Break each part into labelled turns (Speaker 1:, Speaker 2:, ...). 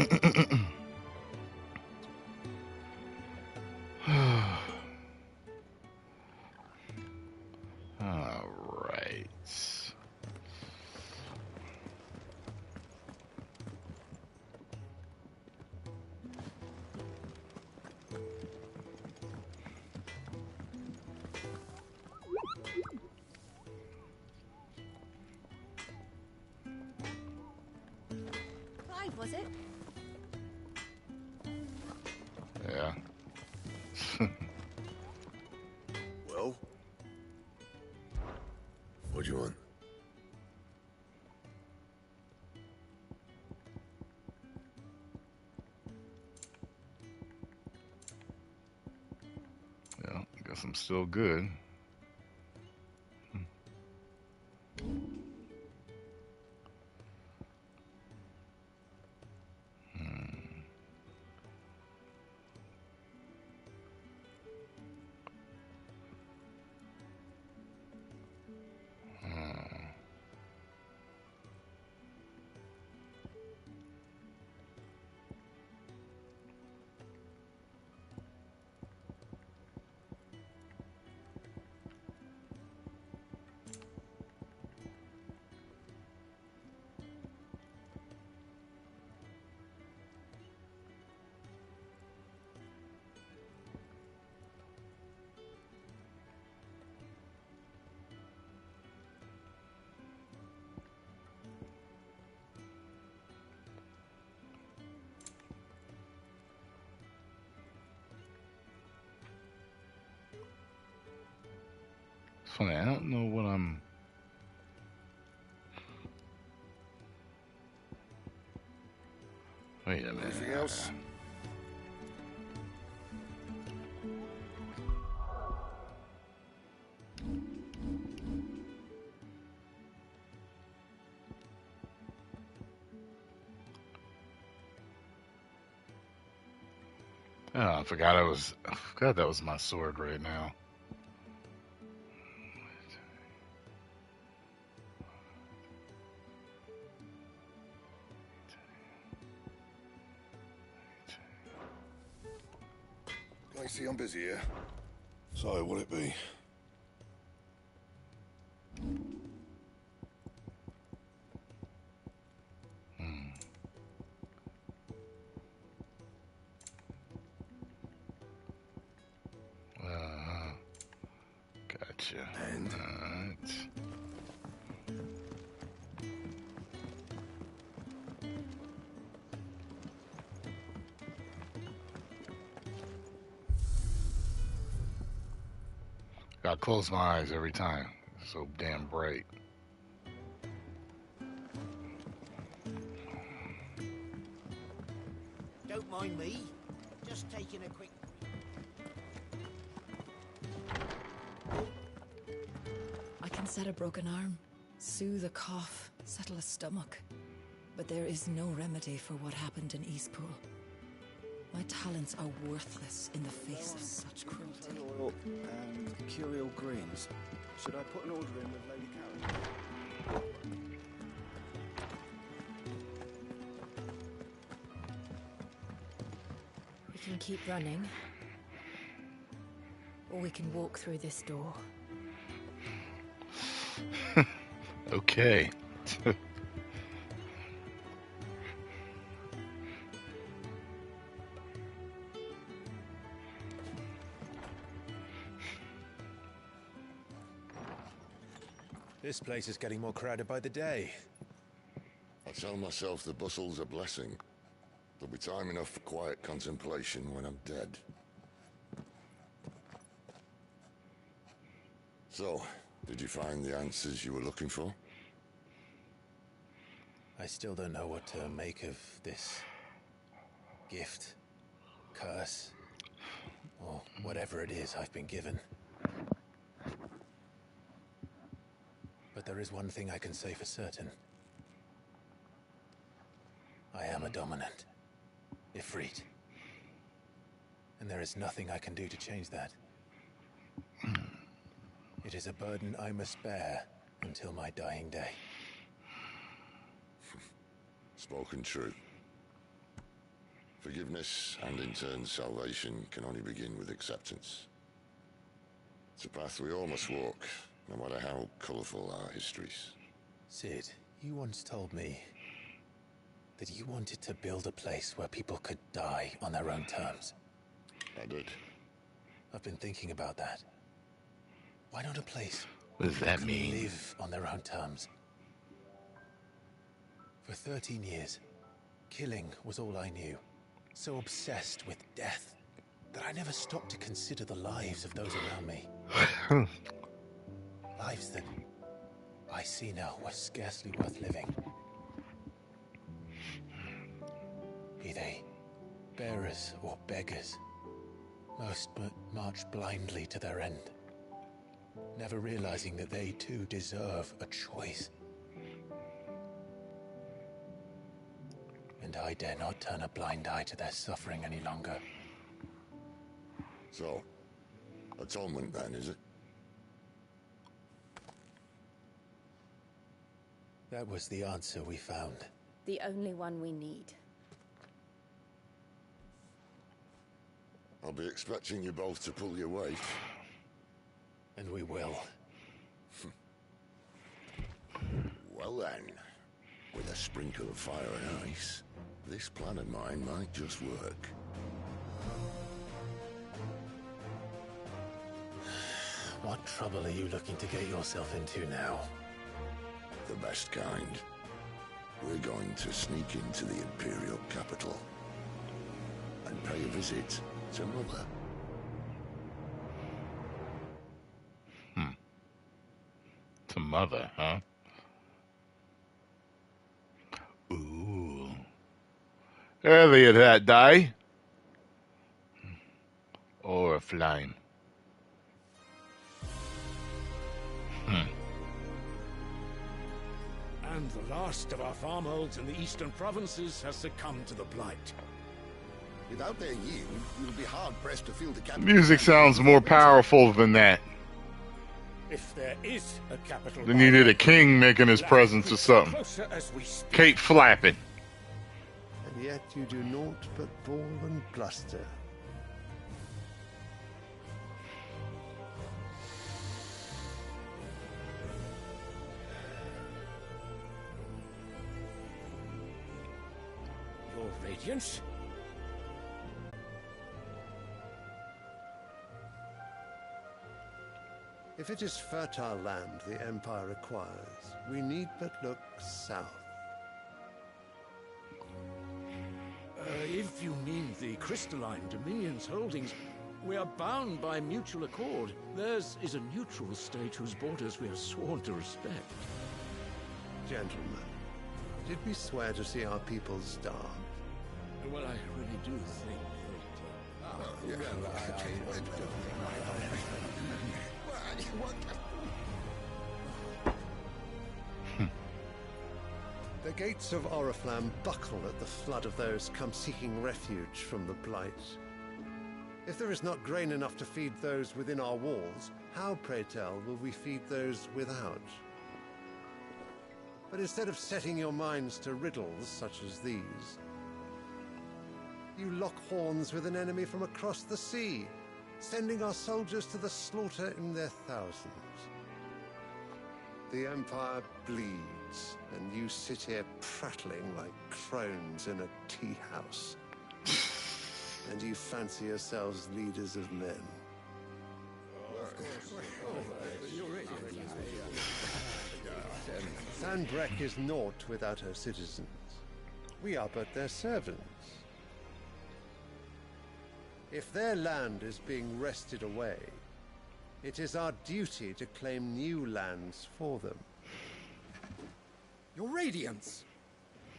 Speaker 1: All right.
Speaker 2: 5, was it?
Speaker 1: Yeah.
Speaker 3: Well? What do you want?
Speaker 1: Yeah. Guess I'm still good. Hmm. Hmm. It's funny. I don't know what I'm. Wait a minute.
Speaker 3: Anything else?
Speaker 1: Oh, I forgot that was my sword right now.
Speaker 3: I see I'm busy here. So, what'll it be?
Speaker 1: Hmm. Uh, gotcha.
Speaker 3: And?
Speaker 1: Alright. Gotta close my eyes every time. It's so damn bright.
Speaker 4: Don't mind me. Just taking a quick...
Speaker 2: I can set a broken arm, soothe a cough, settle a stomach. But there is no remedy for what happened in Eastpool. My talents are worthless in the face of such cruelty.
Speaker 5: Oil and curial greens. Should I put an order in with Lady Karen?
Speaker 6: We can keep running, or we can walk through this door.
Speaker 1: Okay.
Speaker 7: This place is getting more crowded by the day.
Speaker 3: I tell myself the bustle's a blessing. There'll be time enough for quiet contemplation when I'm dead. So, did you find the answers you were looking for?
Speaker 7: I still don't know what to make of this gift, curse, or whatever it is I've been given. But there is one thing I can say for certain. I am a dominant, Ifrit. And there is nothing I can do to change that. It is a burden I must bear until my dying day.
Speaker 3: Spoken true. Forgiveness and in turn salvation can only begin with acceptance. It's a path we all must walk, no matter how colourful our histories.
Speaker 7: Cid, you once told me that you wanted to build a place where people could die on their own terms.
Speaker 3: I did.
Speaker 7: I've been thinking about that. Why not a place
Speaker 1: What does that
Speaker 7: where
Speaker 1: mean?
Speaker 7: people live on their own terms? For 13 years, killing was all I knew. So obsessed with death that I never stopped to consider the lives of those around me. Lives that I see now were scarcely worth living. Be they bearers or beggars, most but march blindly to their end, never realizing that they too deserve a choice. And I dare not turn a blind eye to their suffering any longer.
Speaker 3: So, atonement then, is it?
Speaker 7: That was the answer we found.
Speaker 6: The only one we need.
Speaker 3: I'll be expecting you both to pull your weight.
Speaker 7: And we will.
Speaker 3: Well then, with a sprinkle of fire and ice, this plan of mine might just work.
Speaker 7: What trouble are you looking to get yourself into now?
Speaker 3: The best kind. We're going to sneak into the Imperial capital and pay a visit to Mother.
Speaker 1: To Mother, huh? Ooh. Earlier that day. Or a flame.
Speaker 8: And the last of our farmholds in the eastern provinces has succumbed to the blight.
Speaker 9: Without their yield, you'll be hard-pressed to fill the capital.
Speaker 1: Music sounds more powerful than that.
Speaker 8: If there is a capital,
Speaker 1: Then you need a king making his presence or something.
Speaker 8: closer as we speak.
Speaker 1: Kate flapping.
Speaker 10: And yet you do naught but bawl and bluster.
Speaker 8: Your Radiance?
Speaker 10: If it is fertile land the Empire requires, we need but look south.
Speaker 8: If you mean the crystalline Dominion's holdings, we are bound by mutual accord. Theirs is a neutral state whose borders we are sworn to respect.
Speaker 10: Gentlemen, did we swear to see our people starve?
Speaker 8: Well, I really do think
Speaker 10: The gates of Oriflamme buckle at the flood of those come seeking refuge from the Blight. If there is not grain enough to feed those within our walls, how, pray tell, will we feed those without? But instead of setting your minds to riddles such as these, you lock horns with an enemy from across the sea, sending our soldiers to the slaughter in their thousands. The Empire bleeds, and you sit here prattling like crones in a tea house. And you fancy yourselves leaders of men. Sanbreque is naught without her citizens. We are but their servants. If their land is being wrested away, it is our duty to claim new lands for them.
Speaker 8: Your Radiance!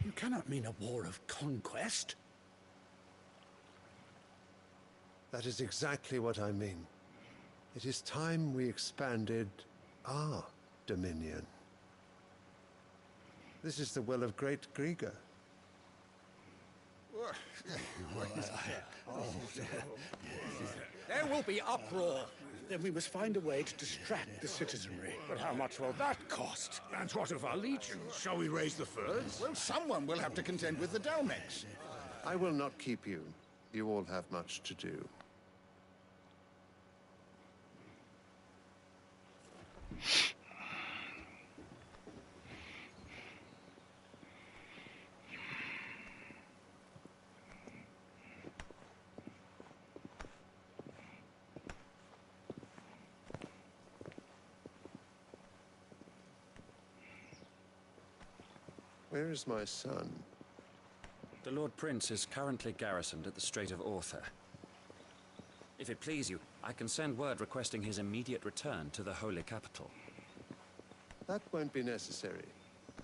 Speaker 8: You cannot mean a war of conquest.
Speaker 10: That is exactly what I mean. It is time we expanded our dominion. This is the will of great Grieger.
Speaker 8: There will be uproar. Then we must find a way to distract the citizenry. But how much will that cost? And what of our legions? Shall we raise the furs?
Speaker 9: Well, someone will have to contend with the Dalmex.
Speaker 10: I will not keep you. You all have much to do. Where is my son?
Speaker 11: The Lord Prince is currently garrisoned at the Strait of Orther. If it please you, I can send word requesting his immediate return to the Holy Capital.
Speaker 10: That won't be necessary.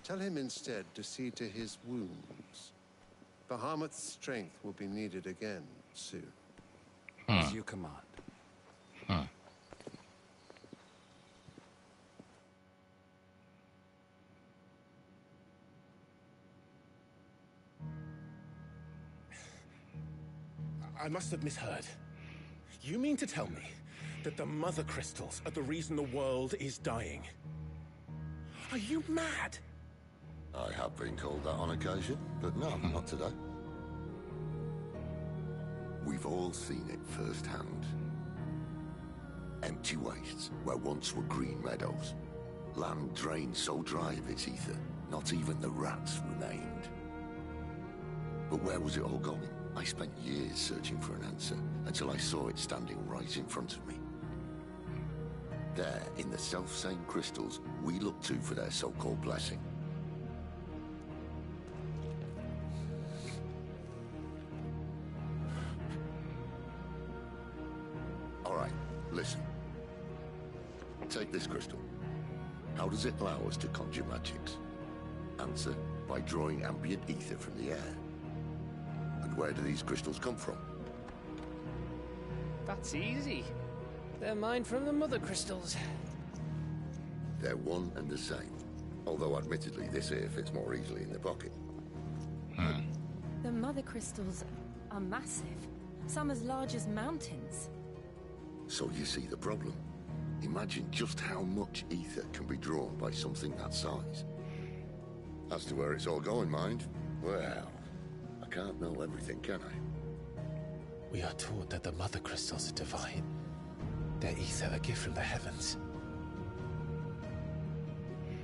Speaker 10: Tell him instead to see to his wounds. Bahamut's strength will be needed again soon.
Speaker 11: As you command.
Speaker 7: I must have misheard. You mean to tell me that the Mother Crystals are the reason the world is dying? Are you mad?
Speaker 3: I have been called that on occasion, but no, not today. We've all seen it firsthand. Empty wastes where once were green meadows. Land drained so dry of its ether, not even the rats remained. But where was it all going? I spent years searching for an answer, until I saw it standing right in front of me. There, in the self-same crystals we look to for their so-called blessing. All right, listen. Take this crystal. How does it allow us to conjure magics? Answer, by drawing ambient ether from the air. And where do these crystals come from?
Speaker 12: That's easy. They're mined from the Mother Crystals.
Speaker 3: They're one and the same. Although admittedly this here fits more easily in the pocket.
Speaker 6: The Mother Crystals are massive. Some as large as mountains.
Speaker 3: So you see the problem. Imagine just how much ether can be drawn by something that size. As to where it's all going, mind? Well, I can't know everything, can I?
Speaker 7: We are taught that the Mother Crystals are divine. Their ether a gift from the heavens.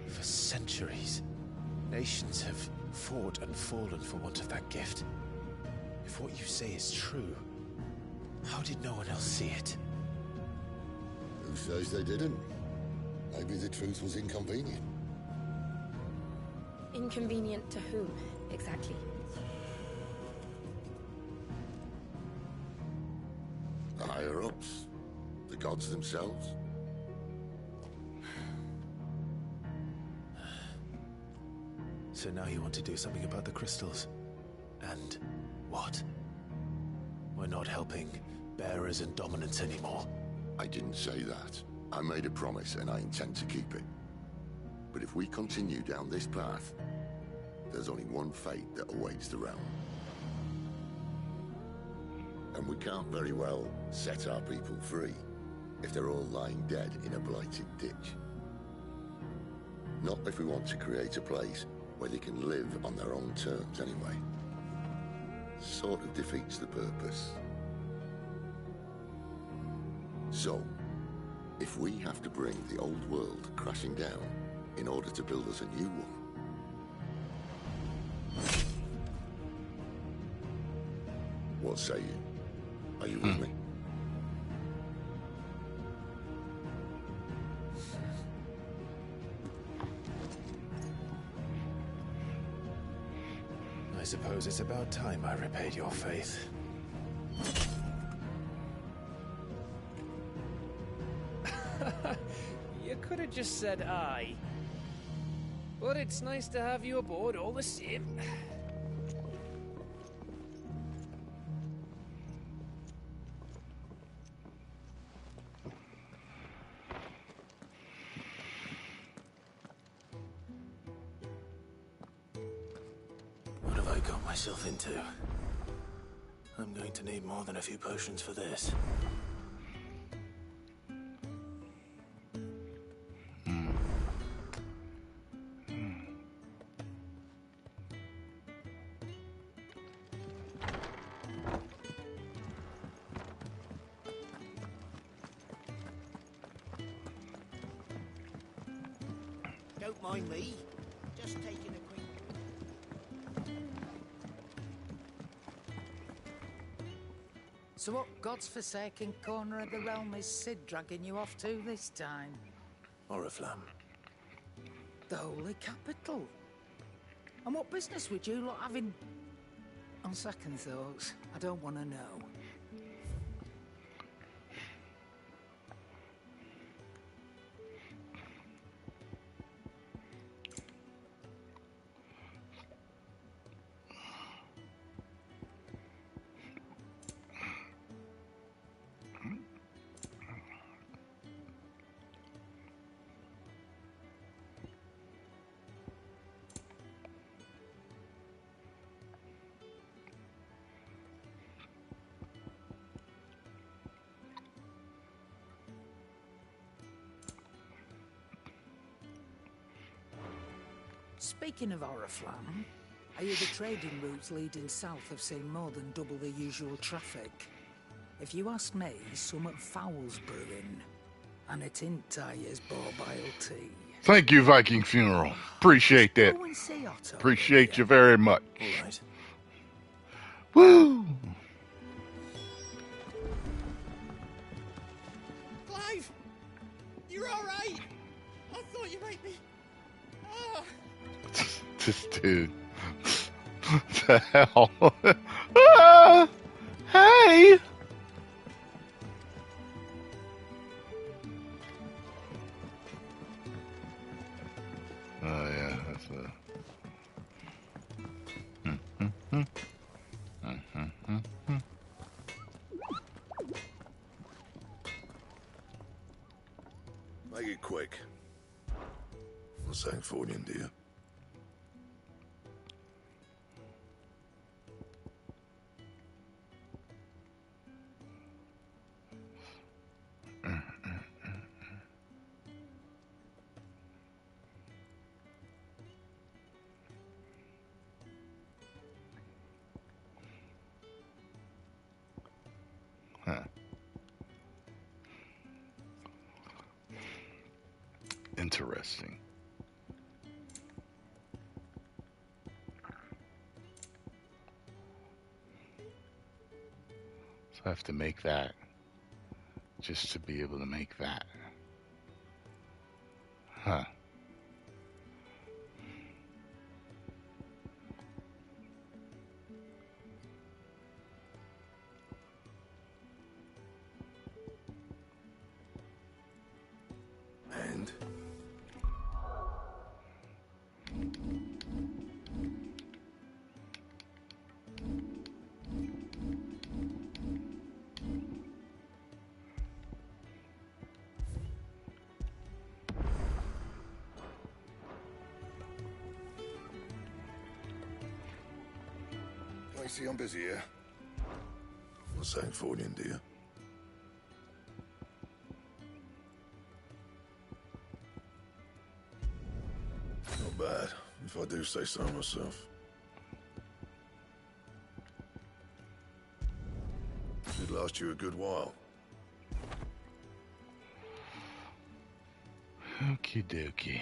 Speaker 7: For centuries, nations have fought and fallen for want of that gift. If what you say is true, how did no one else see it?
Speaker 3: Who says they didn't? Maybe the truth was inconvenient.
Speaker 6: Inconvenient to whom, exactly?
Speaker 3: The higher-ups? The gods themselves?
Speaker 7: So now you want to do something about the crystals? And what? We're not helping bearers and dominants anymore.
Speaker 3: I didn't say that. I made a promise and I intend to keep it. But if we continue down this path, there's only one fate that awaits the realm. And we can't very well set our people free if they're all lying dead in a blighted ditch. Not if we want to create a place where they can live on their own terms anyway. Sort of defeats the purpose. So, if we have to bring the old world crashing down in order to build us a new one, what say you? Are you with me?
Speaker 7: I suppose it's about time I repaid your faith.
Speaker 12: You could have just said aye. But it's nice to have you aboard all the same.
Speaker 7: What have I got myself into? I'm going to need more than a few potions for this.
Speaker 4: don't mind me. Just taking a quick...
Speaker 13: So what God's forsaken corner of the realm is Cid dragging you off to this time?
Speaker 7: Oriflamme.
Speaker 13: The Holy Capital. And what business would you lot have in... On second thoughts, I don't want to know. Speaking of Oriflamme, I hear the trading routes leading south have seen more than double the usual traffic. If you ask me, somewhat foul's brewing. And it ain't Tyre's Borbile tea.
Speaker 1: Thank you, Viking Funeral. Appreciate that.
Speaker 13: Go and see Otto.
Speaker 1: Appreciate you very much.
Speaker 7: All right.
Speaker 1: Woo!
Speaker 4: Clive! You're alright! I thought you might be... Ah.
Speaker 1: This dude. The hell? Ah! Hey! Oh yeah, that's a...
Speaker 9: Make it quick. What's saying Fornian, dear?
Speaker 1: Huh. Interesting. So I have to make that just to be able to make that. Huh.
Speaker 9: And? I see I'm busy here. What's saying Fornian, dear? Not bad, if I do say so myself. Should last you a good while.
Speaker 1: Okie dokie.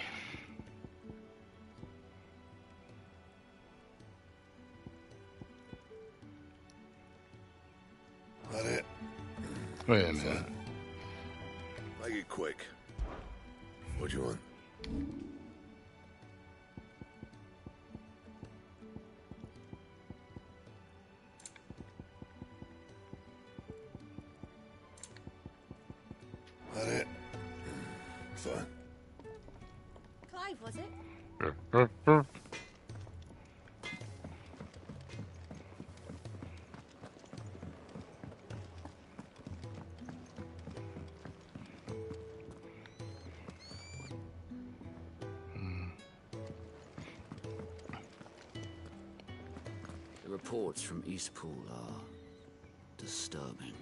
Speaker 9: That it?
Speaker 1: Wait a minute.
Speaker 9: Make it quick. What do you want? That it? Fine.
Speaker 6: Clive, was it?
Speaker 14: The reports from Eastpool are disturbing.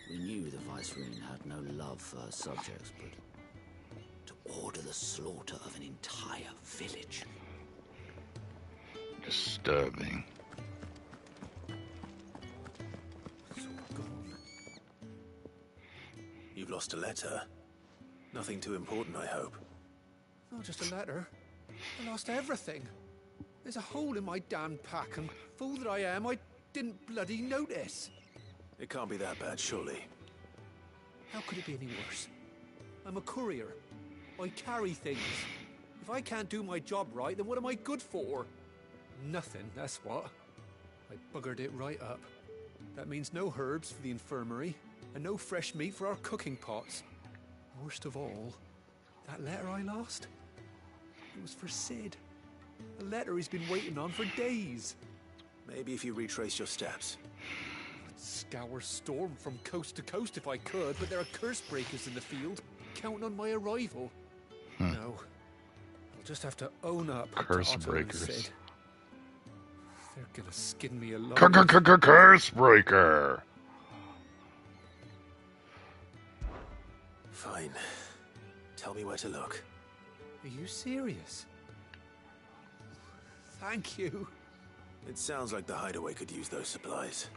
Speaker 14: We knew the Viceroy had no love for her subjects, but to order the slaughter of an entire village.
Speaker 1: Disturbing.
Speaker 7: It's all gone. You've lost a letter. Nothing too important, I hope.
Speaker 15: Not just a letter. I lost everything. There's a hole in my damn pack, and fool that I am, I didn't bloody notice.
Speaker 5: It can't be that bad, surely.
Speaker 15: How could it be any worse? I'm a courier. I carry things. If I can't do my job right, then what am I good for? Nothing, that's what. I buggered it right up. That means no herbs for the infirmary, and no fresh meat for our cooking pots. Worst of all, that letter I lost, it was for Sid. A letter he's been waiting on for days.
Speaker 5: Maybe if you retrace your steps.
Speaker 15: I'd scour Storm from coast to coast if I could, but there are curse breakers in the field, counting on my arrival. No. I'll just have to own up
Speaker 1: Curse
Speaker 15: to Otto
Speaker 1: breakers.
Speaker 15: and Sid. They're gonna skin me alive.
Speaker 1: Curse breaker.
Speaker 5: Fine. Tell me where to look.
Speaker 15: Are you serious? Thank you.
Speaker 5: It sounds like the hideaway could use those supplies.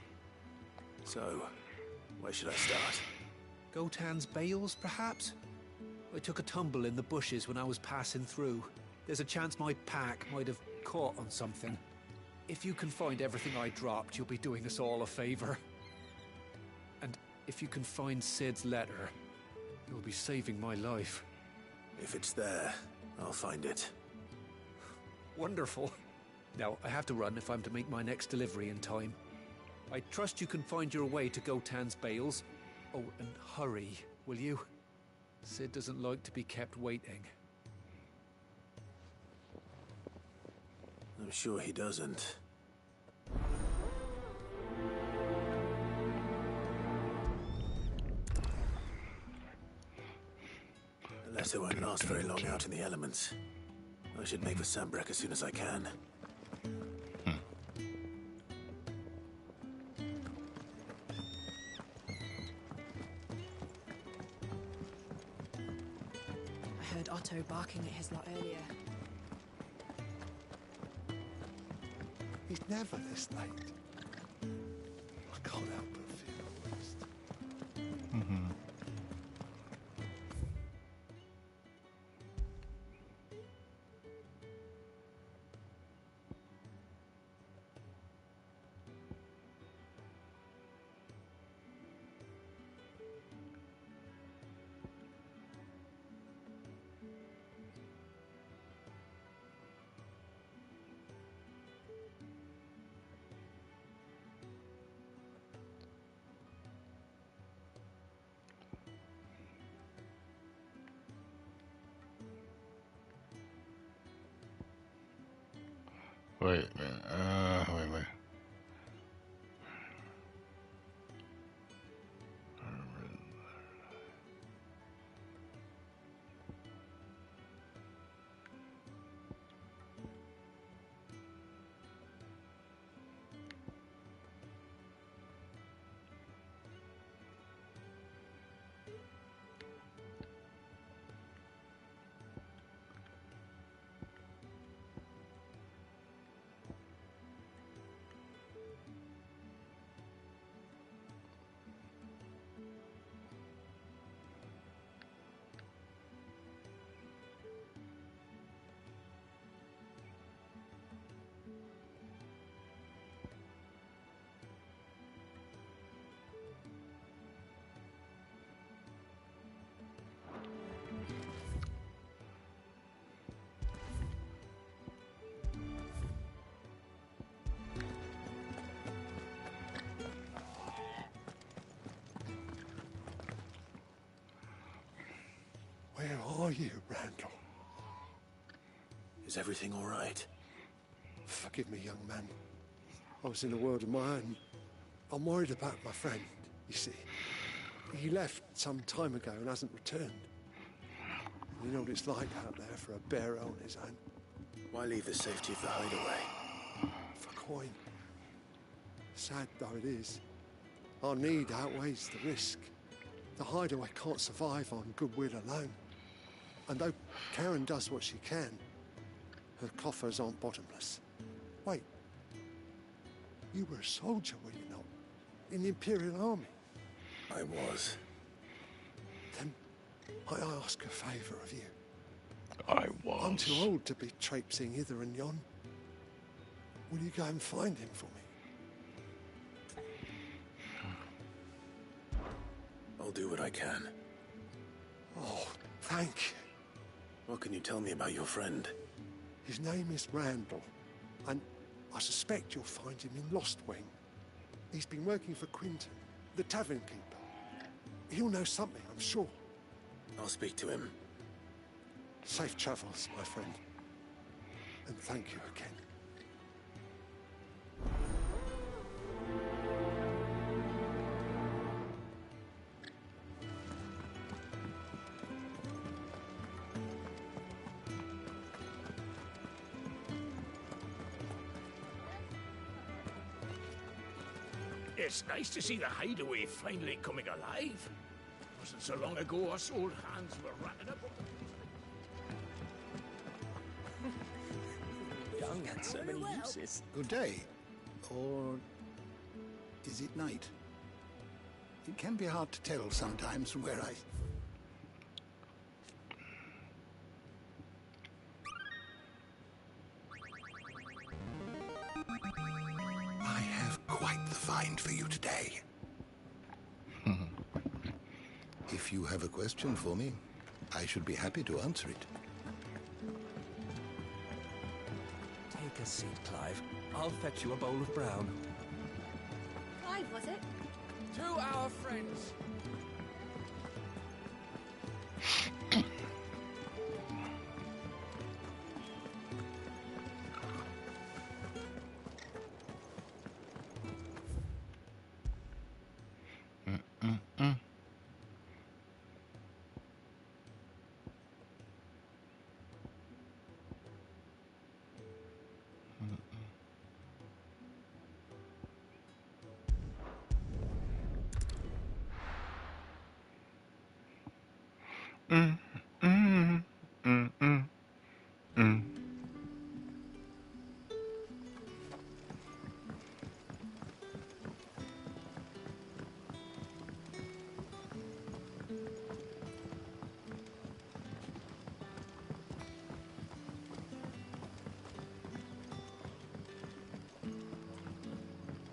Speaker 5: So, where should I start?
Speaker 15: Gotan's bales, perhaps? I took a tumble in the bushes when I was passing through. There's a chance my pack might have caught on something. If you can find everything I dropped, you'll be doing us all a favor. And if you can find Sid's letter, you'll be saving my life.
Speaker 5: If it's there, I'll find it.
Speaker 15: Wonderful. Now, I have to run if I'm to make my next delivery in time. I trust you can find your way to Gotan's bales. Oh, and hurry, will you? Sid doesn't like to be kept waiting.
Speaker 5: I'm sure he doesn't. The letter won't last very long out in the elements. I should make for Sanbreque as soon as I can.
Speaker 6: I heard Otto barking at his lot earlier.
Speaker 10: He's never this late. I can't help but feel lost.
Speaker 1: Wait a minute. Wait.
Speaker 10: Where are you, Randall?
Speaker 5: Is everything all right?
Speaker 10: Forgive me, young man. I was in a world of my own. I'm worried about my friend, you see. He left some time ago and hasn't returned. You know what it's like out there for a bearer on his own.
Speaker 5: Why leave the safety of the hideaway?
Speaker 10: For coin. Sad though it is, our need outweighs the risk. The hideaway can't survive on goodwill alone. And though Karen does what she can, her coffers aren't bottomless. Wait, you were a soldier, were you not? In the Imperial Army?
Speaker 5: I was.
Speaker 10: Then I ask a favour of you. I'm too old to be traipsing hither and yon. Will you go and find him for me?
Speaker 5: I'll do what I can.
Speaker 10: Oh, thank you.
Speaker 5: What can you tell me about your friend?
Speaker 10: His name is Randall, and I suspect you'll find him in Lostwing. He's been working for Quinton, the tavern keeper. He'll know something, I'm sure.
Speaker 5: I'll speak to him.
Speaker 10: Safe travels, my friend. And thank you again.
Speaker 8: It's nice to see the hideaway finally coming alive. It wasn't so long ago us old hands were ratting up.
Speaker 16: Young had so many uses.
Speaker 17: Good day. Or is it night? It can be hard to tell sometimes from where I have quite the find for you today. If you have a question for me, I should be happy to answer it.
Speaker 12: Take a seat, Clive. I'll fetch you a bowl of brown.
Speaker 18: Clive, was it?
Speaker 12: To our friends.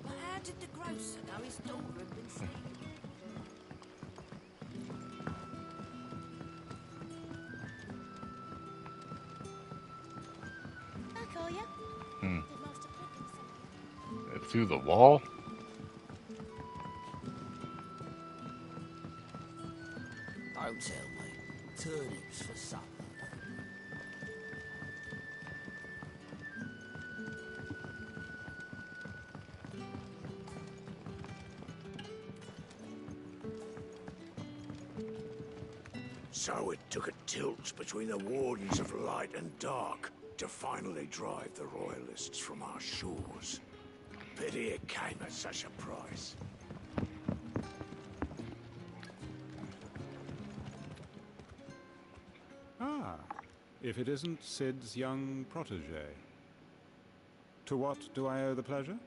Speaker 18: But how did the grocer know his daughter had been seen? Back, are you? Did Master Pippin say?
Speaker 1: Through the wall?
Speaker 14: Don't tell me. Turnips for supper.
Speaker 8: So it took a tilt between the Wardens of Light and Dark to finally drive the Royalists from our shores. Pity it came at such a price.
Speaker 19: Ah, if it isn't Sid's young protege. To what do I owe the pleasure?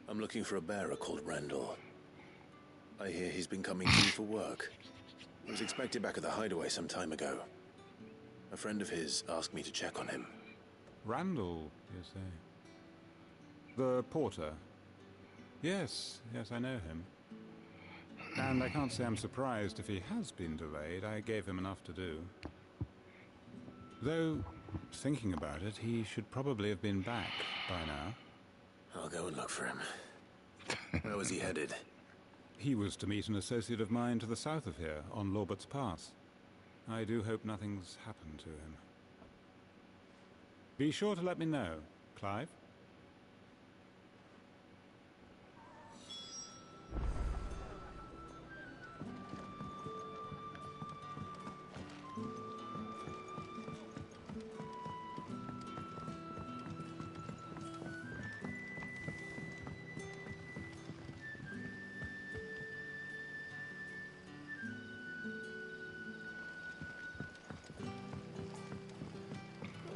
Speaker 5: I'm looking for a bearer called Randall. I hear he's been coming to you for work. I was expected back at the hideaway some time ago. A friend of his asked me to check on him.
Speaker 19: Randall, you say? The porter? Yes, I know him. And I can't say I'm surprised if he has been delayed. I gave him enough to do. Though, thinking about it, he should probably have been back by now.
Speaker 5: I'll go and look for him. Where was he headed?
Speaker 19: He was to meet an associate of mine to the south of here, on Lorbert's Pass. I do hope nothing's happened to him. Be sure to let me know, Clive.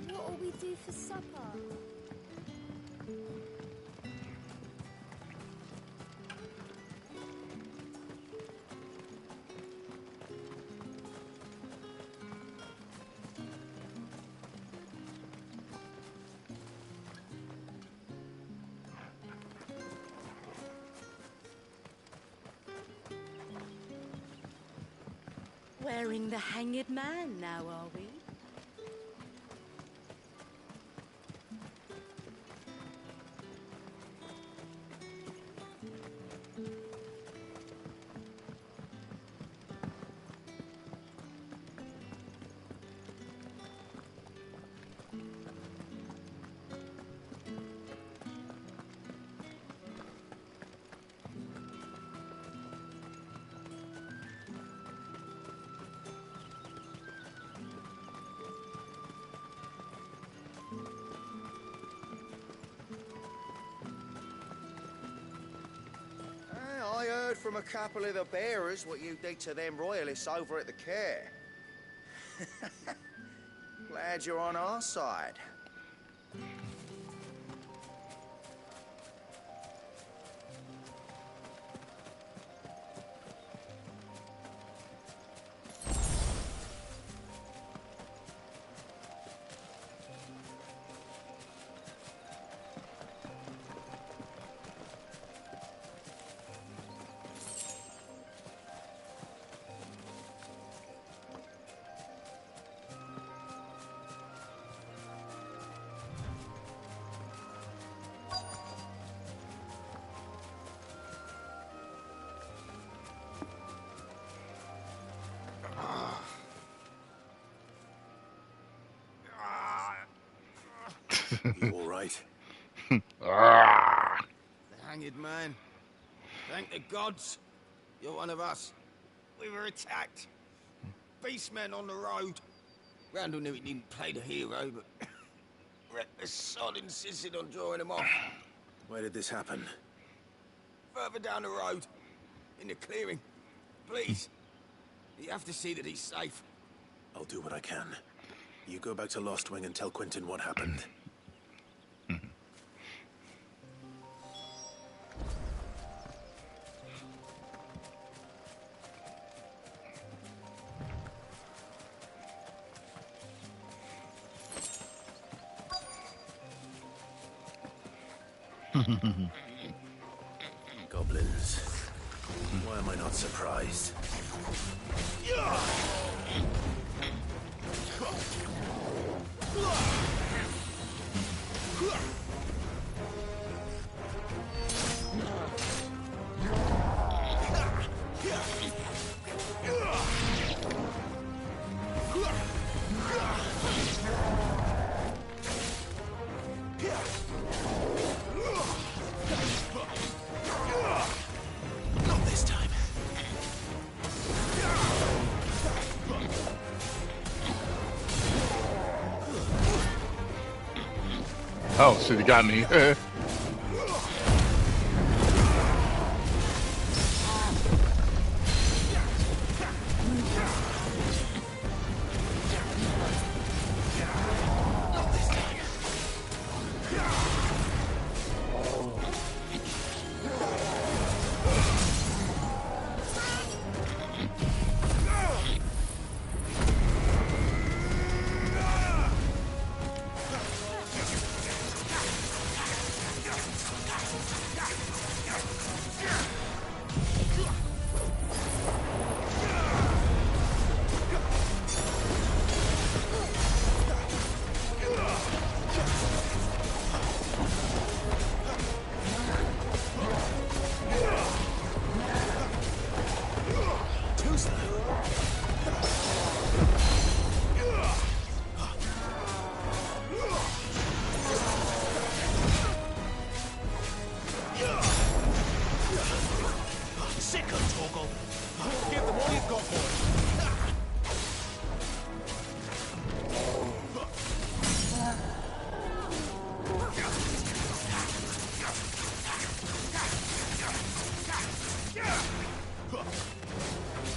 Speaker 18: What'll we do for supper? Wearing the Hanged Man now, are we?
Speaker 20: I heard from a couple of the bearers what you did to them royalists over at the Care. Glad you're on our side.
Speaker 5: You all right?
Speaker 8: The Hanged Man. Thank the gods. You're one of us. We were attacked. Beastmen on the road. Randall knew he didn't play the hero, but reckless sod insisted on drawing him off.
Speaker 5: Where did this happen?
Speaker 8: Further down the road. In the clearing. Please. You have to see that he's safe.
Speaker 5: I'll do what I can. You go back to Lost Wing and tell Quentin what happened. Goblins. Why am I not surprised? Not this time.
Speaker 1: Oh, so they got me.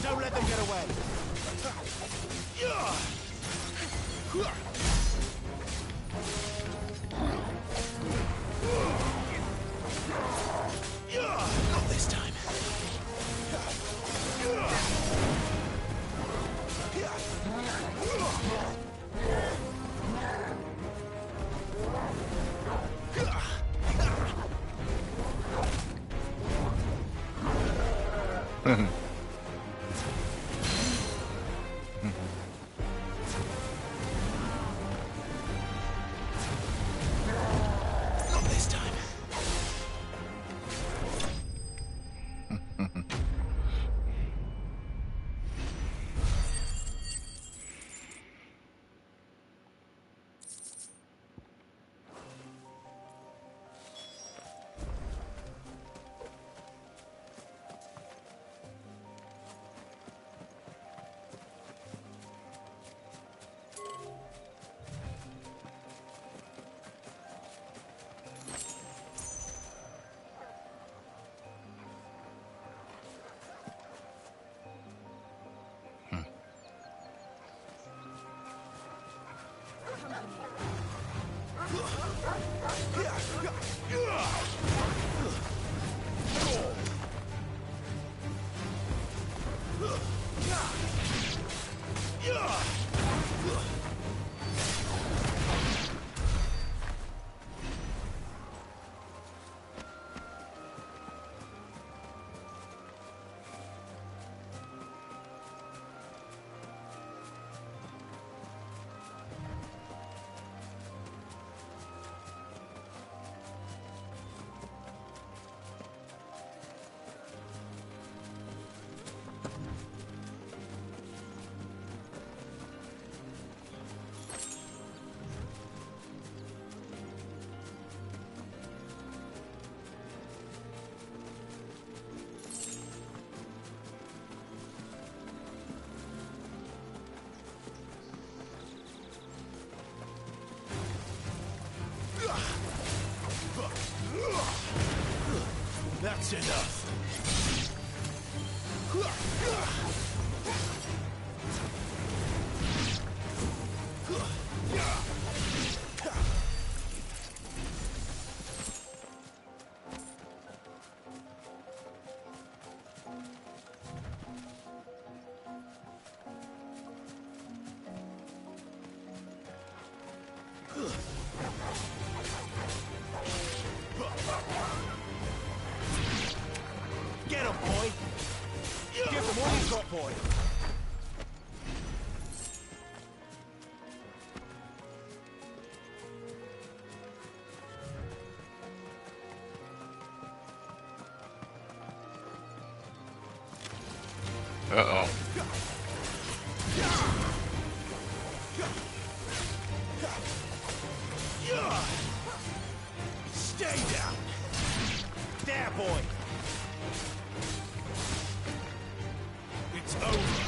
Speaker 8: Don't let them get away.
Speaker 5: Not this time.
Speaker 8: That's enough. Get him, boy! Give him all you've got, boy!
Speaker 1: Uh-oh.
Speaker 8: Stay down! There, boy! It's over.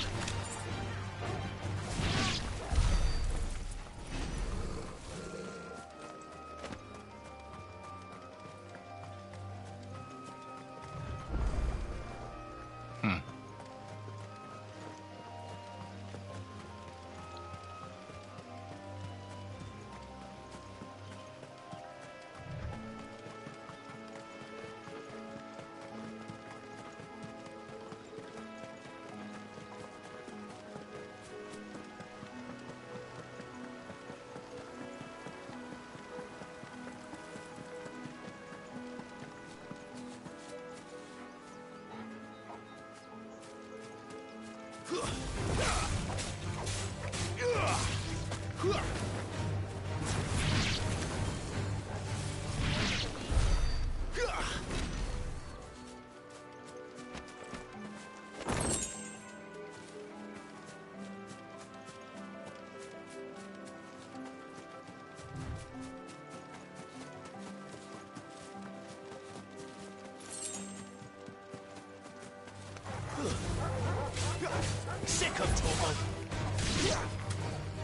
Speaker 8: Sick of Torgal!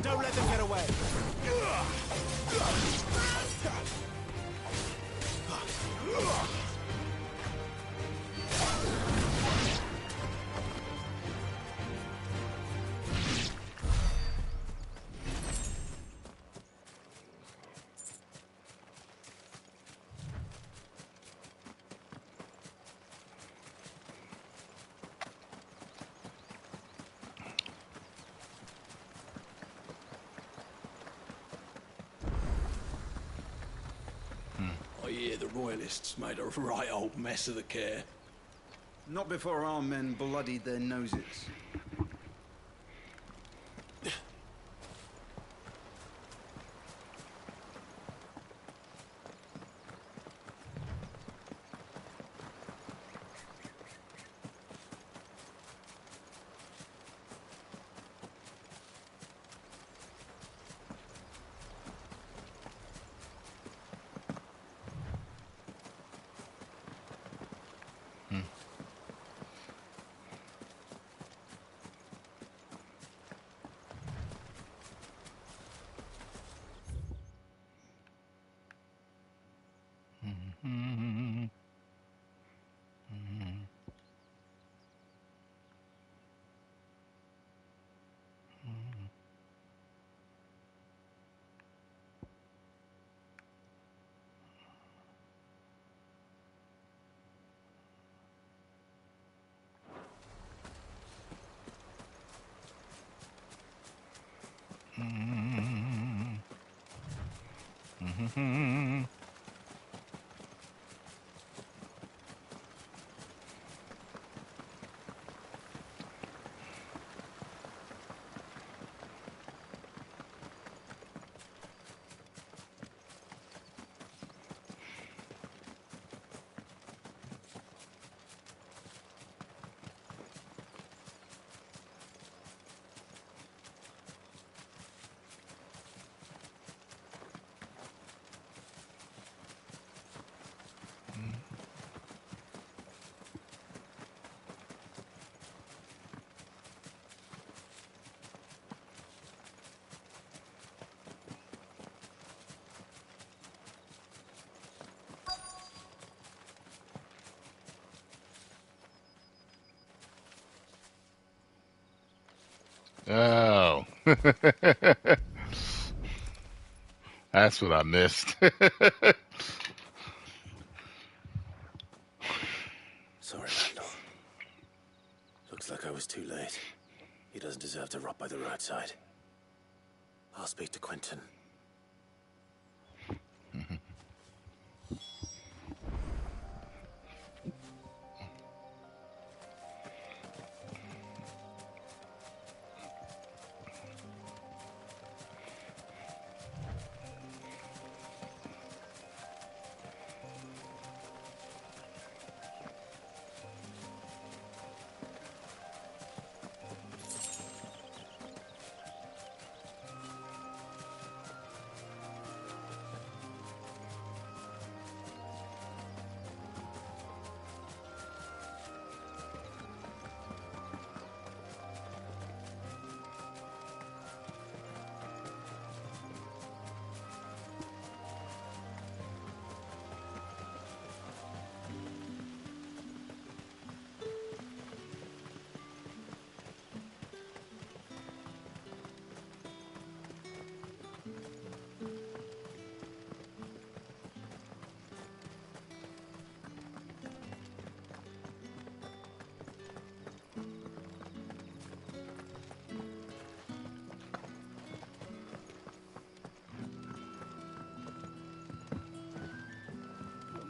Speaker 8: Don't let them get away!
Speaker 21: I hear the Royalists made a right old mess of the care.
Speaker 22: Not before our men bloodied their noses.
Speaker 1: Oh. That's what I missed.
Speaker 5: Sorry, Randall. Looks like I was too late. He doesn't deserve to rot by the roadside. I'll speak to Quentin.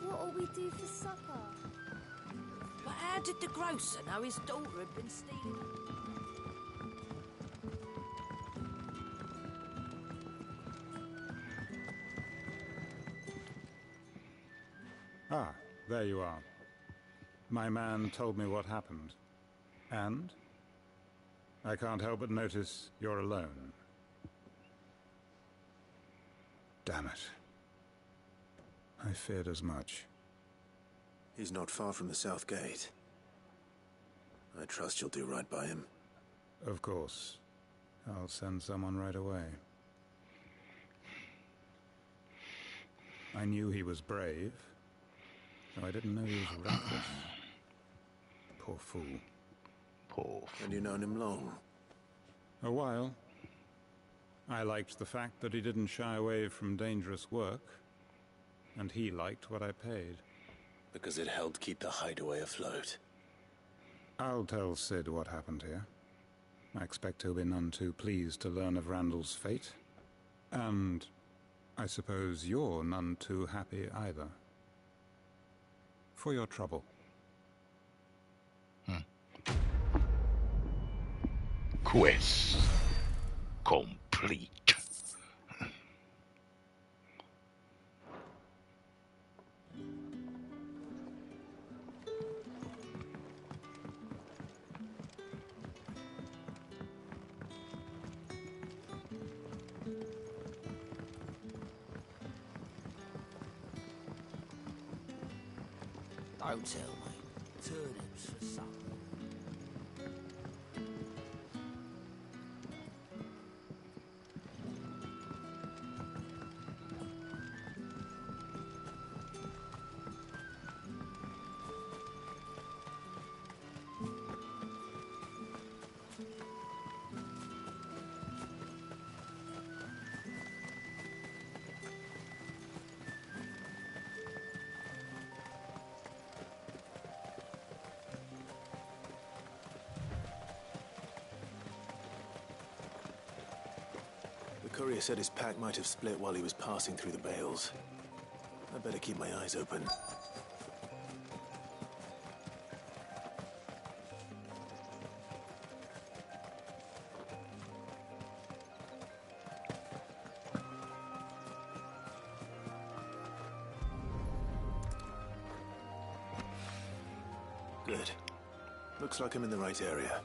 Speaker 18: What'll we do for supper?
Speaker 13: But how did the grocer know his daughter had been stealing?
Speaker 19: Ah, there you are. My man told me what happened. And? I can't help but notice you're alone. Damn it. I feared as much.
Speaker 5: He's not far from the South Gate. I trust you'll do right by him.
Speaker 19: Of course. I'll send someone right away. I knew he was brave, though I didn't know he was reckless. Poor fool.
Speaker 1: Poor fool.
Speaker 5: And you known him long?
Speaker 19: A while. I liked the fact that he didn't shy away from dangerous work, and he liked what I paid.
Speaker 5: Because it helped keep the hideaway afloat.
Speaker 19: I'll tell Sid what happened here. I expect he'll be none too pleased to learn of Randall's fate. And I suppose you're none too happy either. For your trouble.
Speaker 1: Quest complete.
Speaker 13: Don't tell me. Turnips for supper.
Speaker 5: The courier said his pack might have split while he was passing through the bales. I better keep my eyes open. Good. Looks like I'm in the right area.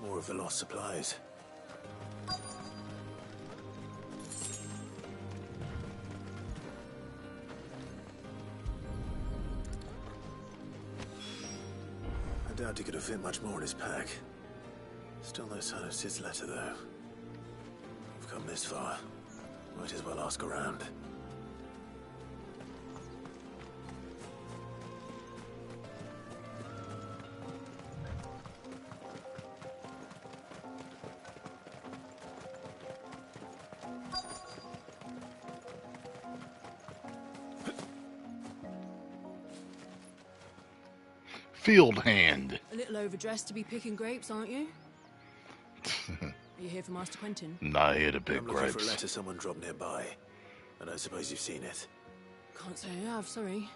Speaker 5: More of the lost supplies. I doubt he could have fit much more in his pack. Still no sign of Sid's letter, though. Of come this far. Might as well ask around.
Speaker 1: Field hand.
Speaker 6: A little overdressed to be picking grapes, aren't you? Are you here for Master Quentin?
Speaker 1: Nah, here to pick
Speaker 5: I'm looking for a
Speaker 1: grapes.
Speaker 5: letter someone dropped nearby. I don't suppose you've seen it.
Speaker 6: Can't say I have, sorry.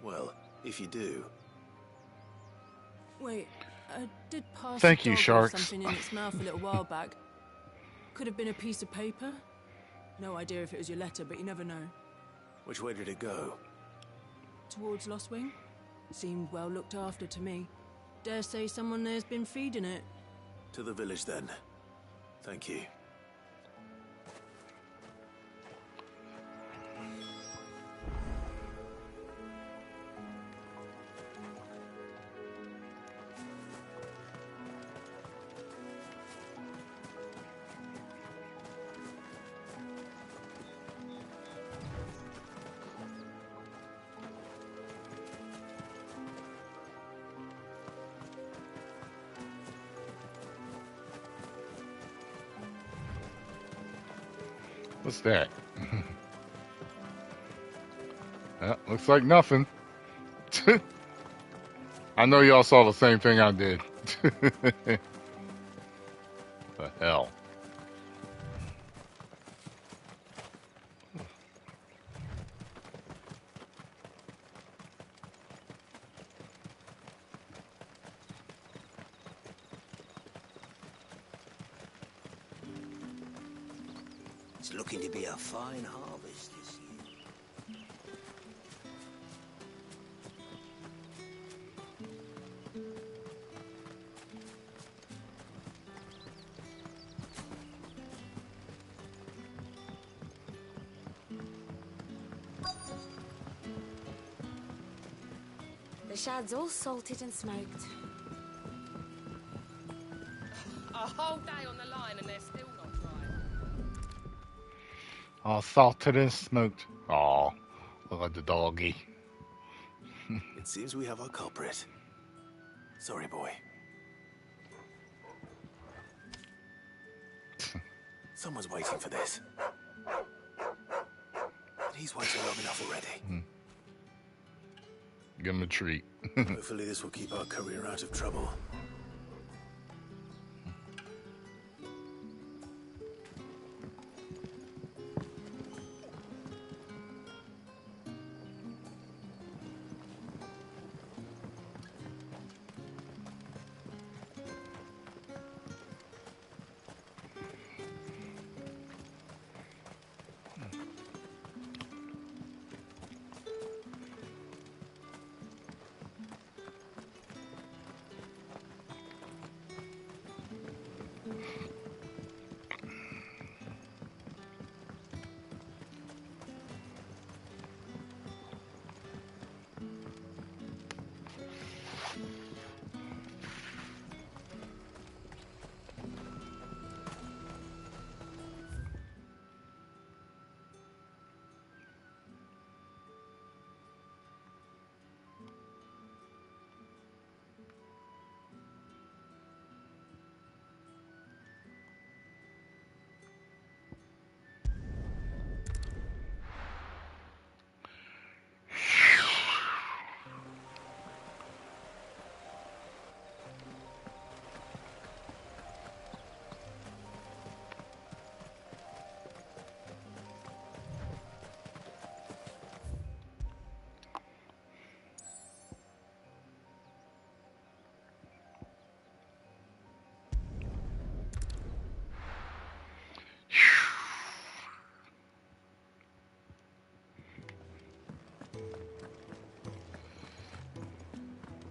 Speaker 5: Well, if you do...
Speaker 6: Wait, I did pass
Speaker 1: Thank
Speaker 6: a
Speaker 1: you,
Speaker 6: dog with
Speaker 1: sharks.
Speaker 6: something in its mouth a little while back. Could have been a piece of paper. No idea if it was your letter, but you never know.
Speaker 5: Which way did it go?
Speaker 6: Towards Lost Wing? Seemed well looked after to me. Dare say someone there's been feeding it.
Speaker 5: To the village, then. Thank you.
Speaker 1: What's that? Looks like nothing. I know y'all saw the same thing I did. The hell?
Speaker 8: It's looking to be a fine harvest this year.
Speaker 18: The shad's all salted and smoked.
Speaker 2: A whole day on the line and they're still not dry.
Speaker 1: All salted and smoked. Aw, look like the doggy.
Speaker 5: It seems we have our culprit. Sorry, boy. Someone's waiting for this. And he's waiting long enough already.
Speaker 1: Give him a treat.
Speaker 5: Hopefully this will keep our career out of trouble.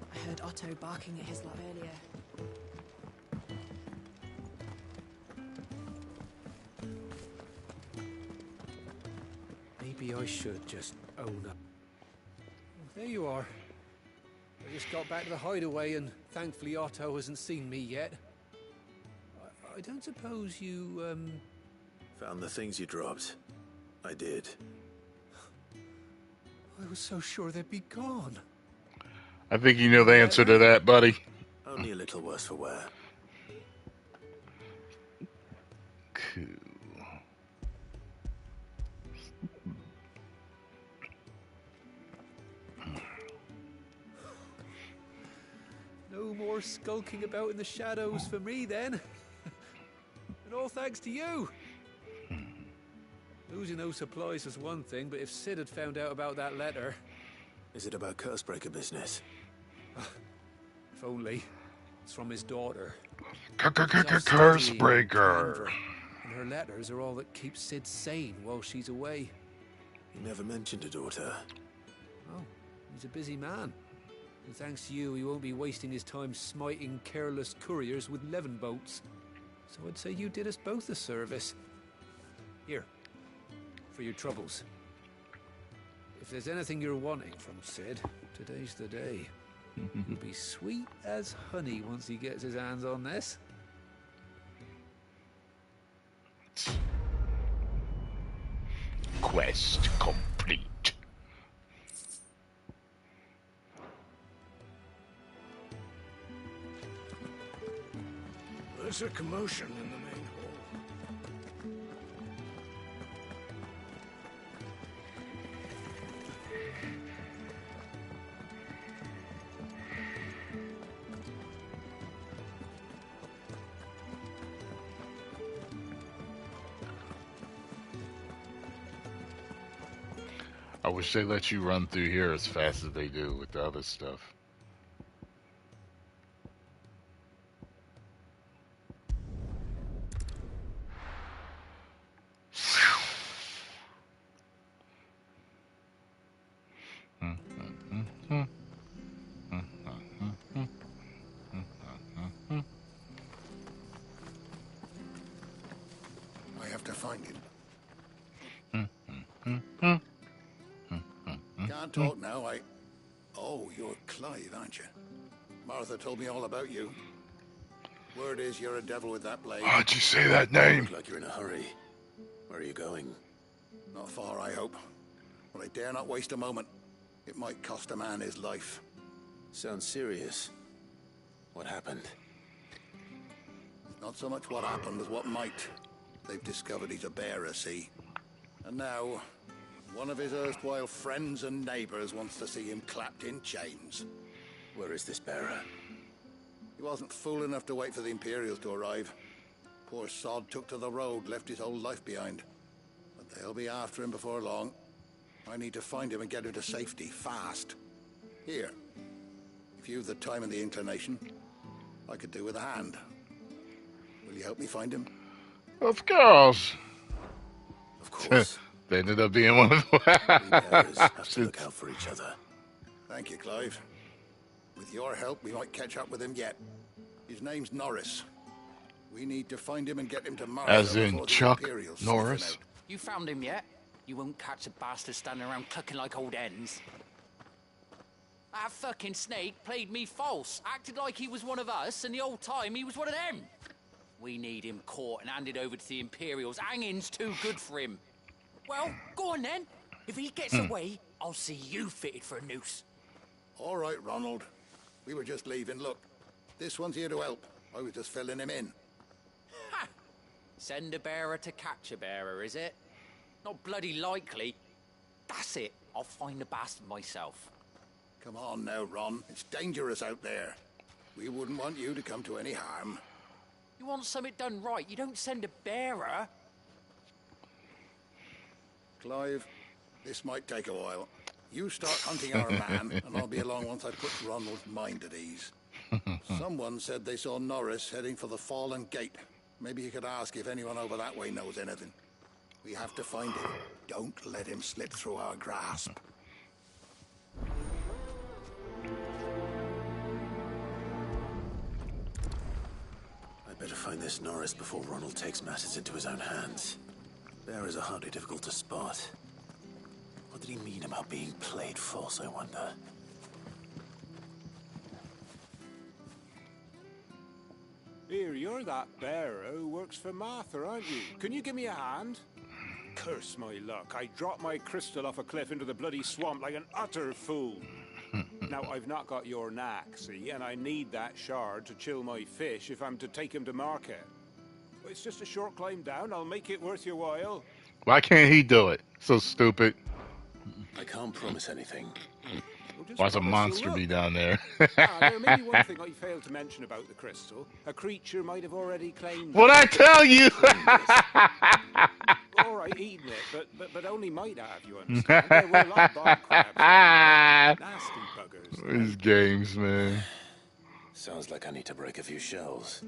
Speaker 6: I heard Otto barking at his lot earlier.
Speaker 15: Maybe I should just own up. There you are. I just got back to the hideaway and thankfully Otto hasn't seen me yet. I don't suppose you,
Speaker 5: Found the things you dropped. I did.
Speaker 15: I was so sure they'd be gone.
Speaker 1: I think you know the answer to that, buddy.
Speaker 5: Only a little worse for wear.
Speaker 1: Cool.
Speaker 15: No more skulking about in the shadows for me, then. And all thanks to you. Losing those supplies was one thing, but if Sid had found out about that letter...
Speaker 5: Is it about Cursebreaker business?
Speaker 15: If only. It's from his daughter.
Speaker 1: Cursebreaker.
Speaker 15: And her letters are all that keeps Sid sane while she's away.
Speaker 5: He never mentioned a daughter.
Speaker 15: Oh, he's a busy man. And thanks to you, he won't be wasting his time smiting careless couriers with levin boats. So I'd say you did us both a service. Here, for your troubles. If there's anything you're wanting from Sid, today's the day. He'll be sweet as honey once he gets his hands on this.
Speaker 1: Quest complete.
Speaker 8: There's a commotion in the main hall.
Speaker 1: I wish they let you run through here as fast as they do with the other stuff.
Speaker 17: I have to find him. Can't talk now, Oh, you're Clive, aren't you? Martha told me all about you. Word is you're a devil with that blade.
Speaker 1: Why'd you say that name?
Speaker 5: Look like you're in a hurry. Where are you going?
Speaker 17: Not far, I hope. But I dare not waste a moment. It might cost a man his life.
Speaker 5: Sounds serious. What happened?
Speaker 17: Not so much what happened as what might. They've discovered he's a bearer, see? And now, one of his erstwhile friends and neighbors wants to see him clapped in chains.
Speaker 5: Where is this bearer?
Speaker 17: He wasn't fool enough to wait for the Imperials to arrive. Poor sod took to the road, left his whole life behind. But they'll be after him before long. I need to find him and get him to safety, fast. Here. If you've the time and the inclination, I could do with a hand. Will you help me find him?
Speaker 1: Of course.
Speaker 5: Of course.
Speaker 1: They ended up being one of
Speaker 5: We bearers have to look out for each other.
Speaker 17: Thank you, Clive. With your help, we might catch up with him yet. His name's Norris. We need to find him and get him to Mars.
Speaker 1: As in Chuck Norris.
Speaker 3: You found him yet? You won't catch a bastard standing around clucking like old hens. That fucking snake played me false, acted like he was one of us, and the whole time he was one of them. We need him caught and handed over to the Imperials. Hanging's too good for him. Well, go on then. If he gets away, I'll see you fitted for a noose.
Speaker 17: All right, Ronald. We were just leaving. Look, this one's here to help. I was just filling him in.
Speaker 3: Ha! Send a bearer to catch a bearer, is it? Not bloody likely. That's it. I'll find the bastard myself.
Speaker 17: Come on now, Ron. It's dangerous out there. We wouldn't want you to come to any harm.
Speaker 3: You want something done right, you don't send a bearer.
Speaker 17: Clive, this might take a while. You start hunting our man, and I'll be along once I put Ronald's mind at ease. Someone said they saw Norris heading for the Fallen Gate. Maybe you could ask if anyone over that way knows anything. We have to find him. Don't let him slip through our grasp.
Speaker 5: I'd better find this Norris before Ronald takes matters into his own hands. Bearers are hardly difficult to spot. What did he mean about being played false, I wonder?
Speaker 19: Here, you're that bearer who works for Martha, aren't you? Can you give me a hand? Curse my luck. I dropped my crystal off a cliff into the bloody swamp like an utter fool. Now, I've not got your knack, see, and I need that shard to chill my fish if I'm to take him to market. It's just a short climb down. I'll make it worth your while.
Speaker 1: Why can't he do it? So stupid.
Speaker 5: I can't promise anything.
Speaker 1: Why's a monster be down there?
Speaker 19: There may be one thing I failed to mention about the crystal. A creature might have already claimed
Speaker 1: What'd I tell you?
Speaker 19: All right, eating it, but only might have, you understand? There were a lot of barb crabs. Nasty buggers.
Speaker 1: These games, man.
Speaker 5: Sounds like I need to break a few shells.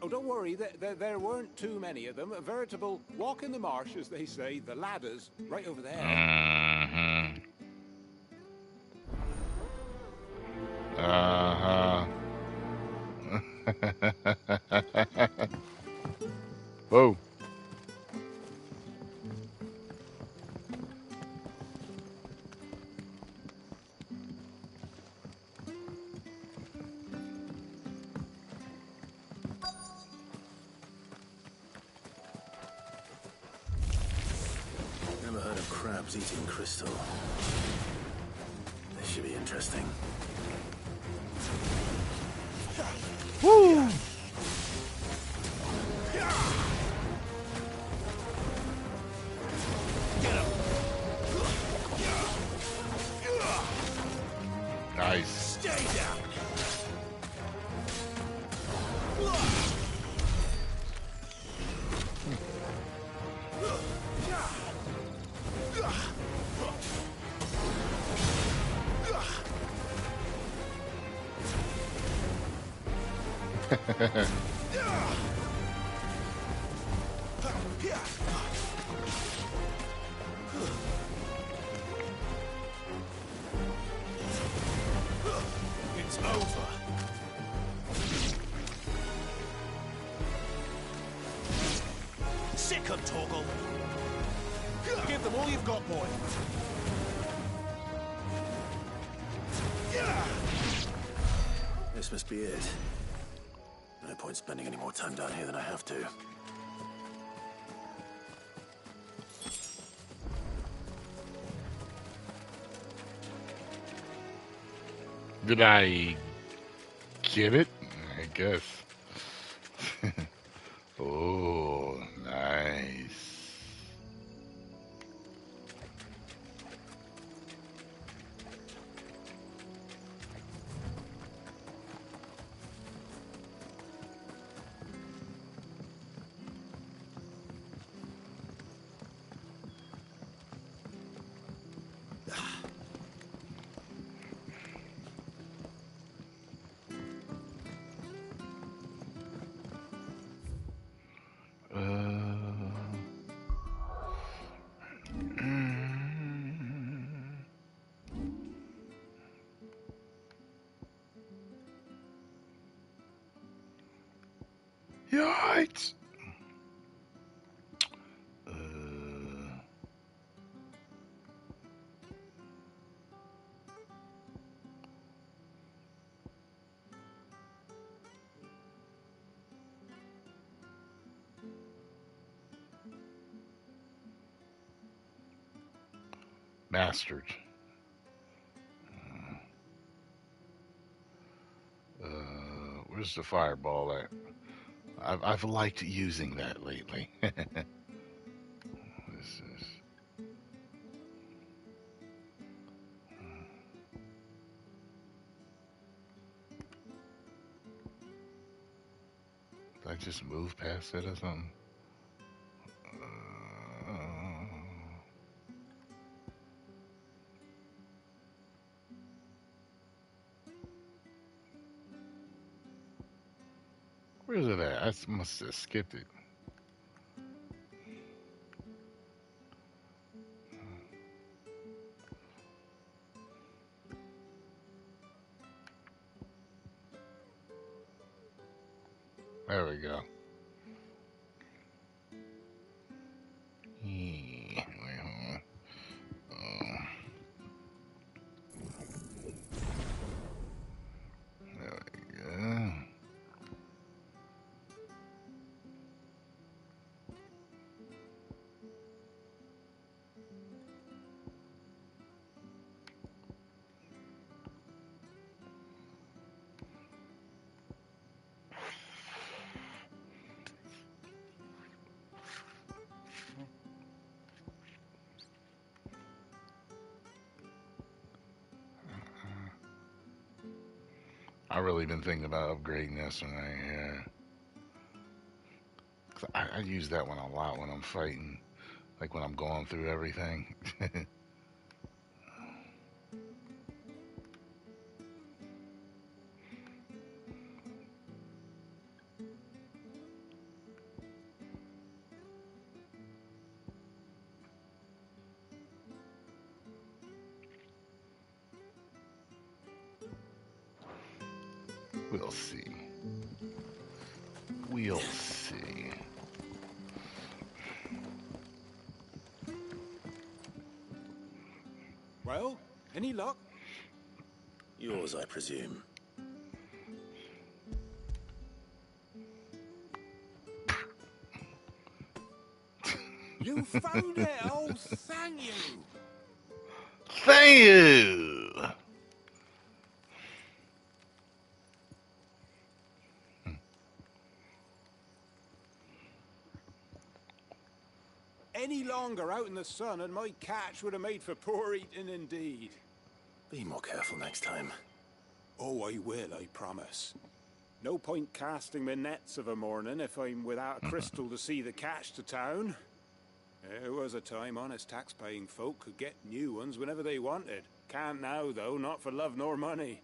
Speaker 19: Oh, don't worry, there weren't too many of them. A veritable walk in the marsh, as they say, the ladders, right over there.
Speaker 1: Mm-hmm. Uh-huh. Whoa.
Speaker 5: Never heard of crabs eating crystal. This should be interesting.
Speaker 1: Woo! Nice.
Speaker 8: Stay down. It's over. Sick 'em, Torgal. Give them all you've got, boy.
Speaker 5: This must be it. No point spending any more time down here than I have to.
Speaker 1: Did I get it? I guess. Oh, nice. Yikes! Mastered. Where's the fireball at? I've liked using that lately. This is. Did I just move past it or something? Where's it at? I must have skipped it. There we go. Wait, hold on. There we go. I really been thinking about upgrading this one right here. 'Cause I use that one a lot when I'm fighting, like when I'm going through everything. We'll see. We'll see.
Speaker 19: Well, any luck?
Speaker 5: Yours, I presume.
Speaker 19: You found it! Oh, thank you!
Speaker 1: Thank you!
Speaker 19: Any longer out in the sun and my catch would have made for poor eating indeed.
Speaker 5: Be more careful next time.
Speaker 19: Oh, I will, I promise. No point casting my nets of a morning if I'm without a crystal to see the catch to town. There was a time honest tax-paying folk could get new ones whenever they wanted. Can't now, though, not for love nor money.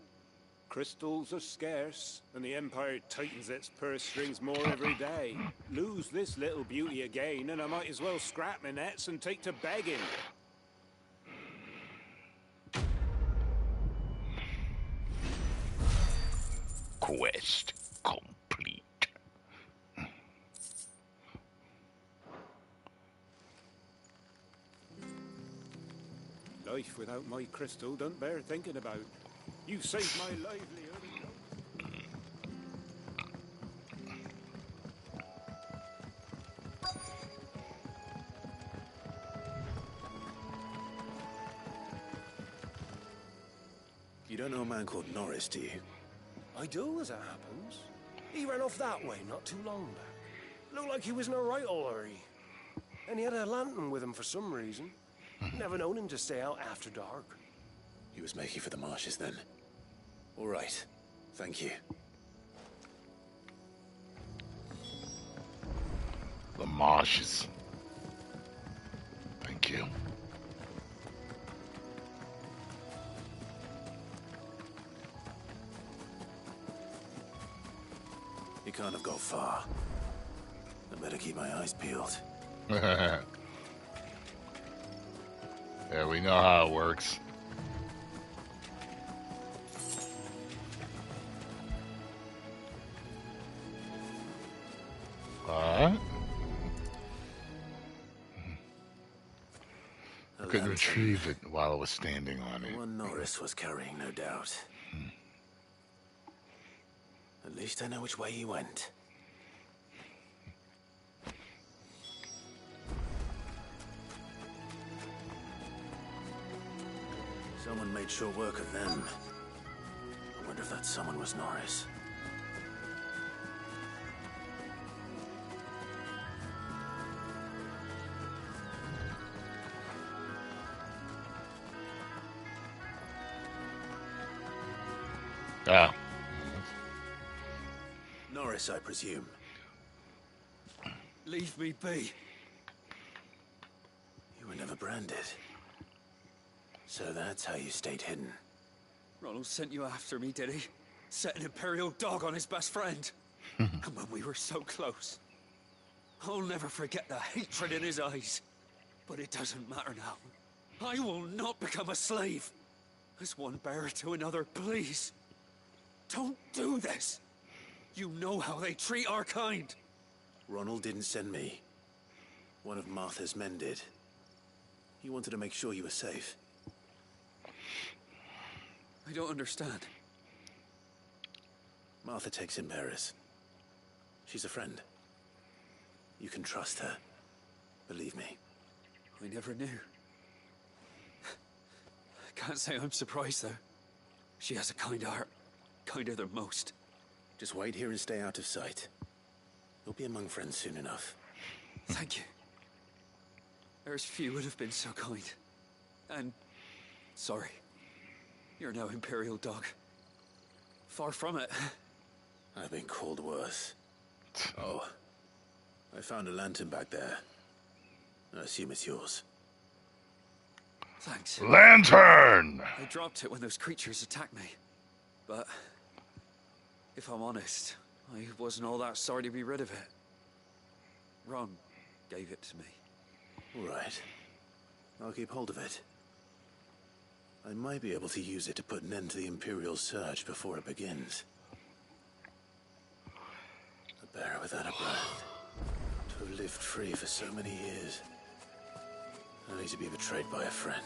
Speaker 19: Crystals are scarce, and the Empire tightens its purse strings more every day. Lose this little beauty again, and I might as well scrap my nets and take to begging.
Speaker 1: Quest complete.
Speaker 19: Life without my crystal don't bear thinking about. You saved my livelihood.
Speaker 5: You don't know a man called Norris, do you?
Speaker 4: I do, as it happens. He ran off that way not too long back. Looked like he was in a right old hurry. And he had a lantern with him for some reason. Never known him to stay out after dark.
Speaker 5: He was making for the marshes then. All right. Thank you.
Speaker 1: The marshes. Thank you.
Speaker 5: He can't have got far. I better keep my eyes peeled.
Speaker 1: Yeah, we know how it works. What? I couldn't retrieve it while I was standing on it.
Speaker 5: One Norris was carrying, no doubt. At least I know which way he went. Someone made sure work of them. I wonder if that someone was Norris.
Speaker 1: Ah.
Speaker 5: Norris, I presume.
Speaker 22: Leave me be.
Speaker 5: You were never branded. So that's how you stayed hidden.
Speaker 22: Ronald sent you after me, did he? Set an Imperial dog on his best friend. And when we were so close. I'll never forget the hatred in his eyes. But it doesn't matter now. I will not become a slave. As one bearer to another, please. Don't do this. You know how they treat our kind.
Speaker 5: Ronald didn't send me. One of Martha's men did. He wanted to make sure you were safe.
Speaker 22: I don't understand.
Speaker 5: Martha takes in bearers. She's a friend. You can trust her. Believe me.
Speaker 22: I never knew. I can't say I'm surprised, though. She has a kind heart. Kinder than most.
Speaker 5: Just wait here and stay out of sight. You'll be among friends soon enough.
Speaker 22: Thank you. There's few would have been so kind. And sorry. You're now Imperial Dog. Far from it.
Speaker 5: I've been called worse. Oh, I found a lantern back there. I assume it's yours.
Speaker 22: Thanks.
Speaker 1: Lantern!
Speaker 22: I dropped it when those creatures attacked me. But if I'm honest, I wasn't all that sorry to be rid of it. Ron gave it to me.
Speaker 5: All right. I'll keep hold of it. I might be able to use it to put an end to the Imperial search before it begins. A bear without a brand. To have lived free for so many years. Only to be betrayed by a friend.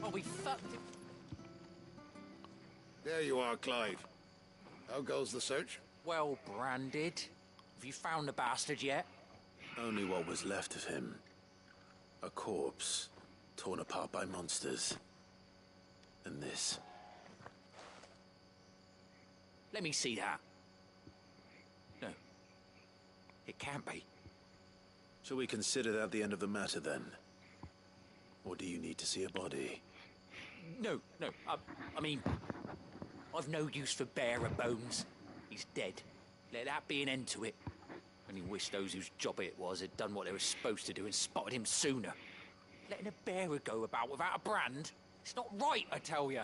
Speaker 3: Oh, we fucked it.
Speaker 17: There you are, Clive. How goes the search?
Speaker 3: Well branded. Have you found the bastard yet?
Speaker 5: Only what was left of him. A corpse, torn apart by monsters. And this.
Speaker 3: Let me see that. No. It can't be.
Speaker 5: Shall we consider that the end of the matter, then? Or do you need to see a body?
Speaker 3: No. I mean, I've no use for bearer bones. He's dead. Let that be an end to it. Only wish those whose job it was had done what they were supposed to do and spotted him sooner. Letting a bearer go about without a brand? It's not right, I tell you.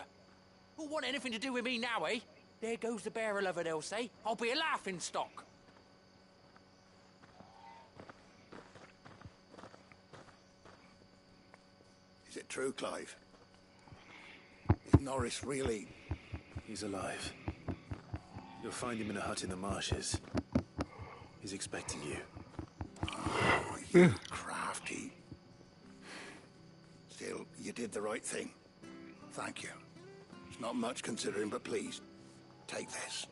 Speaker 3: Who'll want anything to do with me now, eh? There goes the bearer lover, they'll say. I'll be a laughing stock.
Speaker 17: Is it true, Clive? Is Norris really...
Speaker 5: He's alive. You'll find him in a hut in the marshes. He's expecting you.
Speaker 17: Oh, you crafty. Still, you did the right thing. Thank you. It's not much considering, but please, take this.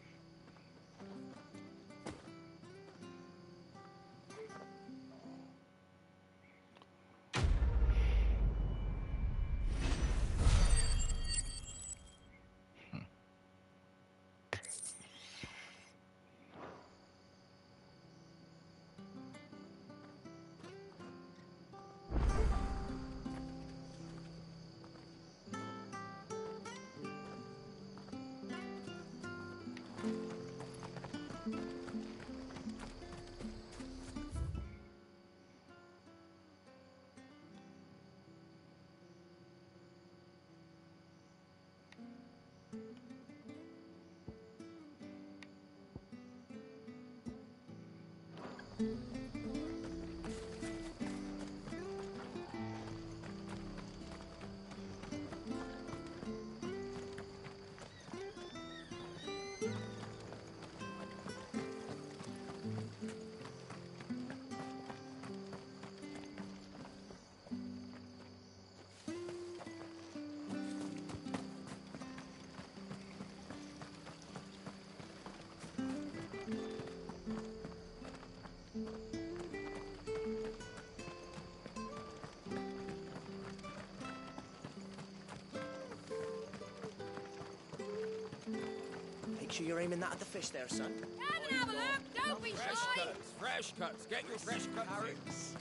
Speaker 9: Make sure you're aiming that at the fish there, son.
Speaker 2: Come and have a look. Don't be shy.
Speaker 21: Fresh cuts. Get your fresh cuts.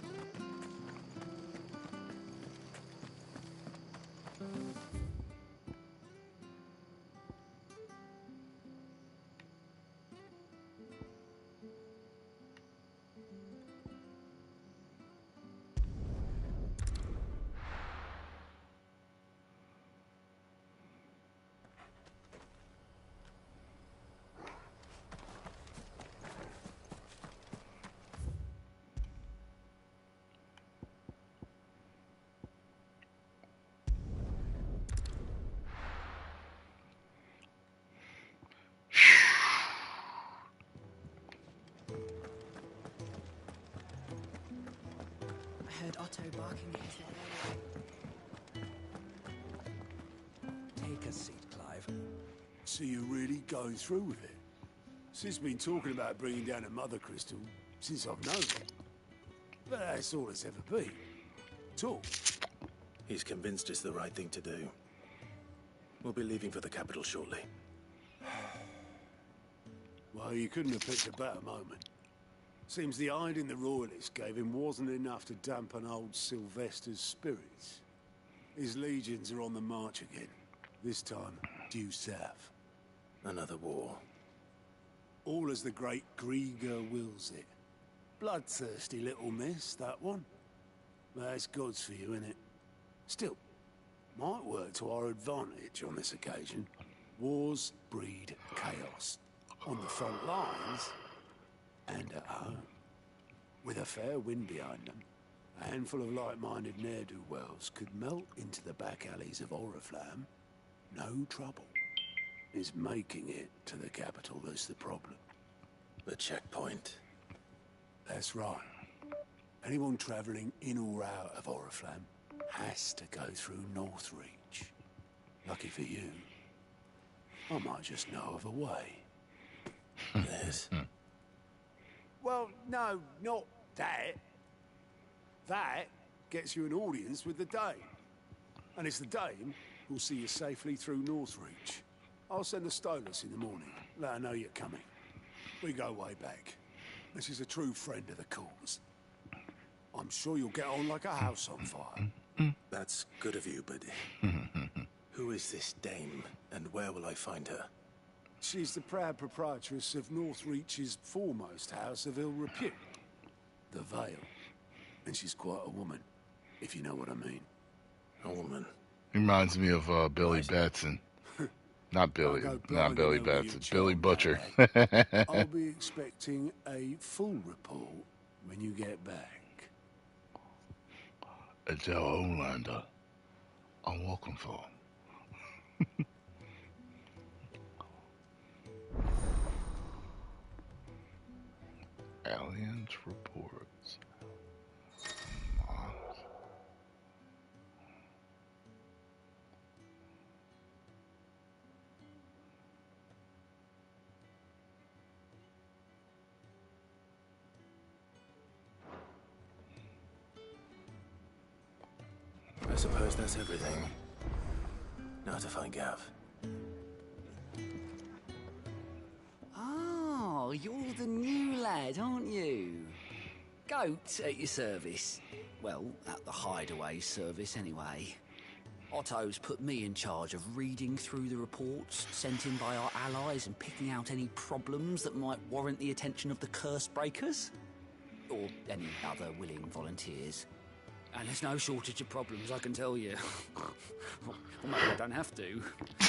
Speaker 6: heard Otto barking at his head earlier.
Speaker 15: Take a seat, Clive.
Speaker 8: So you're really going through with it? Sis been talking about bringing down a mother crystal since I've known her. But that's all it's ever been. Talk.
Speaker 5: He's convinced it's the right thing to do. We'll be leaving for the capital shortly.
Speaker 8: Well, you couldn't have picked a better moment. Seems the hiding the Royalists gave him wasn't enough to dampen old Sylvester's spirits. His legions are on the march again. This time, due south.
Speaker 5: Another war.
Speaker 8: All as the great Grieger wills it. Bloodthirsty little miss, that one. That's God's for you, innit? Still, might work to our advantage on this occasion. Wars breed chaos. On the front lines, and at home. With a fair wind behind them, a handful of like-minded ne'er-do-wells could melt into the back alleys of Oriflamme. No trouble. It's making it to the capital that's the problem.
Speaker 5: The checkpoint.
Speaker 8: That's right. Anyone travelling in or out of Oriflamme has to go through Northreach. Lucky for you, I might just know of a way.
Speaker 5: Yes.
Speaker 8: Well, no, not that. That gets you an audience with the Dame. And it's the Dame who'll see you safely through Northreach. I'll send the Stolas in the morning. Let her know you're coming. We go way back. And she's a true friend of the cause. I'm sure you'll get on like a house on fire.
Speaker 5: That's good of you, but who is this Dame, and where will I find her?
Speaker 8: She's the proud proprietress of Northreach's foremost house of ill repute, the Vale. And she's quite a woman, if you know what I mean.
Speaker 5: A woman?
Speaker 1: Reminds me of Billy Batson. Not Billy Batson. Billy Butcher.
Speaker 8: I'll be expecting a full report when you get back.
Speaker 1: It's our Homelander. I'm welcome for. Aliens reports.
Speaker 5: I suppose that's everything. Now to find Gav.
Speaker 14: Oh, you're the new lad, aren't you? Goat at your service. Well, at the Hideaway service, anyway. Otto's put me in charge of reading through the reports sent in by our allies and picking out any problems that might warrant the attention of the Curse Breakers. Or any other willing volunteers. And there's no shortage of problems, I can tell you. Well, maybe I don't have to.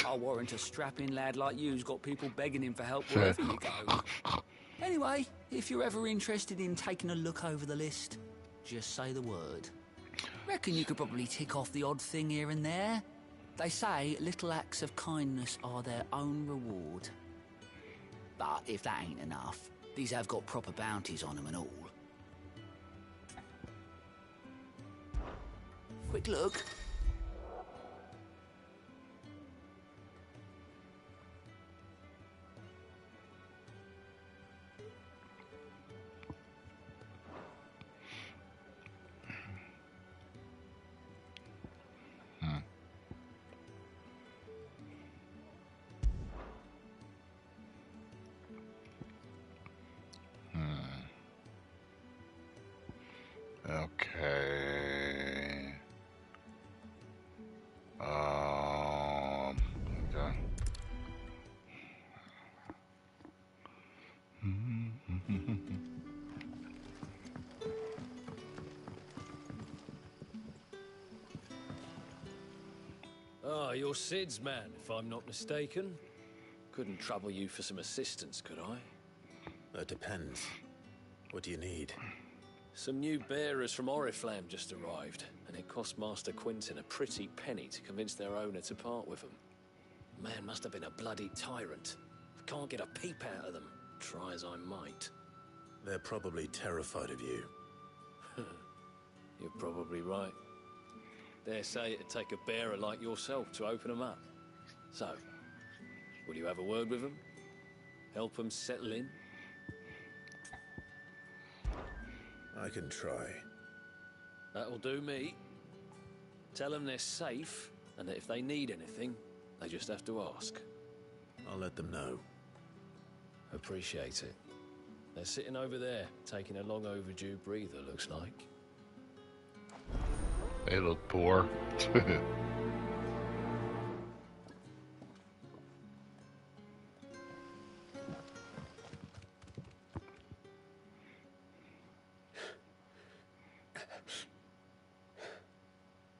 Speaker 14: I'll warrant a strapping lad like you's got people begging him for help wherever you go. Anyway, if you're ever interested in taking a look over the list, just say the word. Reckon you could probably tick off the odd thing here and there. They say little acts of kindness are their own reward. But if that ain't enough, these have got proper bounties on them and all. Quick look.
Speaker 1: Okay. Okay.
Speaker 12: Ah, you're Sid's man, if I'm not mistaken. Couldn't trouble you for some assistance, could I?
Speaker 5: That depends. What do you need?
Speaker 12: Some new bearers from Oriflamme just arrived, and it cost Master Quinton a pretty penny to convince their owner to part with them. Man must have been a bloody tyrant. Can't get a peep out of them, try as I might.
Speaker 5: They're probably terrified of you.
Speaker 12: You're probably right. Dare say it'd take a bearer like yourself to open them up. So, will you have a word with them? Help them settle in?
Speaker 5: I can try.
Speaker 12: That'll do me. Tell them they're safe, and that if they need anything, they just have to ask.
Speaker 5: I'll let them know.
Speaker 12: Appreciate it. They're sitting over there, taking a long overdue breather, looks like.
Speaker 1: They look poor.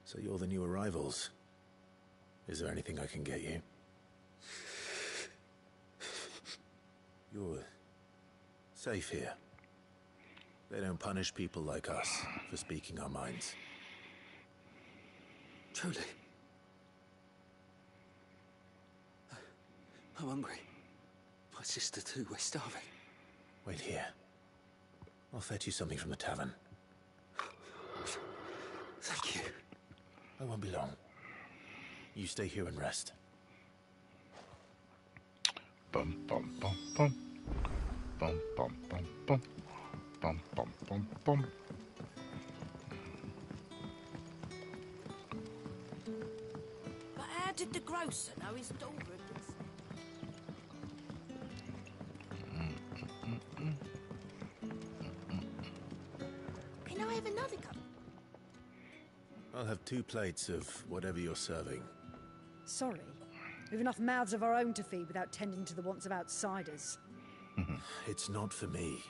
Speaker 5: So you're the new arrivals. Is there anything I can get you? You're safe here. They don't punish people like us for speaking our minds.
Speaker 22: Truly. I'm hungry. My sister too, we're starving.
Speaker 5: Wait here. I'll fetch you something from the tavern.
Speaker 22: Thank you.
Speaker 5: I won't be long. You stay here and rest.
Speaker 1: Bum bum bum bum. Bum bum bum bum. Bum bum bum bum.
Speaker 6: But how did the grocer know his daughter had been sent? Can I have another cup?
Speaker 5: I'll have 2 plates of whatever you're serving.
Speaker 7: Sorry. We've enough mouths of our own to feed without tending to the wants of outsiders.
Speaker 5: It's not for me.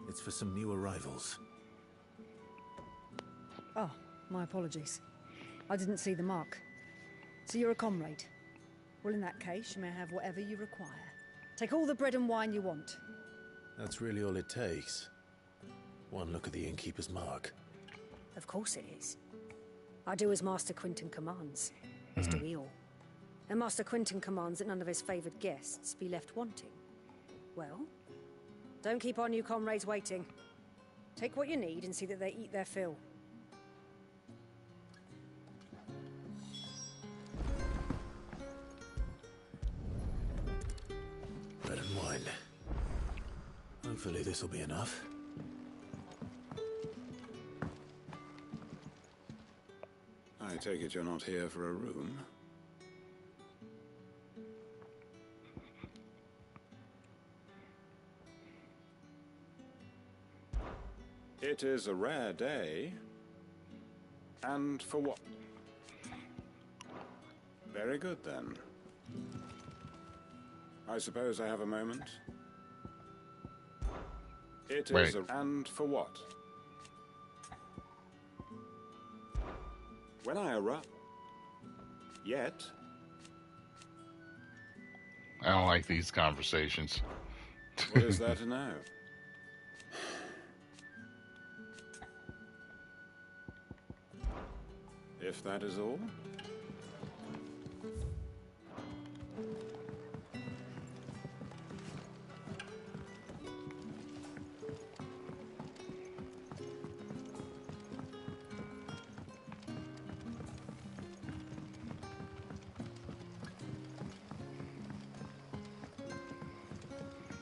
Speaker 5: It's for some new arrivals.
Speaker 7: Oh, my apologies. I didn't see the mark. So you're a comrade. Well, in that case, you may have whatever you require. Take all the bread and wine you want.
Speaker 5: That's really all it takes. One look at the innkeeper's mark.
Speaker 7: Of course it is. I do as Master Quinton commands, as do we all. And Master Quinton commands that none of his favoured guests be left wanting. Well, don't keep our new comrades waiting. Take what you need and see that they eat their fill.
Speaker 5: Bread and wine. Hopefully this'll be enough.
Speaker 11: I take it you're not here for a room? It is a rare day. And for what? Very good, then. I suppose I have a moment. It is a... And for what? When I arrive... Yet?
Speaker 1: I don't like these conversations.
Speaker 11: What is there to know? If that is all?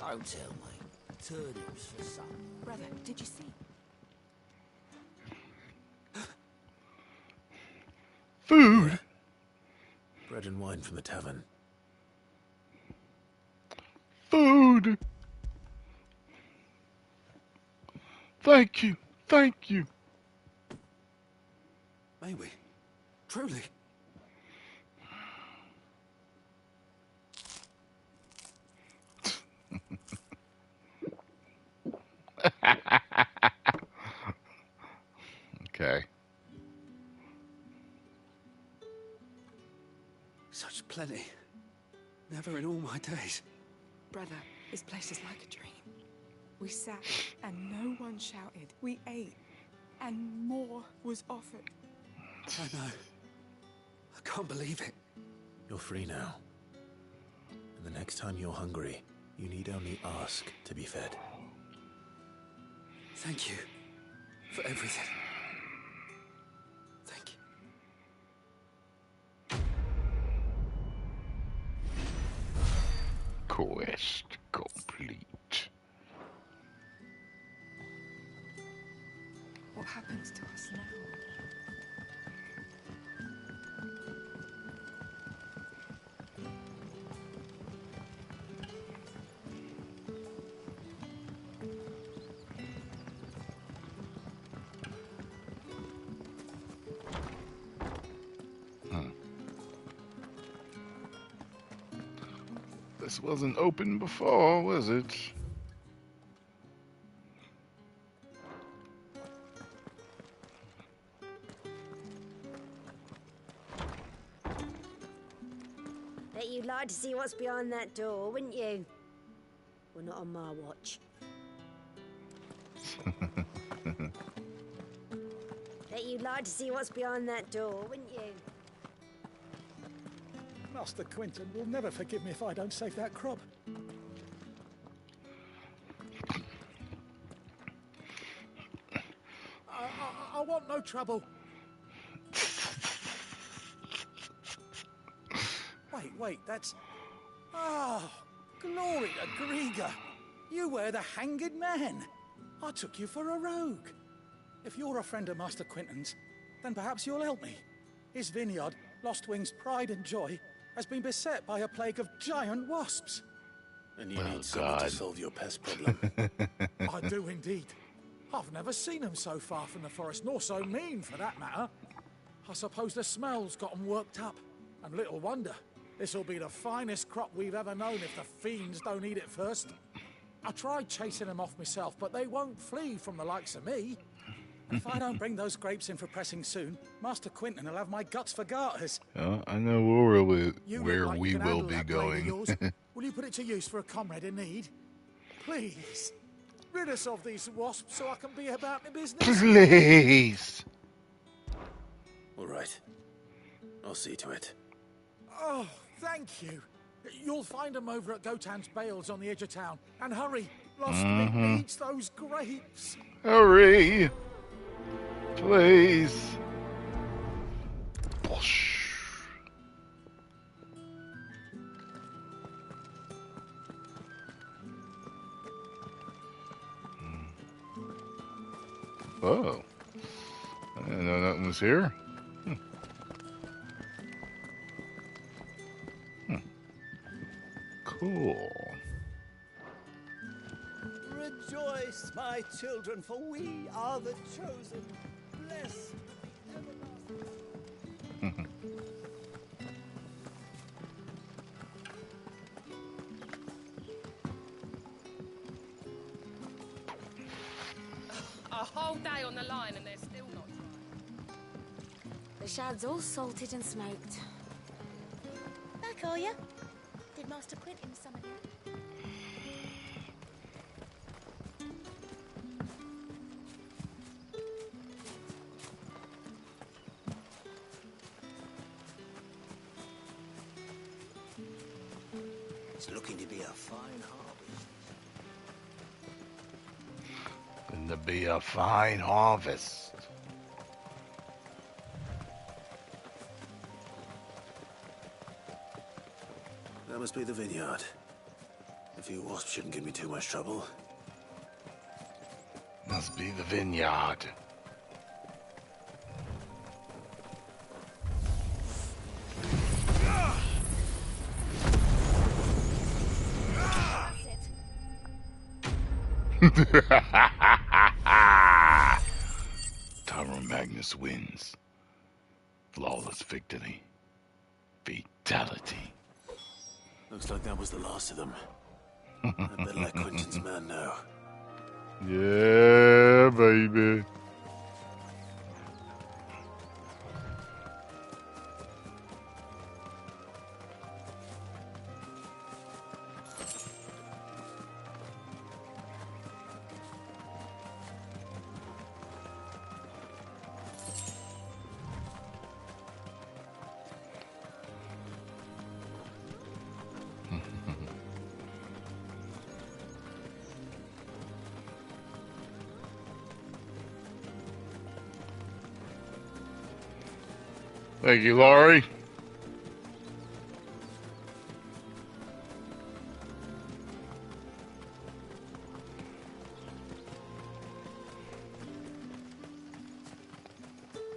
Speaker 14: Don't tell me. Turnips for some.
Speaker 6: Brother, did you see?
Speaker 1: Food?
Speaker 5: Bread and wine from the tavern.
Speaker 1: Food! Thank you. Thank you.
Speaker 22: May we? Truly?
Speaker 1: Okay.
Speaker 22: Such plenty. Never in all my days.
Speaker 23: Brother, this place is like a dream. We sat and no one shouted. We ate and more was offered.
Speaker 22: I know. I can't believe it.
Speaker 5: You're free now. And the next time you're hungry, you need only ask to be fed.
Speaker 22: Thank you for everything.
Speaker 1: Quest complete.
Speaker 23: What happens to us now?
Speaker 1: This wasn't open before, was it?
Speaker 7: Bet you'd like to see what's behind that door, wouldn't you? Well, not on my watch. Bet you'd like to see what's behind that door, wouldn't you?
Speaker 10: Master Quinton will never forgive me if I don't save that crop. I want no trouble. Wait, that's... Oh, glory to Griga. You were the Hanged Man. I took you for a rogue. If you're a friend of Master Quinton's, then perhaps you'll help me. His vineyard, Lostwing's pride and joy, has been beset by a plague of giant wasps.
Speaker 5: And you need someone to solve your pest problem.
Speaker 10: I do indeed. I've never seen them so far from the forest, nor so mean for that matter. I suppose the smell's got them worked up. And little wonder. This'll be the finest crop we've ever known if the fiends don't eat it first. I tried chasing them off myself, but they won't flee from the likes of me. If I don't bring those grapes in for pressing soon, Master Quinton will have my guts for garters.
Speaker 1: I know where we
Speaker 10: can
Speaker 1: will
Speaker 10: handle
Speaker 1: be
Speaker 10: that blade of
Speaker 1: going.
Speaker 10: yours. Will you put it to use for a comrade in need? Please. Rid us of these wasps so I can be about my business.
Speaker 1: Please.
Speaker 5: All right. I'll see to it.
Speaker 10: Oh, thank you. You'll find them over at Gotan's Bales on the edge of town. And hurry, Lostwing needs those grapes.
Speaker 1: Hurry. Please. Oh. I didn't know nothing was here. Cool.
Speaker 9: Rejoice, my children, for we are the chosen. Bless
Speaker 2: A whole day on the line and they're still not dry.
Speaker 6: The shad's all salted and smoked.
Speaker 18: Back, are you? Did Master Quinton summon you?
Speaker 9: It's looking to be a fine harvest.
Speaker 1: And to be a fine harvest.
Speaker 5: That must be the vineyard. A few wasps shouldn't give me too much trouble.
Speaker 1: Must be the vineyard. Tyrone Magnus wins. Flawless victory. Fatality.
Speaker 5: Looks like that was the last of them. I better let Quinton's man know.
Speaker 1: Yeah, baby. Thank you, Laurie.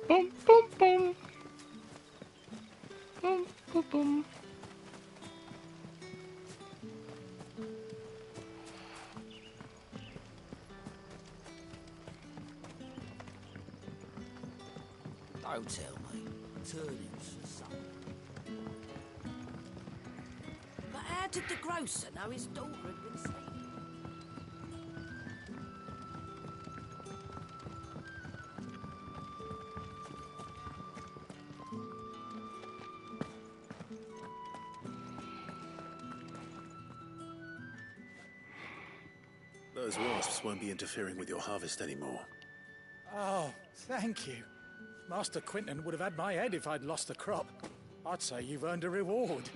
Speaker 1: Boom, boom, boom. Boom, boom, boom.
Speaker 14: Don't tell me. Turnings for some. But how did the grocer know his daughter had been seen?
Speaker 5: Those wasps won't be interfering with your harvest anymore.
Speaker 10: Oh, thank you. Master Quinton would have had my head if I'd lost the crop. I'd say you've earned a reward.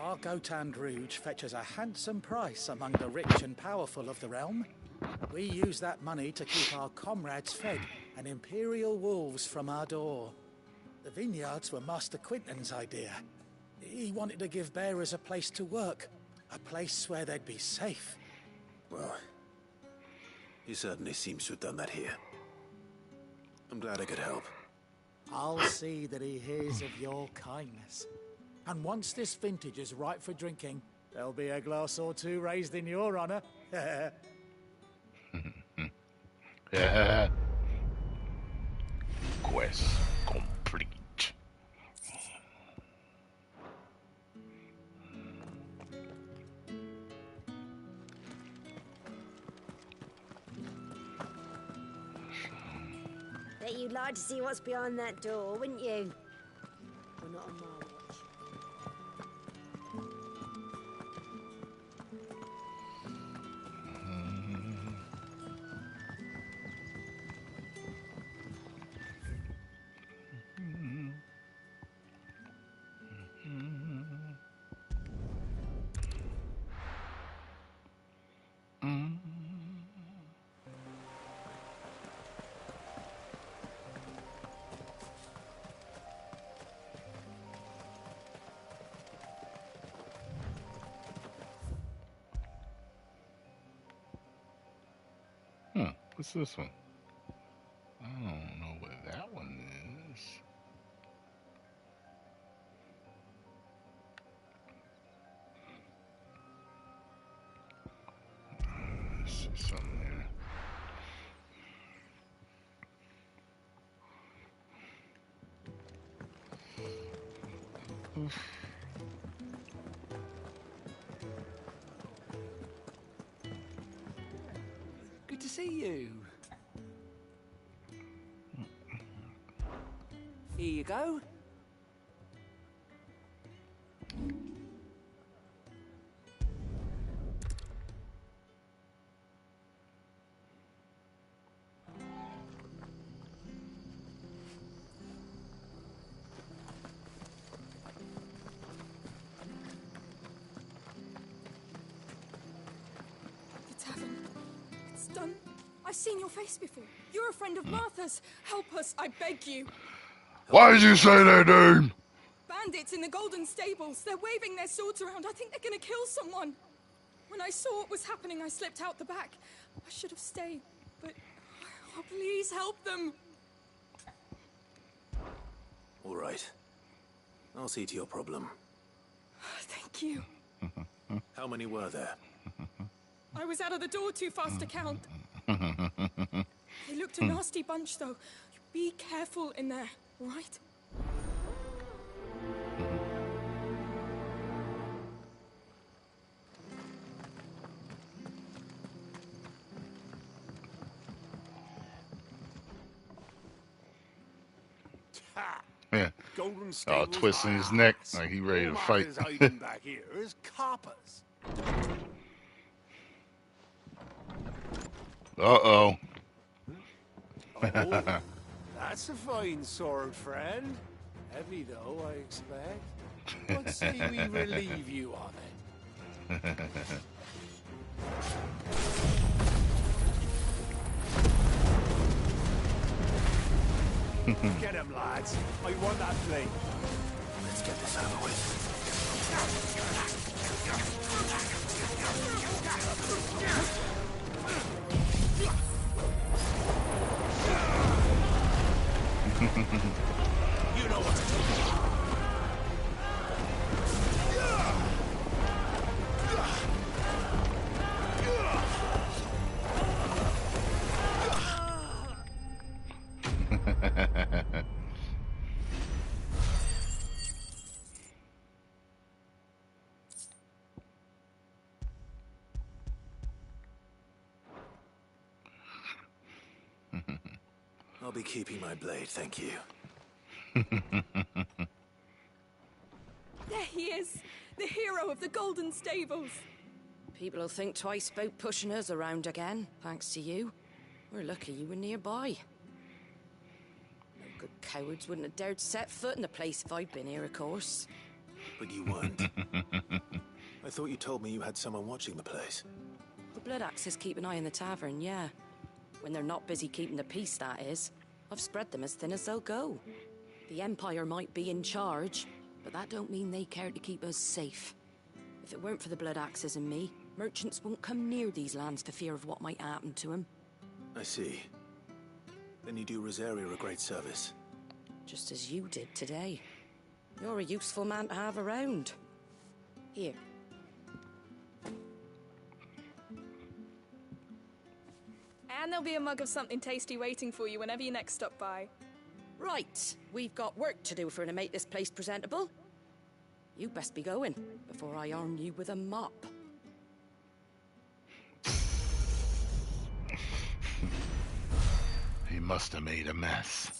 Speaker 10: Our Gotand Rouge fetches a handsome price among the rich and powerful of the realm. We use that money to keep our comrades fed and Imperial wolves from our door. The vineyards were Master Quinton's idea. He wanted to give bearers a place to work, a place where they'd be safe.
Speaker 5: Well, he certainly seems to have done that here. I'm glad I could help.
Speaker 10: I'll see that he hears of your kindness. And once this vintage is ripe for drinking, there'll be a glass or two raised in your honor.
Speaker 1: Yeah. Quest complete.
Speaker 7: Bet you'd like to see what's behind that door, wouldn't you? Well, not on my watch.
Speaker 1: What's this one? I don't know what that one is. Let's see something there. Oof.
Speaker 22: Good to see you. Here you go.
Speaker 23: The tavern. It's done. I've seen your face before. You're a friend of Martha's. Help us, I beg you.
Speaker 1: Why did you say their name?
Speaker 23: Bandits in the Golden Stables. They're waving their swords around. I think they're gonna kill someone. When I saw what was happening, I slipped out the back. I should have stayed, but... Oh, please help them.
Speaker 5: All right. I'll see to your problem.
Speaker 23: Thank you.
Speaker 5: How many were there?
Speaker 23: I was out of the door too fast to count. They looked a nasty bunch, though. Be careful in there, all right?
Speaker 1: Yeah.
Speaker 8: Golden
Speaker 1: Oh,
Speaker 8: Stables
Speaker 1: twisting his
Speaker 8: ass.
Speaker 1: neck like he ready to
Speaker 8: All
Speaker 1: fight.
Speaker 8: Martha's hiding back here is coppers.
Speaker 1: Uh-oh.
Speaker 8: Oh, that's a fine sword, friend. Heavy, though, I expect. What say we relieve you on it? Get him, lads. I want that plate.
Speaker 5: Let's get this over with.
Speaker 8: You know what to do.
Speaker 5: I'll be keeping my blade, thank you.
Speaker 23: There he is, the hero of the Golden Stables.
Speaker 6: People will think twice about pushing us around again, thanks to you. We're lucky you were nearby. No good cowards wouldn't have dared set foot in the place if I'd been here, of course.
Speaker 5: But you weren't. I thought you told me you had someone watching the place.
Speaker 6: The Blood Axes keep an eye on the tavern, yeah. When they're not busy keeping the peace, that is. I've spread them as thin as they'll go. The Empire might be in charge, but that don't mean they care to keep us safe. If it weren't for the Blood Axes and me, merchants won't come near these lands for fear of what might happen to them.
Speaker 5: I see. Then you do Rosaria a great service.
Speaker 6: Just as you did today. You're a useful man to have around. Here.
Speaker 23: And there'll be a mug of something tasty waiting for you whenever you next stop by.
Speaker 6: Right, we've got work to do for to make this place presentable. You best be going, before I arm you with a mop.
Speaker 1: He must have made a mess.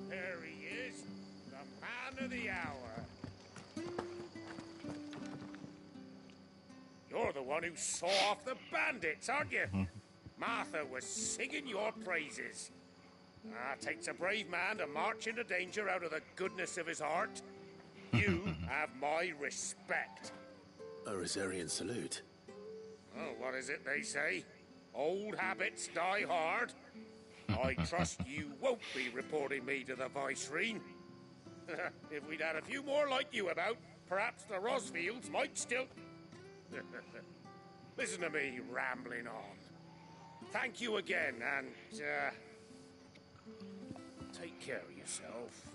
Speaker 8: There he is, the man of the hour. You're the one who saw off the bandits, aren't you? Martha was singing your praises. Takes a brave man to march into danger out of the goodness of his heart. You have my respect.
Speaker 5: A Rosarian salute.
Speaker 8: Oh, what is it they say? Old habits die hard. I trust you won't be reporting me to the Viceroy. If we'd had a few more like you about, perhaps the Rosfields might still... Listen to me rambling on. Thank you again, and, take care of yourself.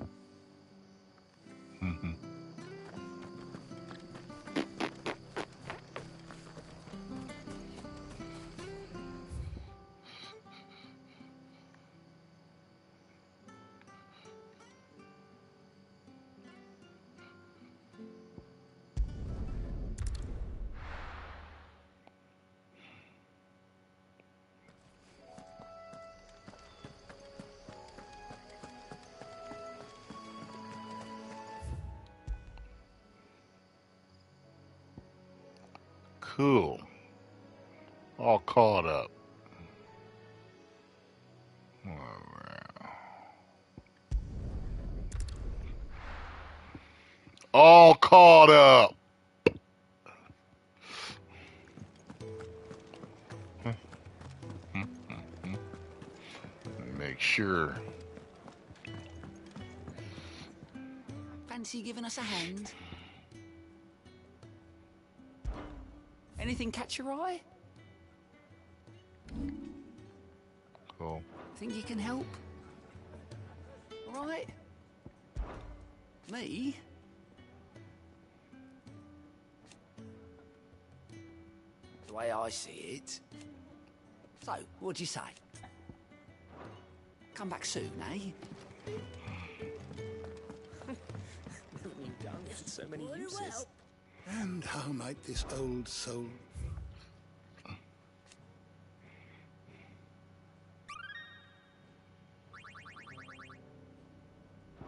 Speaker 1: Cool. All caught up. All caught up. Make sure.
Speaker 3: Fancy giving us a hand? Anything catch your eye?
Speaker 1: Cool.
Speaker 3: Think you can help? All right? Me? The way I see it. So, what'd you say? Come back soon, eh?
Speaker 4: Never knew Dan had so many uses.
Speaker 17: Well. And how might this old soul...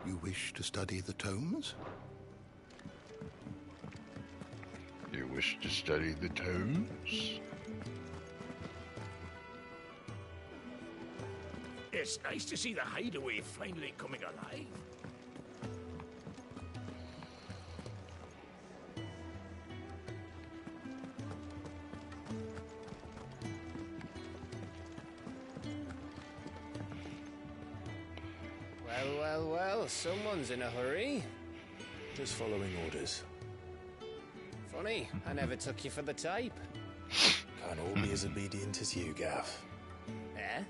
Speaker 17: You wish to study the tomes?
Speaker 1: You wish to study the tomes?
Speaker 8: It's nice to see the hideaway finally coming alive.
Speaker 13: Well, someone's in a hurry.
Speaker 5: Just following orders.
Speaker 13: Funny, I never took you for the type.
Speaker 5: Can't all be as obedient as you, Gaff.
Speaker 13: Eh?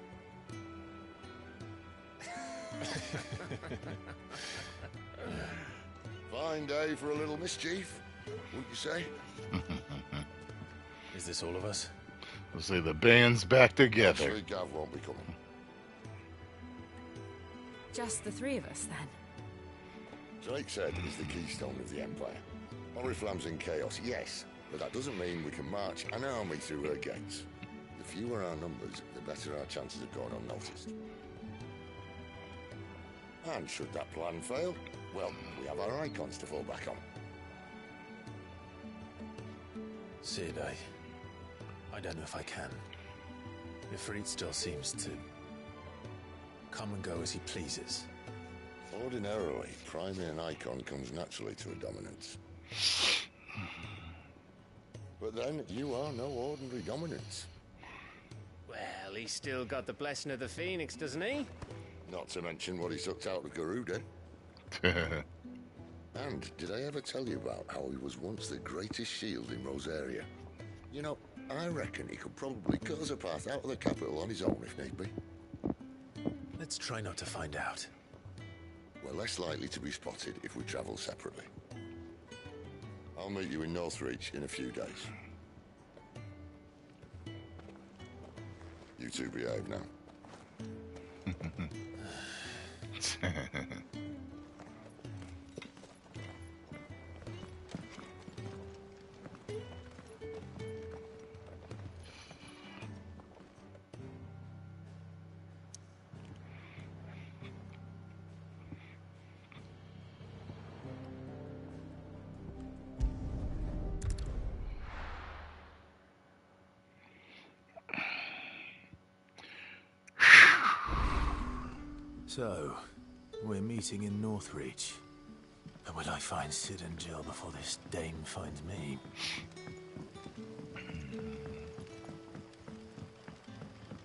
Speaker 16: Fine day for a little mischief, wouldn't you say?
Speaker 5: Is this all of us?
Speaker 1: We'll say the band's back together.
Speaker 16: Actually, Gav won't be coming.
Speaker 6: Just the three of us, then?
Speaker 16: Drake said he's the keystone of the Empire. Oriflamme's in chaos, yes, but that doesn't mean we can march an army through her gates. The fewer our numbers, the better our chances of going unnoticed. And should that plan fail, well, we have our icons to fall back on.
Speaker 5: Sid, I don't know if I can. Ifrit still seems to come and go as he pleases.
Speaker 16: Ordinarily, priming an icon comes naturally to a dominance. But then, you are no ordinary dominance.
Speaker 13: Well, he's still got the blessing of the Phoenix, doesn't he?
Speaker 16: Not to mention what he sucked out of Garuda. And did I ever tell you about how he was once the greatest shield in Rosaria? You know, I reckon he could probably cut us a path out of the capital on his own if need be.
Speaker 5: Let's try not to find out.
Speaker 16: We're less likely to be spotted if we travel separately. I'll meet you in Northreach in a few days. You two behave now.
Speaker 5: So, we're meeting in Northreach. But will I find Sid and Jill before this dame finds me?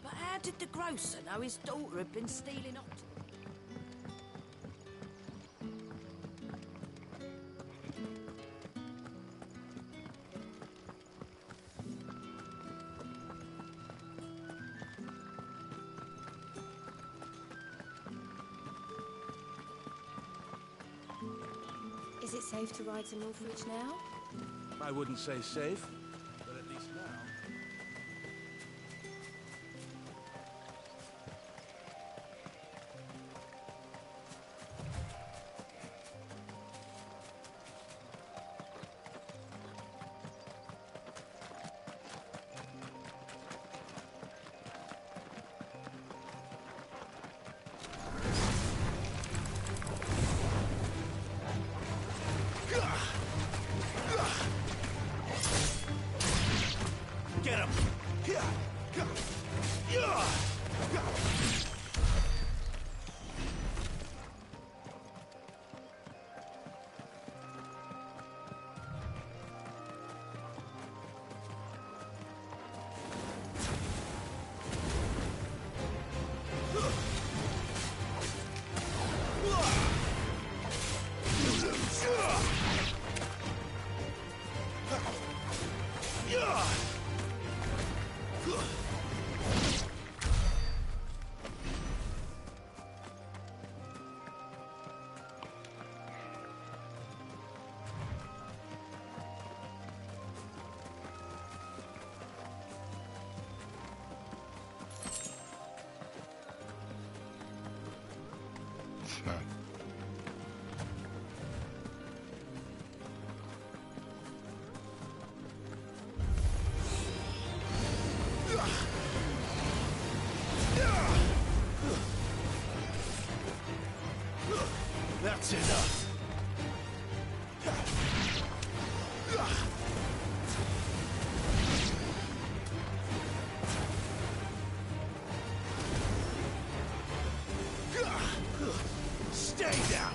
Speaker 6: But how did the grocer know his daughter had been stealing up?
Speaker 20: Is it safe to ride to Northreach now?
Speaker 10: I wouldn't say safe, but at least now.
Speaker 8: Get him!
Speaker 10: That's enough.
Speaker 8: Stay down.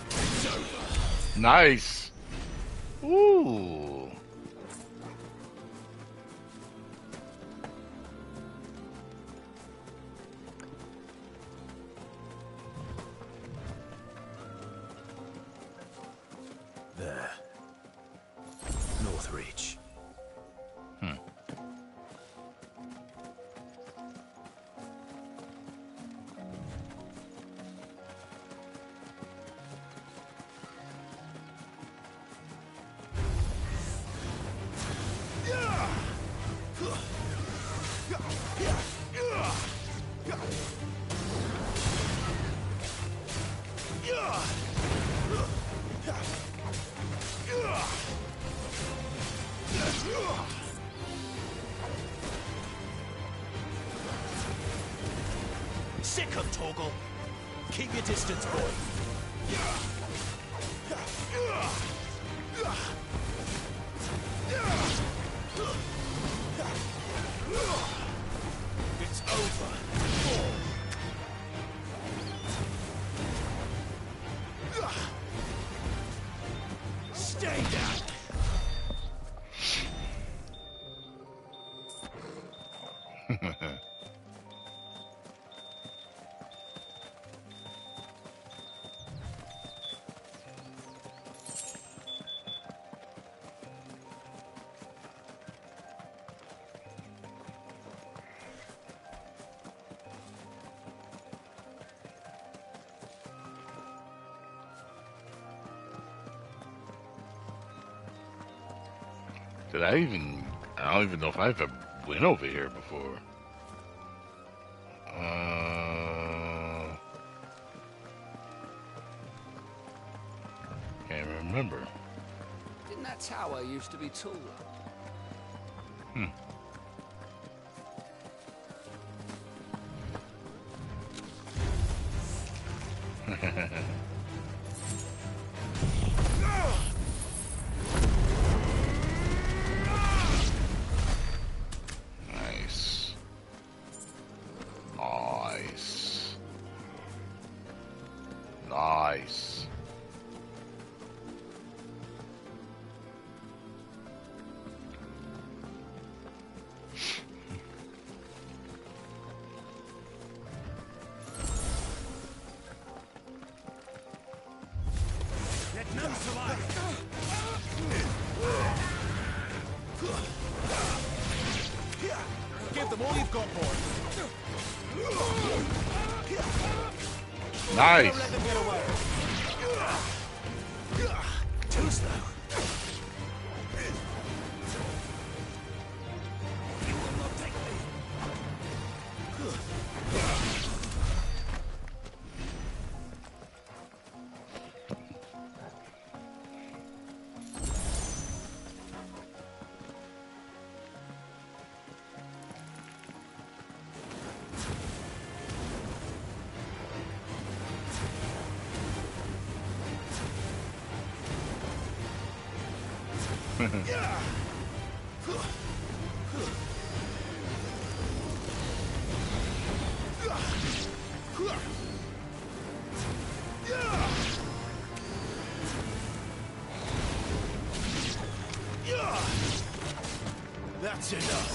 Speaker 8: It's over.
Speaker 1: Nice. Ooh.
Speaker 9: Sick of Torgal. Keep your distance, boy. It's over. Stay down.
Speaker 1: I don't even know if I've ever went over here before. Can't remember.
Speaker 14: Didn't that tower used to be taller?
Speaker 1: Nice.
Speaker 9: Let none survive. Give them all you've got, boy.
Speaker 1: Nice.
Speaker 9: Don't let them get away. Too slow. You will not take me. That's enough.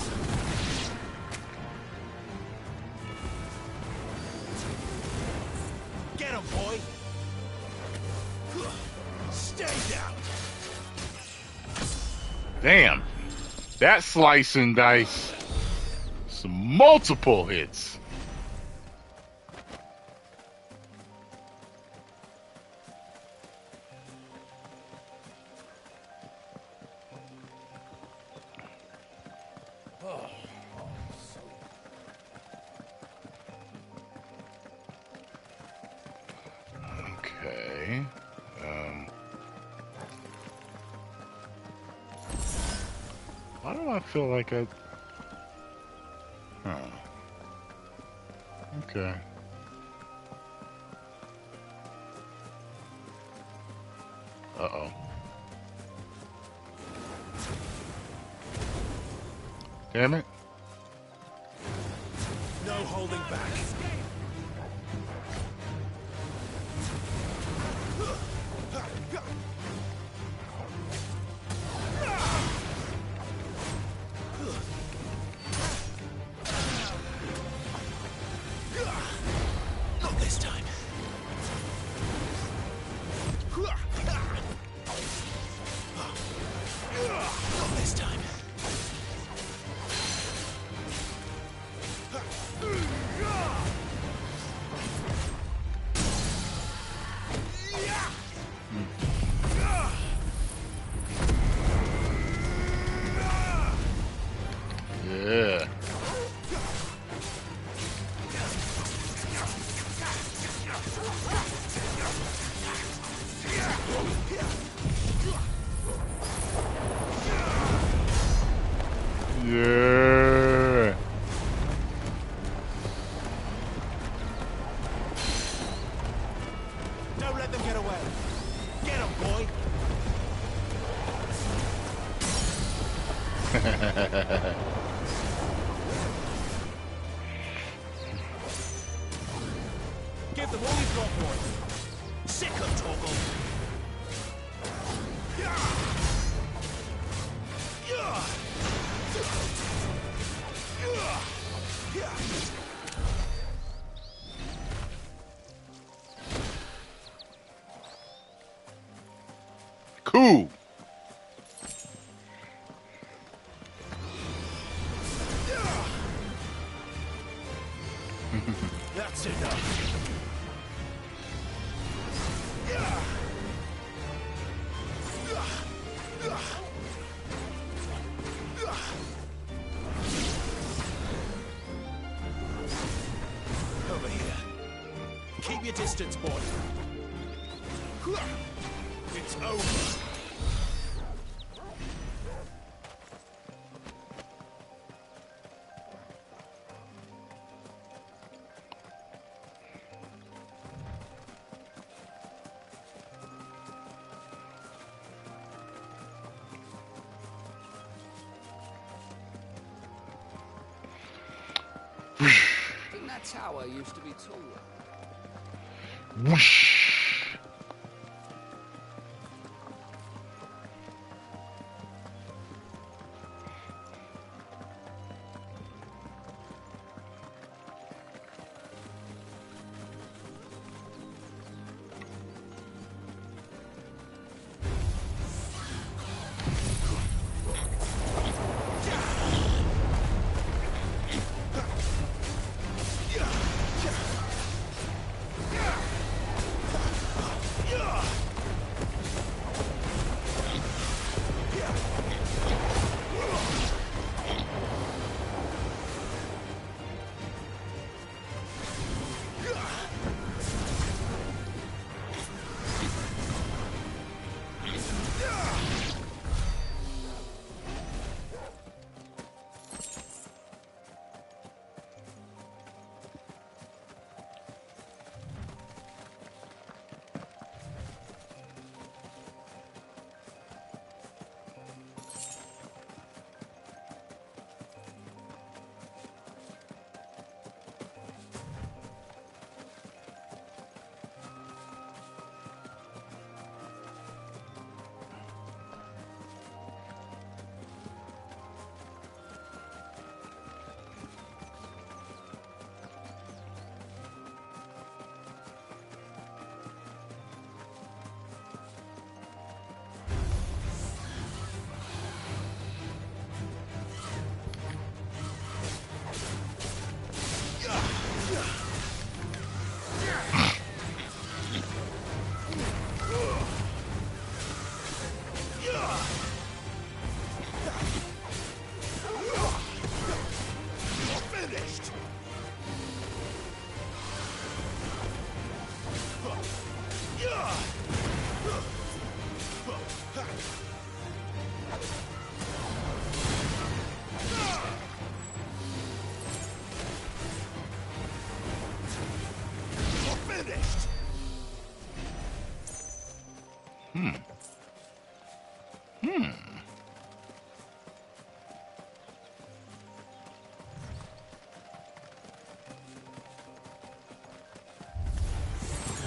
Speaker 9: Get him, boy. Stay down.
Speaker 1: Damn. That slice and dice. Some multiple hits. Okay. Why do I feel like I... Huh. Okay. Uh-oh. Damn it.
Speaker 9: No holding back. Not this time. Not this time.
Speaker 1: Yeah. Yeah.
Speaker 22: Give them all you've got, boys. Sick of Toggle.
Speaker 1: Cool.
Speaker 22: That's enough. Over here. Keep your distance, boy. It's over.
Speaker 14: Didn't that tower used to be taller?
Speaker 1: Whoosh.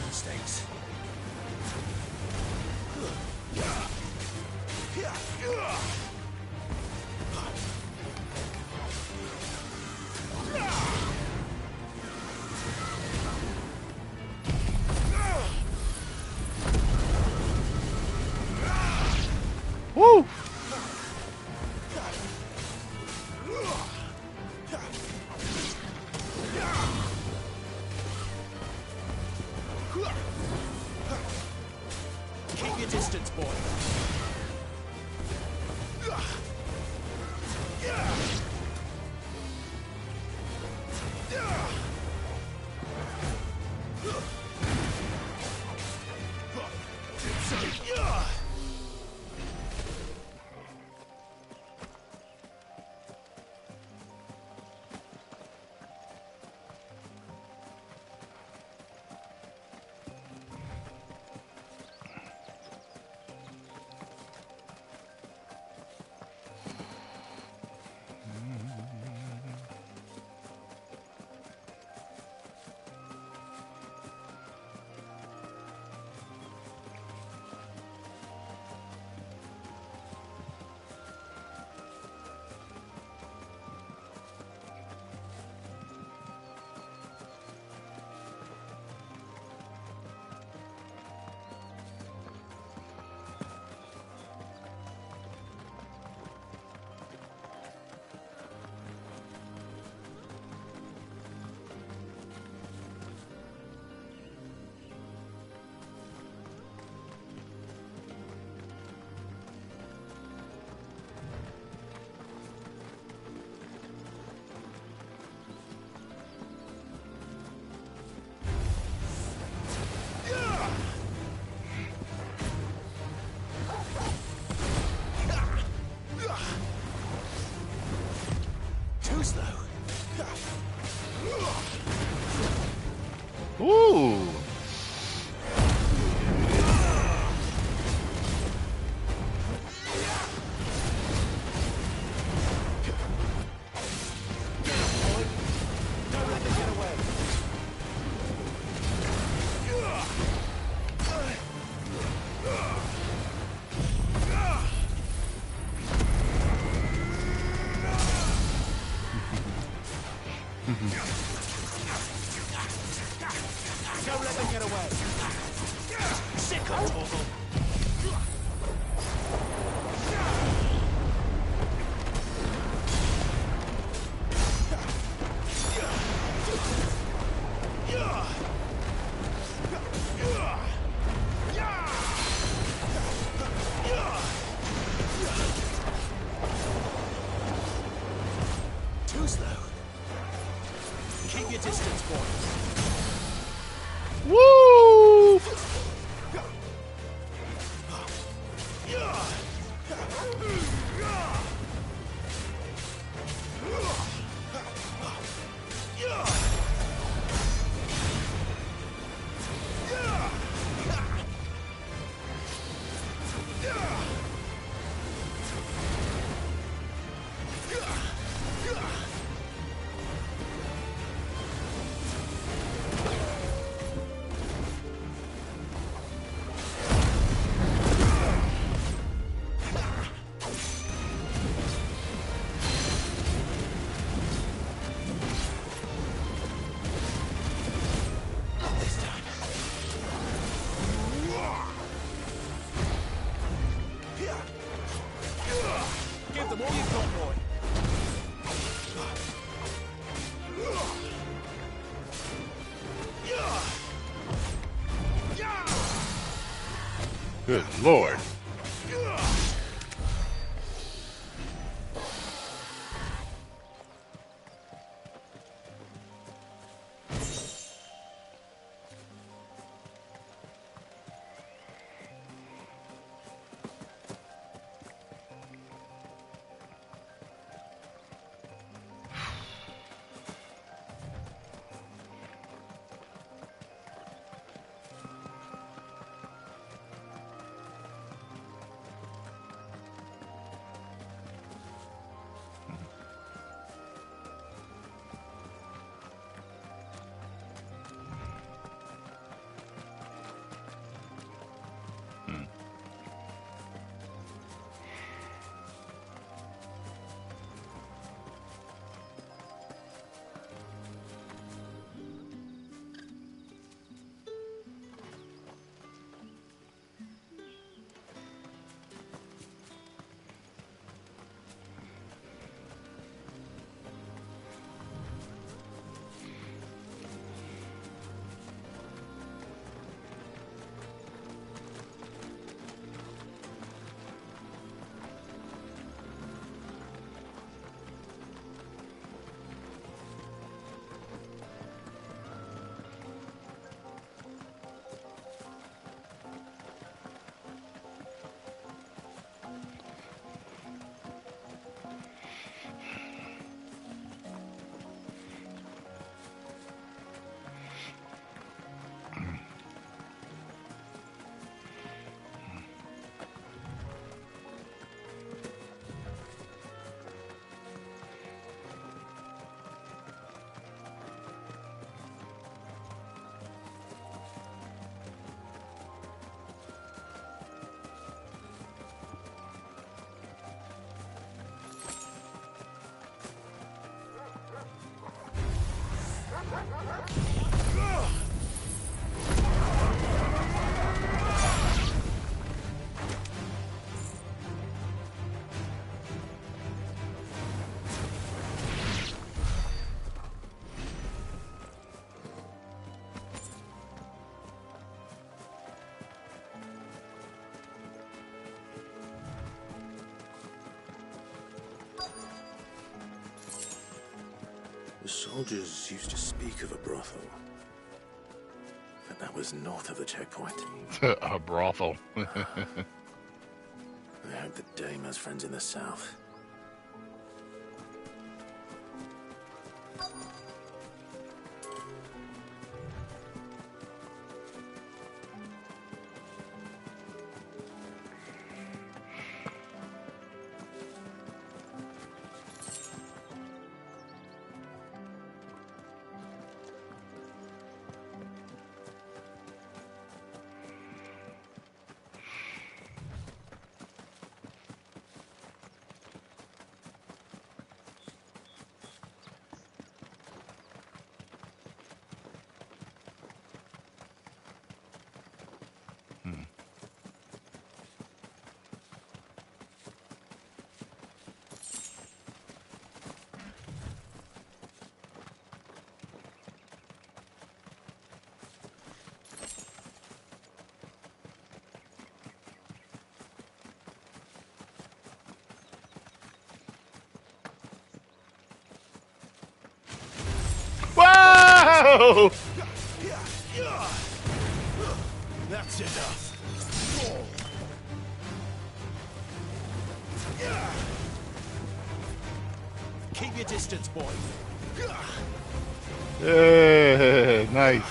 Speaker 22: Mistakes.
Speaker 1: Woo!
Speaker 22: Keep your distance, boy.
Speaker 1: Ooh.
Speaker 9: Don't let them get away. Don't let them get away. Sick of Torval. Too slow. Keep your distance, boys.
Speaker 1: Woo!
Speaker 9: Give them all you've got, boy.
Speaker 1: Good Lord.
Speaker 5: The soldiers used to speak of a brothel. But that was north of the checkpoint.
Speaker 1: A brothel.
Speaker 5: I hope the dame has friends in the south.
Speaker 1: No!
Speaker 8: That's enough. Keep your distance, boy.
Speaker 1: Yeah, nice.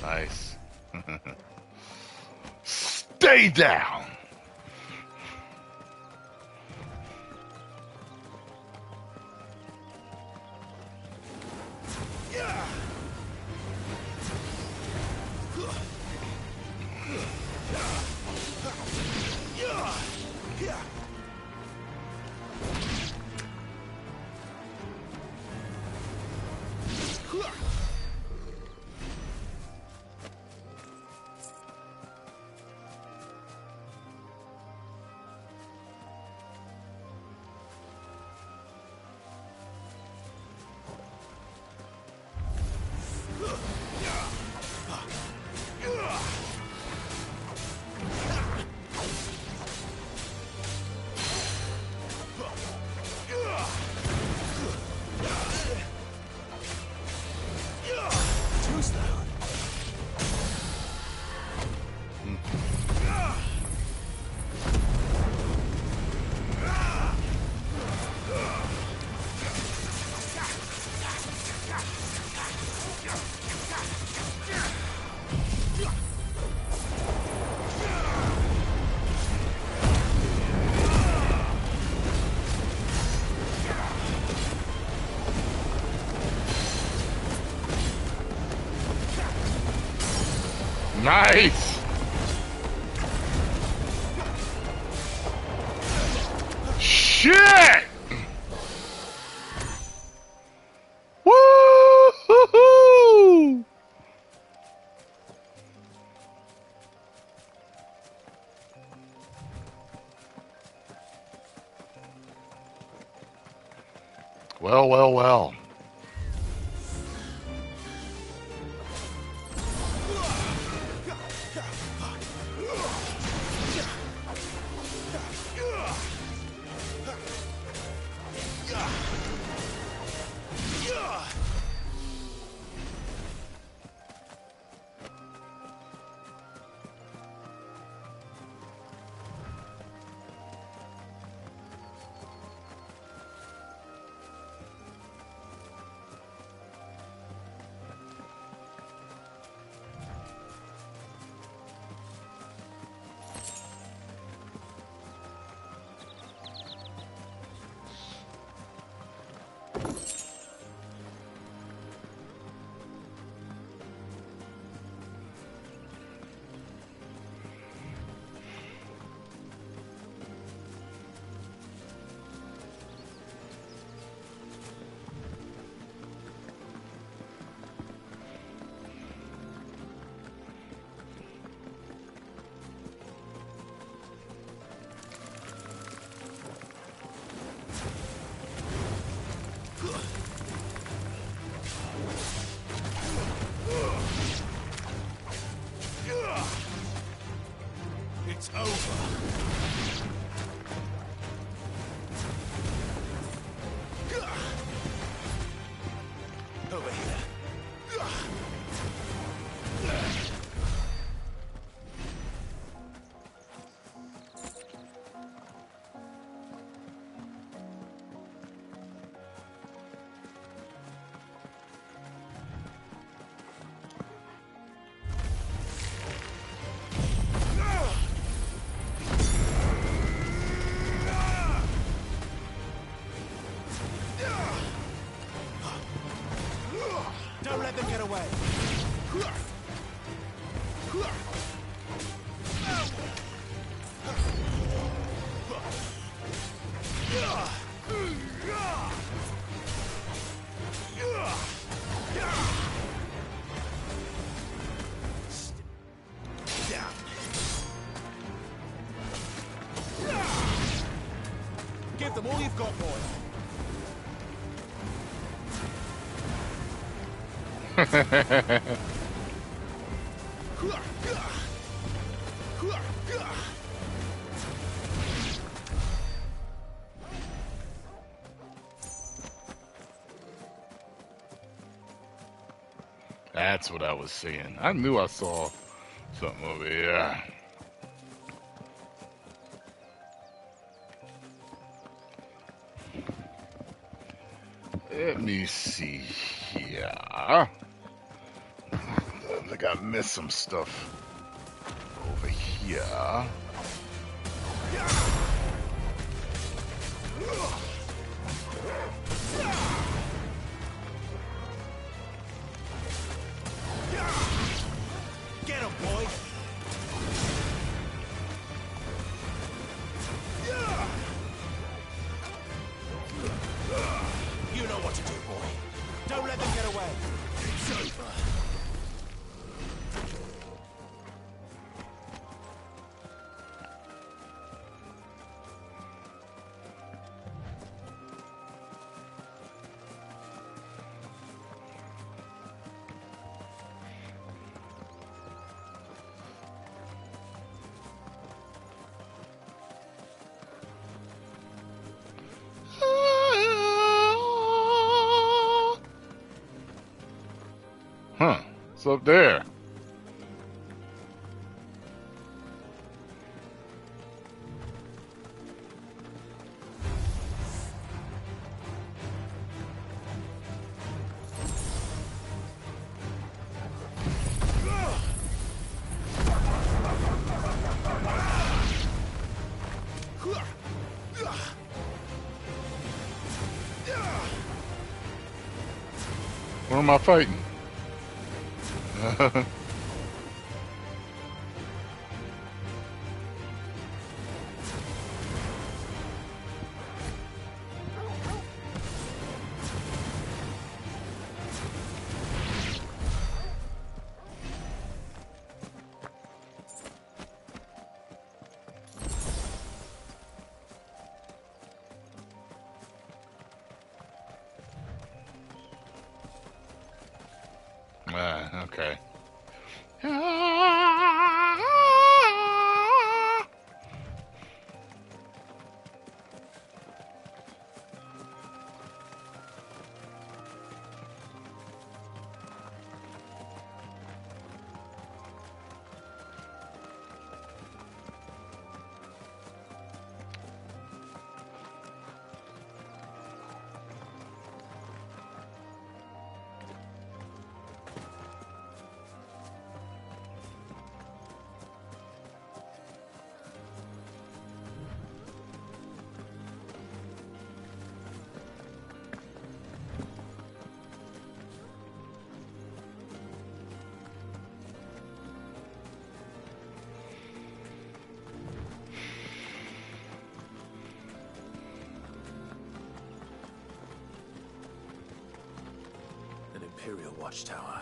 Speaker 1: Nice. Stay down. Nice! Shit! Woo-hoo-hoo! Well, well, well.
Speaker 8: It's over. Over here.
Speaker 9: Give them all you've got, boy.
Speaker 1: That's what I was seeing. I knew I saw something over here. Let me see here. I think I missed some stuff over here.
Speaker 9: Get him, boy. You know what to do, boy. Don't let them get away. It's over.
Speaker 1: Huh, it's up there. What am I fighting? Okay.
Speaker 5: Imperial Watchtower.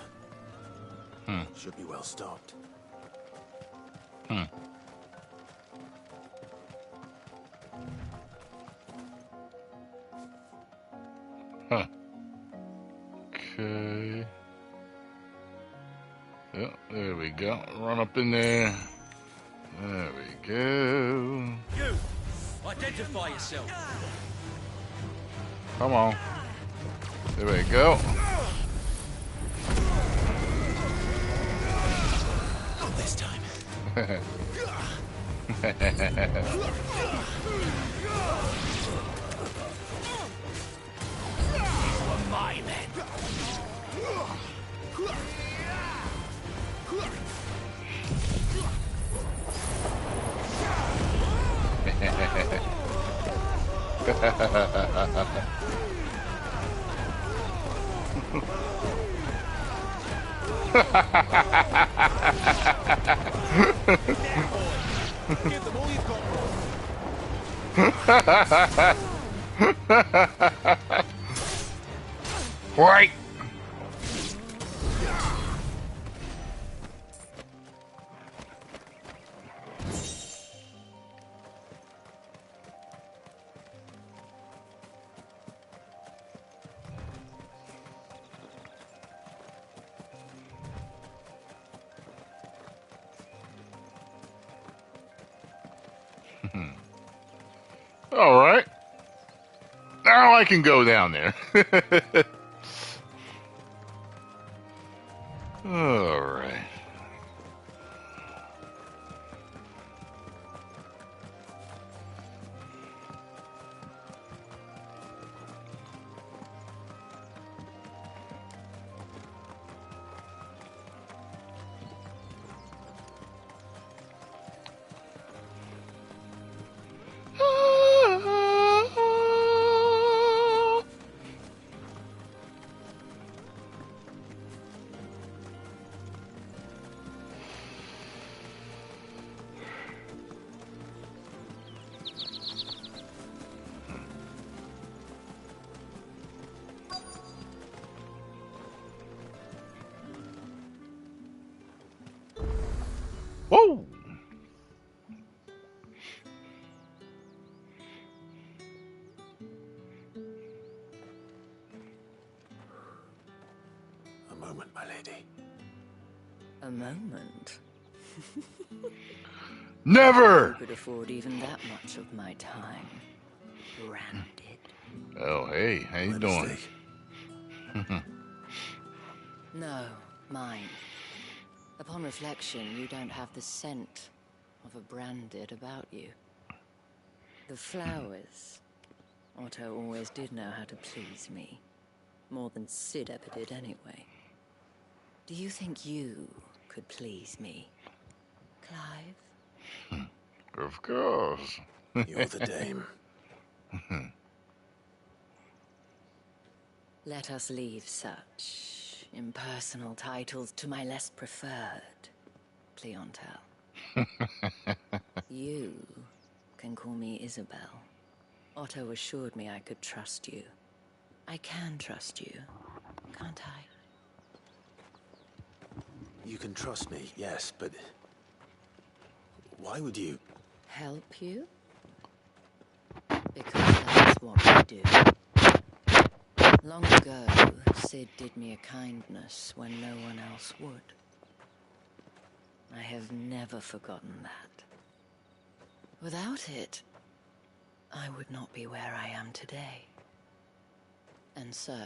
Speaker 5: Should be well stocked.
Speaker 1: Huh. Okay. Yep, there we go. Run up in there. There we go.
Speaker 9: You! Identify yourself!
Speaker 1: Come on. There we go.
Speaker 9: Not this time. These were my men. Give them all you've got.
Speaker 1: Right. now I can go down there. All right. Whoa!
Speaker 5: A moment, my lady.
Speaker 6: A moment?
Speaker 1: Never!
Speaker 6: Who could afford even that much of my time? Branded.
Speaker 1: Oh, hey, how you doing?
Speaker 6: No, mine. Upon reflection, you don't have the scent of a branded about you. The flowers. Otto always did know how to please me. More than Sid ever did anyway. Do you think you could please me, Clive?
Speaker 1: Of course.
Speaker 5: You're the dame.
Speaker 6: Let us leave such impersonal titles to my less preferred clientele. You can call me Isabel. Otto assured me I could trust you. I can trust you, can't I?
Speaker 5: You can trust me, yes, but why would you?
Speaker 6: Help you? Because that's what we do. Long ago, Sid did me a kindness when no one else would. I have never forgotten that. Without it, I would not be where I am today. And so,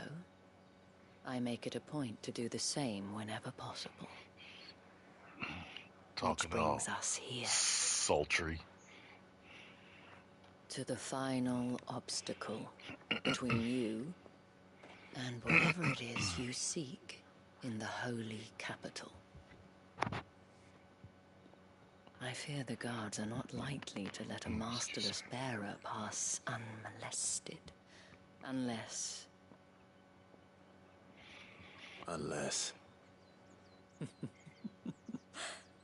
Speaker 6: I make it a point to do the same whenever possible.
Speaker 1: Talking
Speaker 6: Which
Speaker 1: all
Speaker 6: brings us here.
Speaker 1: sultry.
Speaker 6: To the final obstacle between you and whatever it is you seek in the holy capital. I fear the guards are not likely to let a masterless bearer pass unmolested. Unless...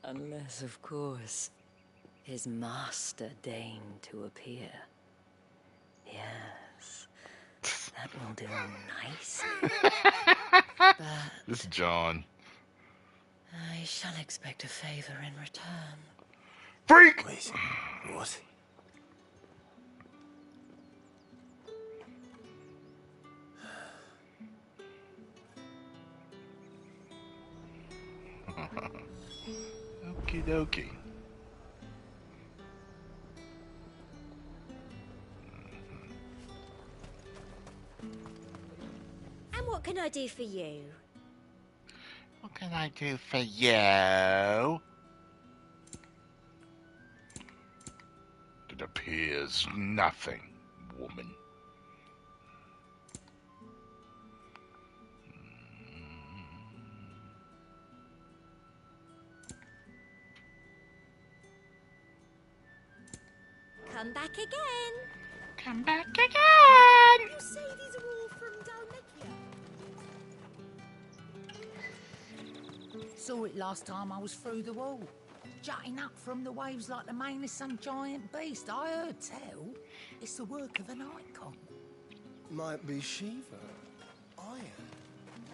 Speaker 6: Unless, of course, his master deigned to appear. Yes, that will do nicely. But
Speaker 1: This is John.
Speaker 6: I shall expect a favor in return.
Speaker 1: Freak!
Speaker 5: Wait, what?
Speaker 1: Okie dokie.
Speaker 18: And what can I do for you?
Speaker 1: What can I do for you? It appears nothing, woman.
Speaker 18: Come back again.
Speaker 1: Come back again.
Speaker 18: You say these are all from Dalmekia?
Speaker 15: Saw it last time I was through the wall. Jutting up from the waves like the mane of some giant beast. I heard tell. It's the work of an icon.
Speaker 4: Might be Shiva. Iron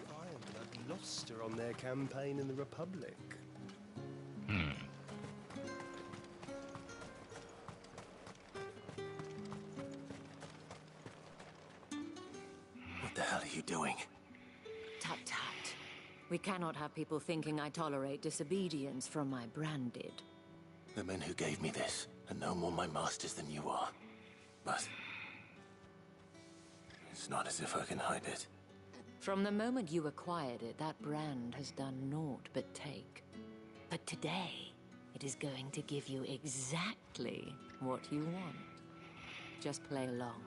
Speaker 4: Blood lost her on their campaign in the Republic.
Speaker 5: What the hell are you doing?
Speaker 6: Tut tut. We cannot have people thinking I tolerate disobedience from my branded.
Speaker 5: The men who gave me this are no more my masters than you are. But It's not as if I can hide it.
Speaker 6: From the moment you acquired it, that brand has done naught but take. But today, it is going to give you exactly what you want. Just play along.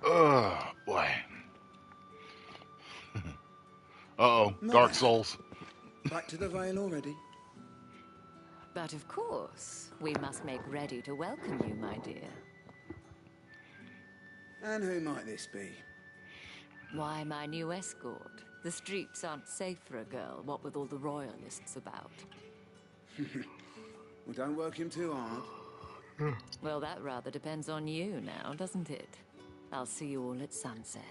Speaker 1: Oh, boy. Uh-oh, Dark Souls.
Speaker 9: Back to the Vale already?
Speaker 6: But of course, we must make ready to welcome you, my dear.
Speaker 9: And who might this be?
Speaker 6: Why, my new escort. The streets aren't safe for a girl, what with all the royalists about.
Speaker 9: Well, don't work him too hard.
Speaker 6: Well, that rather depends on you now, doesn't it? I'll see you all at sunset.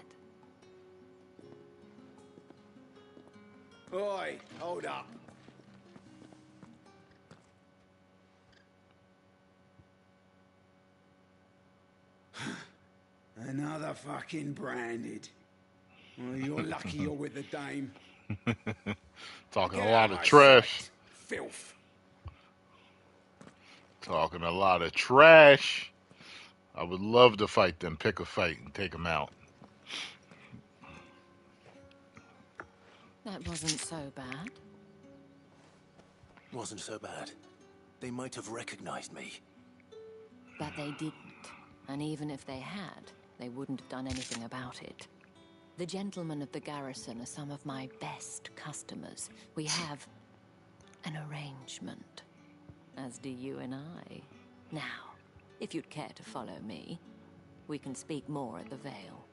Speaker 9: Oi, hold up. Another fucking branded. Well, you're lucky you're with the dame.
Speaker 1: Talking
Speaker 9: Get
Speaker 1: a lot
Speaker 9: out
Speaker 1: of
Speaker 9: my
Speaker 1: trash.
Speaker 9: sight, filth.
Speaker 1: Talking a lot of trash. I would love to fight them, pick a fight, and take them out.
Speaker 6: That wasn't so bad.
Speaker 5: Wasn't so bad. They might have recognized me.
Speaker 6: But they didn't. And even if they had, they wouldn't have done anything about it. The gentlemen of the garrison are some of my best customers. We have an arrangement, as do you and I. Now, if you'd care to follow me, we can speak more at the Vale.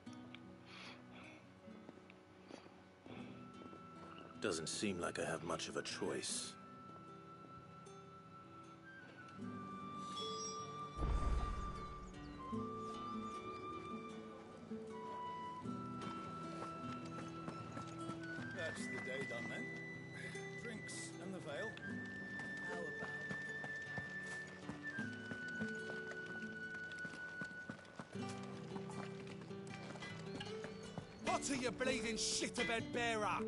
Speaker 5: Doesn't seem like I have much of a choice.
Speaker 9: That's the day done then. Drinks and the Vale. How about?
Speaker 10: What are you bleeding shit-a-bed bearer?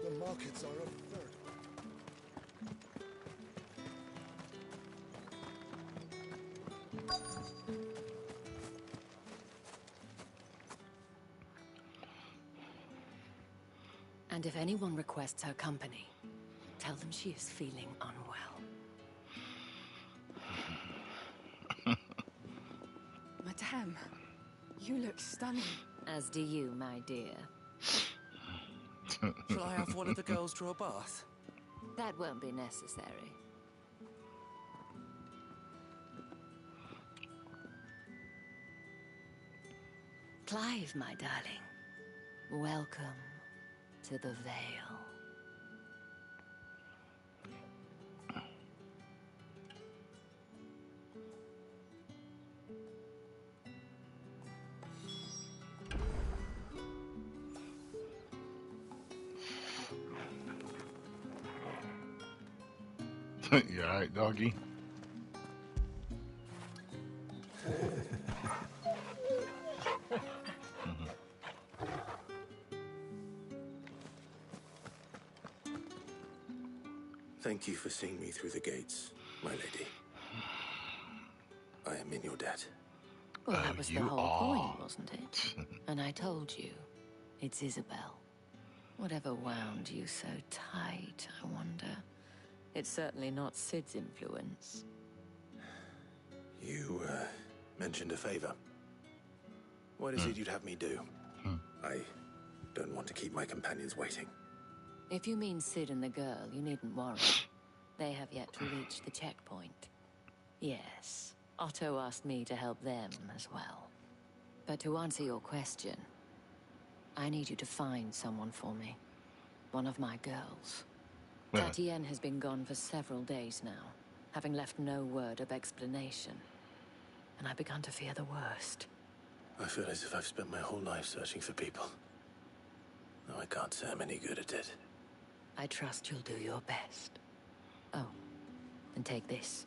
Speaker 9: The markets are a third.
Speaker 6: And if anyone requests her company, tell them she is feeling unwell.
Speaker 23: Madame, you look stunning.
Speaker 6: As do you, my dear.
Speaker 22: Shall I have one of the girls draw a bath?
Speaker 6: That won't be necessary. Clive, my darling. Welcome to the Vale.
Speaker 1: You alright, doggy?
Speaker 5: Thank you for seeing me through the gates, my lady. I am in your debt.
Speaker 6: Well, that was the whole point, wasn't it? And I told you, it's Isabel. Whatever wound you so tight, I wonder. It's certainly not Sid's influence.
Speaker 5: You, mentioned a favor. What is it you'd have me do? I don't want to keep my companions waiting.
Speaker 6: If you mean Sid and the girl, you needn't worry. They have yet to reach the checkpoint. Yes, Otto asked me to help them as well. But to answer your question, I need you to find someone for me. One of my girls. Tatienne has been gone for several days now, having left no word of explanation. And I've begun to fear the worst.
Speaker 5: I feel as if I've spent my whole life searching for people. Though I can't say I'm any good at it.
Speaker 6: I trust you'll do your best. Oh, and take this.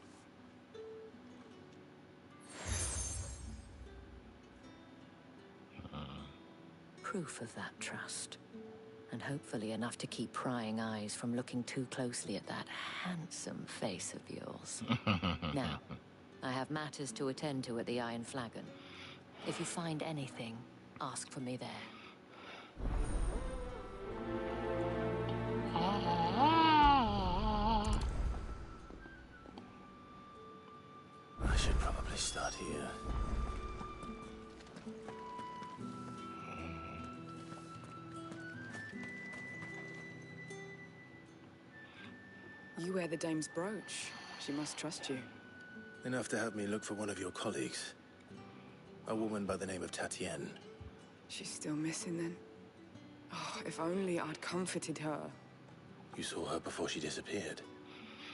Speaker 6: Proof of that trust. And hopefully enough to keep prying eyes from looking too closely at that handsome face of yours. Now, I have matters to attend to at the Iron Flagon. If you find anything, ask for me there.
Speaker 5: I should probably start here.
Speaker 12: You wear the dame's brooch. She must trust you.
Speaker 5: Enough to have me look for one of your colleagues. A woman by the name of Tatienne.
Speaker 12: She's still missing then. Oh, if only I'd comforted her.
Speaker 5: You saw her before she disappeared.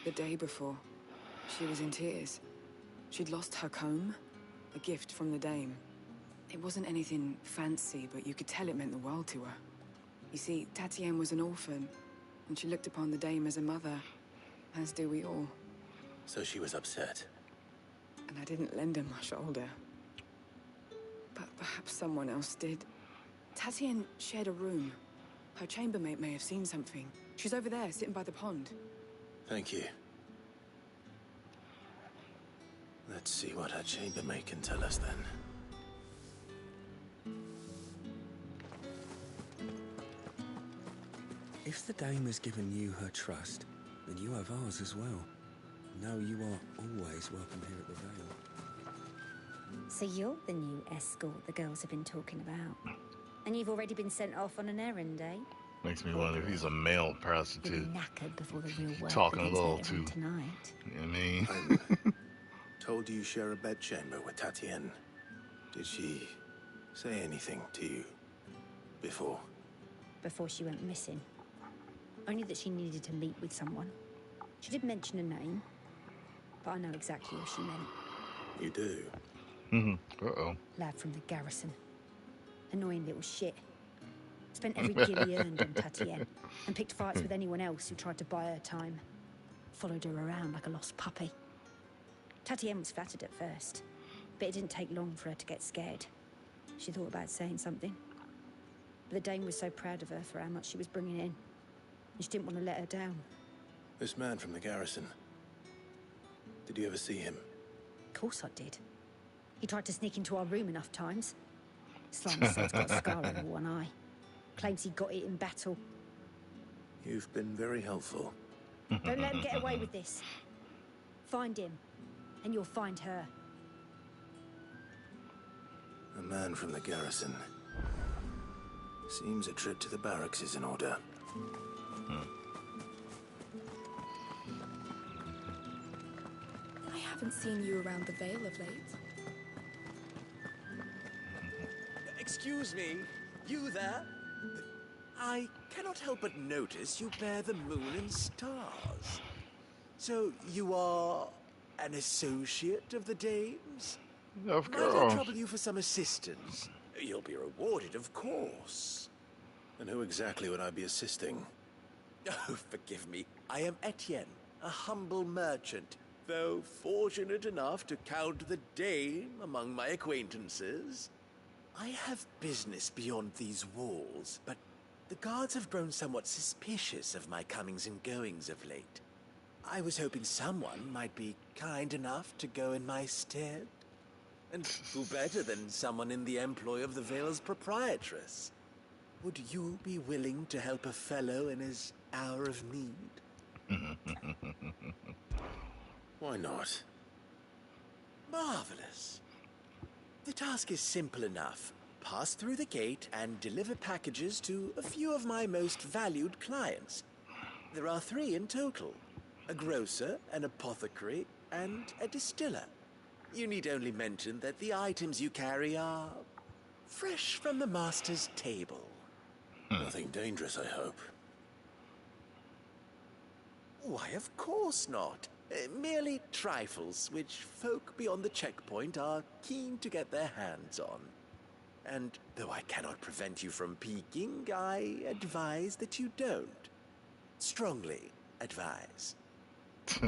Speaker 12: The day before, she was in tears. She'd lost her comb, a gift from the dame. It wasn't anything fancy, but you could tell it meant the world to her. You see, Tatienne was an orphan, and she looked upon the dame as a mother, as do we all.
Speaker 5: So she was upset.
Speaker 12: And I didn't lend her my shoulder. But perhaps someone else did. Tatienne shared a room. Her chambermaid may have seen something. She's over there, sitting by the pond.
Speaker 5: Thank you. Let's see what her chambermaid can tell us then.
Speaker 19: If the dame has given you her trust, then you have ours as well. Know you are always welcome here at the Vale.
Speaker 7: So you're the new escort the girls have been talking about. And you've already been sent off on an errand, eh?
Speaker 1: Makes me wonder if he's a male prostitute.
Speaker 7: You'll be knackered before the real work
Speaker 1: Talking a
Speaker 7: begins
Speaker 1: little
Speaker 7: later on
Speaker 1: too.
Speaker 7: tonight.
Speaker 1: You know what I mean?
Speaker 5: Told you share a bedchamber with Tatienne. Did she say anything to you before?
Speaker 7: Before she went missing. Only that she needed to meet with someone. She did mention a name, but I know exactly who she meant.
Speaker 5: You do?
Speaker 1: Uh-oh.
Speaker 7: Lad from the garrison. Annoying little shit. Spent every guinea he earned on Tatienne, and picked fights with anyone else who tried to buy her time. Followed her around like a lost puppy. Tatienne was flattered at first, but it didn't take long for her to get scared. She thought about saying something. But the dame was so proud of her for how much she was bringing in, and she didn't want to let her down.
Speaker 5: This man from the garrison. Did you ever see him?
Speaker 7: Of course I did. He tried to sneak into our room enough times. Slimy sod's got a scar over one eye. Claims he got it in battle.
Speaker 5: You've been very helpful.
Speaker 7: Don't let him get away with this. Find him, and you'll find her.
Speaker 5: A man from the garrison. Seems a trip to the barracks is in order.
Speaker 23: I haven't seen you around the Vale of late.
Speaker 21: Excuse me, you there? I cannot help but notice you bear the moon and stars. So you are an associate of the dames?
Speaker 1: Of
Speaker 21: Might I
Speaker 1: course.
Speaker 21: trouble you for some assistance? You'll be rewarded, of course.
Speaker 5: And who exactly would I be assisting?
Speaker 21: Oh, forgive me. I am Etienne, a humble merchant, though fortunate enough to count the dame among my acquaintances. I have business beyond these walls, but the guards have grown somewhat suspicious of my comings and goings of late. I was hoping someone might be kind enough to go in my stead. And who better than someone in the employ of the Vale's proprietress? Would you be willing to help a fellow in his hour of need?
Speaker 5: Why not?
Speaker 21: Marvelous. The task is simple enough. Pass through the gate and deliver packages to a few of my most valued clients. There are 3 in total. A grocer, an apothecary, and a distiller. You need only mention that the items you carry are fresh from the master's table.
Speaker 5: Nothing dangerous, I hope.
Speaker 21: Why, of course not. Merely trifles which folk beyond the checkpoint are keen to get their hands on. And though I cannot prevent you from peeking, I advise that you don't. Strongly advise.
Speaker 2: Did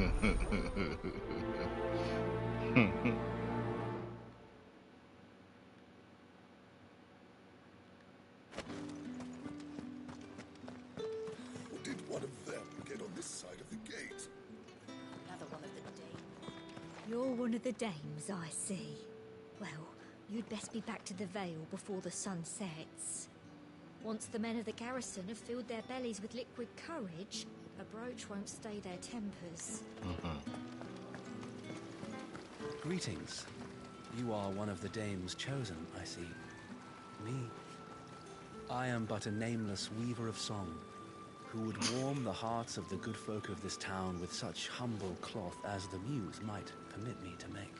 Speaker 2: one of them get on this side of the gate?
Speaker 20: Another one of the dames.
Speaker 18: You're one of the dames, I see. Well, you'd best be back to the Vale before the sun sets. Once the men of the garrison have filled their bellies with liquid courage, a brooch won't stay their tempers.
Speaker 3: Greetings. You are one of the dames chosen, I see. Me? I am but a nameless weaver of song, who would warm the hearts of the good folk of this town with such humble cloth as the muse might permit me to make.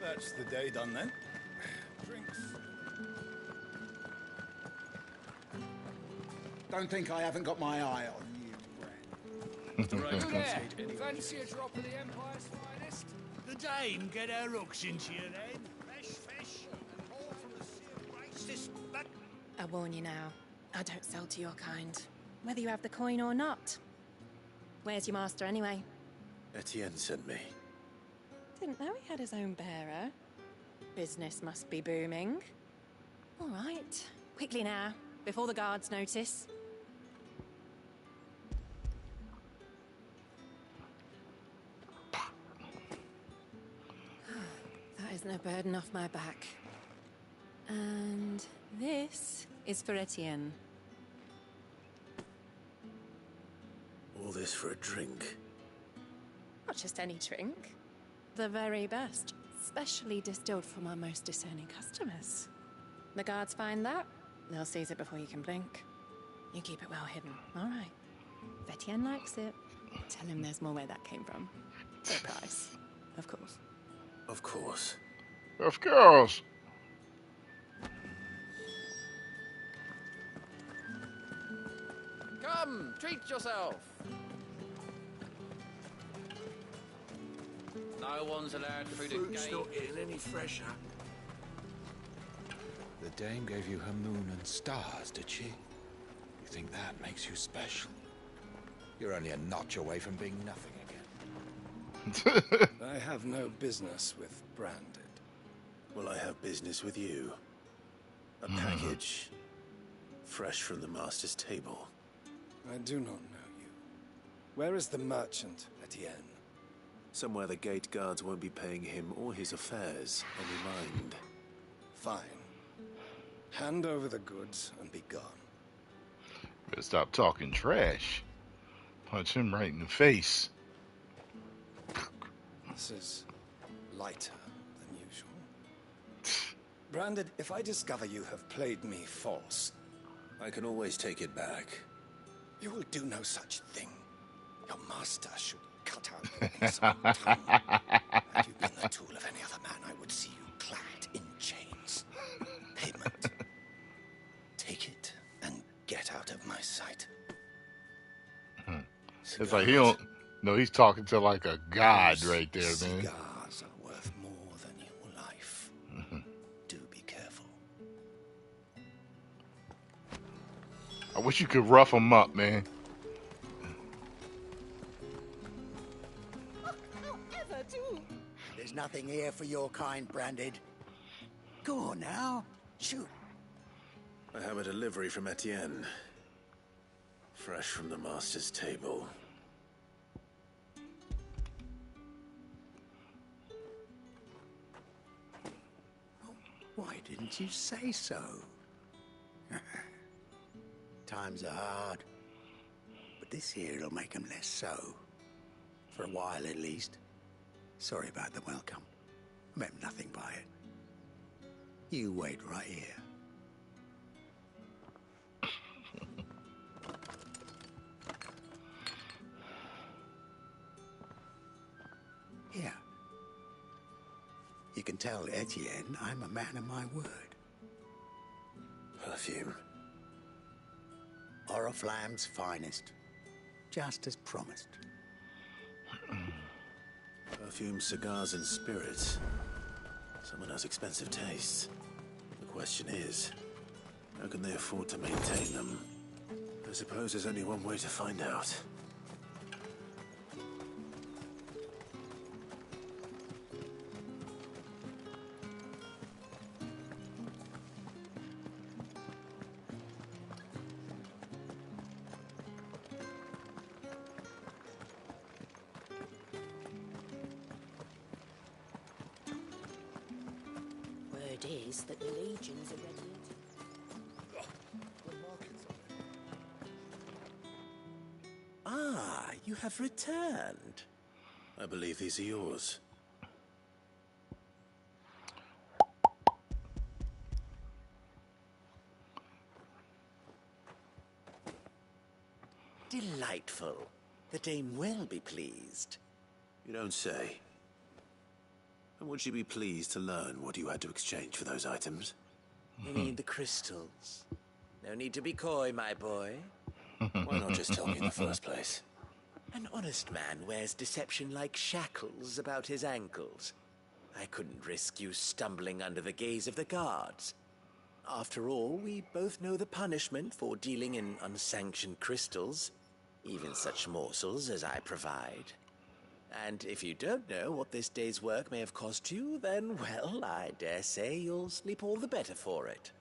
Speaker 11: That's the day done then. Drinks.
Speaker 8: Don't think I haven't got my eye on you, Brand.
Speaker 11: Fancy a drop of the Empire's finest?
Speaker 8: The dame get her hooks into you then. Fresh fish and more from the sea of grace this back.
Speaker 24: I warn you now, I don't sell to your kind, whether you have the coin or not. Where's your master anyway?
Speaker 5: Etienne sent me.
Speaker 24: Didn't know he had his own bearer. Business must be booming. All right, quickly now, before the guards notice. That isn't a burden off my back. And this is for Etienne.
Speaker 5: All this for a drink.
Speaker 24: Not just any drink. The very best, specially distilled from our most discerning customers. The guards find that, they'll seize it before you can blink. You keep it well hidden, all right? If Etienne likes it, tell him there's more where that came from. For a price, of course.
Speaker 5: Of course.
Speaker 1: Of course.
Speaker 13: Come, treat yourself. No one's allowed through the
Speaker 8: Fruit's
Speaker 13: gate.
Speaker 8: not getting any fresher.
Speaker 25: The dame gave you her moon and stars, did she? You think that makes you special? You're only a notch away from being nothing again.
Speaker 11: I have no business with Branded.
Speaker 5: Well, I have business with you. A package. Fresh from the master's table.
Speaker 11: I do not know you. Where is the merchant, Etienne?
Speaker 5: Somewhere the gate guards won't be paying him or his affairs any mind.
Speaker 11: Fine. Hand over the goods and be gone.
Speaker 1: Better stop talking trash. Punch him right in the face.
Speaker 11: This is lighter than usual. Branded, if I discover you have played me false...
Speaker 5: I can always take it back.
Speaker 11: You will do no such thing. Your master should cut out your insolent tongue. Had you been the tool of any other man, I would see you clad in chains. Payment. Take it and get out of my sight.
Speaker 1: It's like he don't. No, he's talking to like a god right there, man.
Speaker 11: Cigars are worth more than your life. Do be careful.
Speaker 1: I wish you could rough him up, man.
Speaker 15: Ever do?
Speaker 8: There's nothing here for your kind, Branded. Go on now. Shoot.
Speaker 5: I have a delivery from Etienne. Fresh from the master's table.
Speaker 8: Why didn't you say so? Times are hard. But this here'll make 'em less so. For a while, at least. Sorry about the welcome. Meant nothing by it. You wait right here. Here. You can tell Etienne I'm a man of my word.
Speaker 5: Perfume.
Speaker 8: Oriflamme's finest. Just as promised.
Speaker 5: Perfume, cigars, and spirits. Someone has expensive tastes. The question is, How can they afford to maintain them? I suppose there's only one way to find out.
Speaker 7: Word is that the legions are ready.
Speaker 5: Ah, you have returned. I believe these are yours. Delightful. The dame will be pleased. You don't say. And would she be pleased to learn what you had to exchange for those items? You mean the crystals? No need to be coy, my boy. Why not just tell me in the first place? An honest man wears deception like shackles about his ankles. I couldn't risk you stumbling under the gaze of the guards. After all, we both know the punishment for dealing in unsanctioned crystals, even such morsels as I provide. And if you don't know what this day's work may have cost you, then, well, I dare say you'll sleep all the better for it.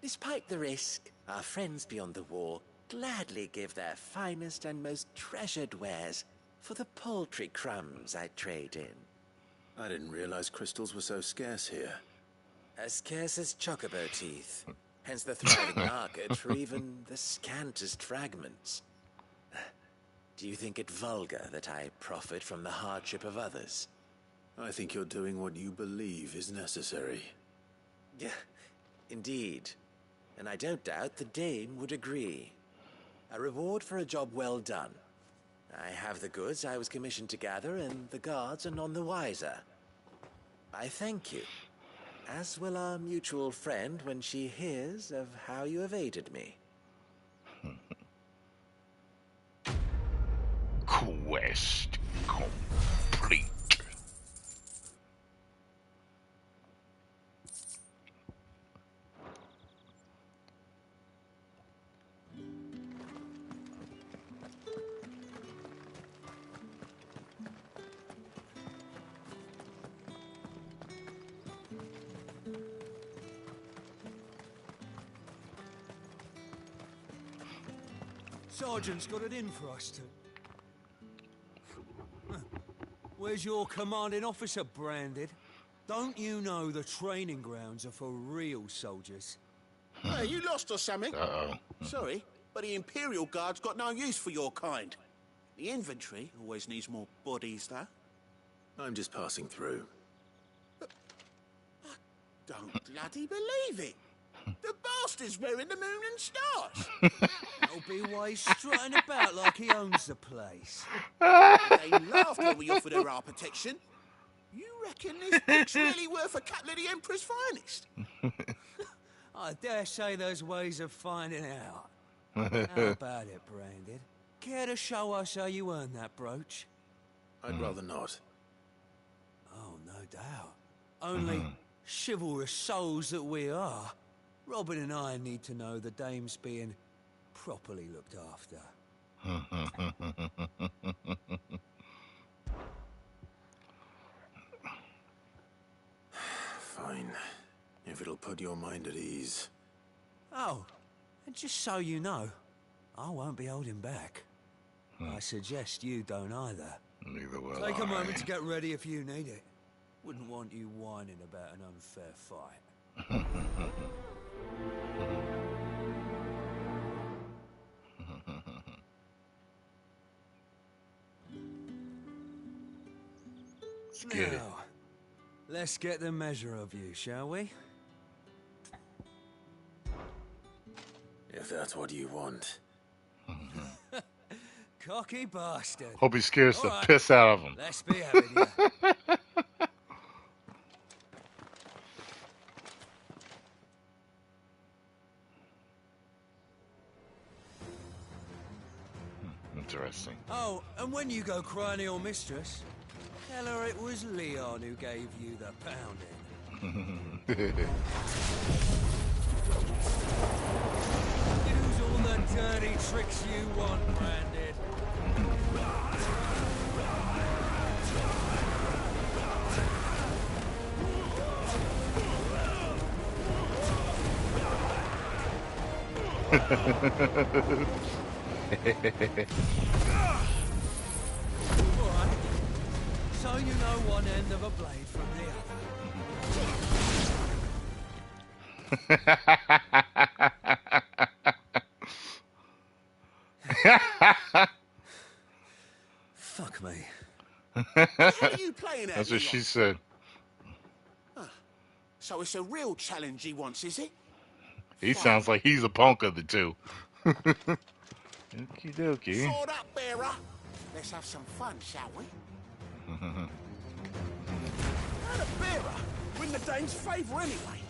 Speaker 5: Despite the risk, our friends beyond the wall gladly give their finest and most treasured wares for the paltry crumbs I trade in. I didn't realize crystals were so scarce here. As scarce as chocobo teeth, hence the thriving market for even the scantest fragments. Do you think it vulgar that I profit from the hardship of others? I think you're doing what you believe is necessary. Yeah, indeed. And I don't doubt the dame would agree. A reward for a job well done. I have the goods I was commissioned to gather, and the guards are none the wiser. I thank you, as will our mutual friend when she hears of how you have aided me.
Speaker 1: Quest complete.
Speaker 22: Sergeant's got it in for us to. Where's your commanding officer branded? Don't you know the training grounds are for real soldiers?
Speaker 4: Hey, you lost or something?
Speaker 1: Uh-oh.
Speaker 4: Sorry, but the Imperial Guard's got no use for your kind. The infantry always needs more bodies, though.
Speaker 5: I'm just passing through.
Speaker 4: Don't bloody believe it. The bastard's wearing the moon and stars.
Speaker 22: He'll be way strutting about like he owns the place.
Speaker 4: They laughed when we offered her our protection. You reckon this book's really worth a couple of the Emperor's finest?
Speaker 22: I dare say there's ways of finding out. How about it, Branded? Care to show us how you earned that brooch?
Speaker 5: I'd rather not.
Speaker 22: Oh, no doubt. Only chivalrous souls that we are, Robin and I need to know the dame's being properly looked after.
Speaker 5: Fine. If it'll put your mind at ease.
Speaker 22: Oh, and just so you know, I won't be holding back. I suggest you don't either.
Speaker 1: Neither will
Speaker 22: Take a
Speaker 1: I.
Speaker 22: moment to get ready if you need it. Wouldn't want you whining about an unfair fight.
Speaker 1: Let's get it.
Speaker 22: Now, let's get the measure of you, shall we?
Speaker 5: If that's what you want.
Speaker 22: Cocky bastard.
Speaker 1: Hope he scares
Speaker 22: All
Speaker 1: the
Speaker 22: right,
Speaker 1: piss out of him.
Speaker 22: Let's be having you.
Speaker 1: Interesting.
Speaker 22: Oh, and when you go crying to your mistress, tell her it was Leon who gave you the pounding. Use all the dirty tricks you want, Branded. Alright. So you know one end of a blade from the other. Fuck me.
Speaker 4: What are you playing at?
Speaker 1: That's what she said.
Speaker 4: So it's a real challenge he wants, is it?
Speaker 1: He sounds like he's a punk of the two. Okie dokie.
Speaker 4: Sword up, bearer. Let's have some fun, shall we?
Speaker 8: And a bearer. Win the dame's favour anyway.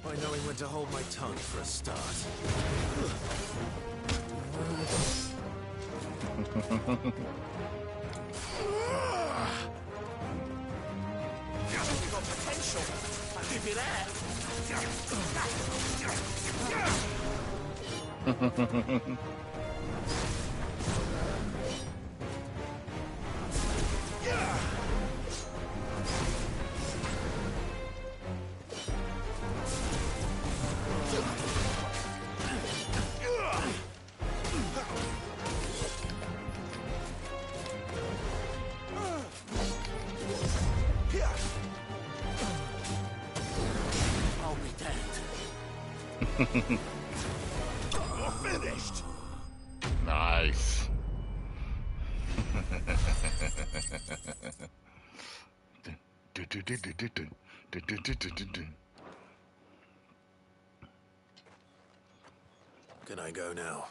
Speaker 5: By knowing when to hold my tongue for a start.
Speaker 4: You've got potential. I'll give you that. I'll be damned.
Speaker 8: You're finished.
Speaker 1: Nice.
Speaker 5: Can I go now?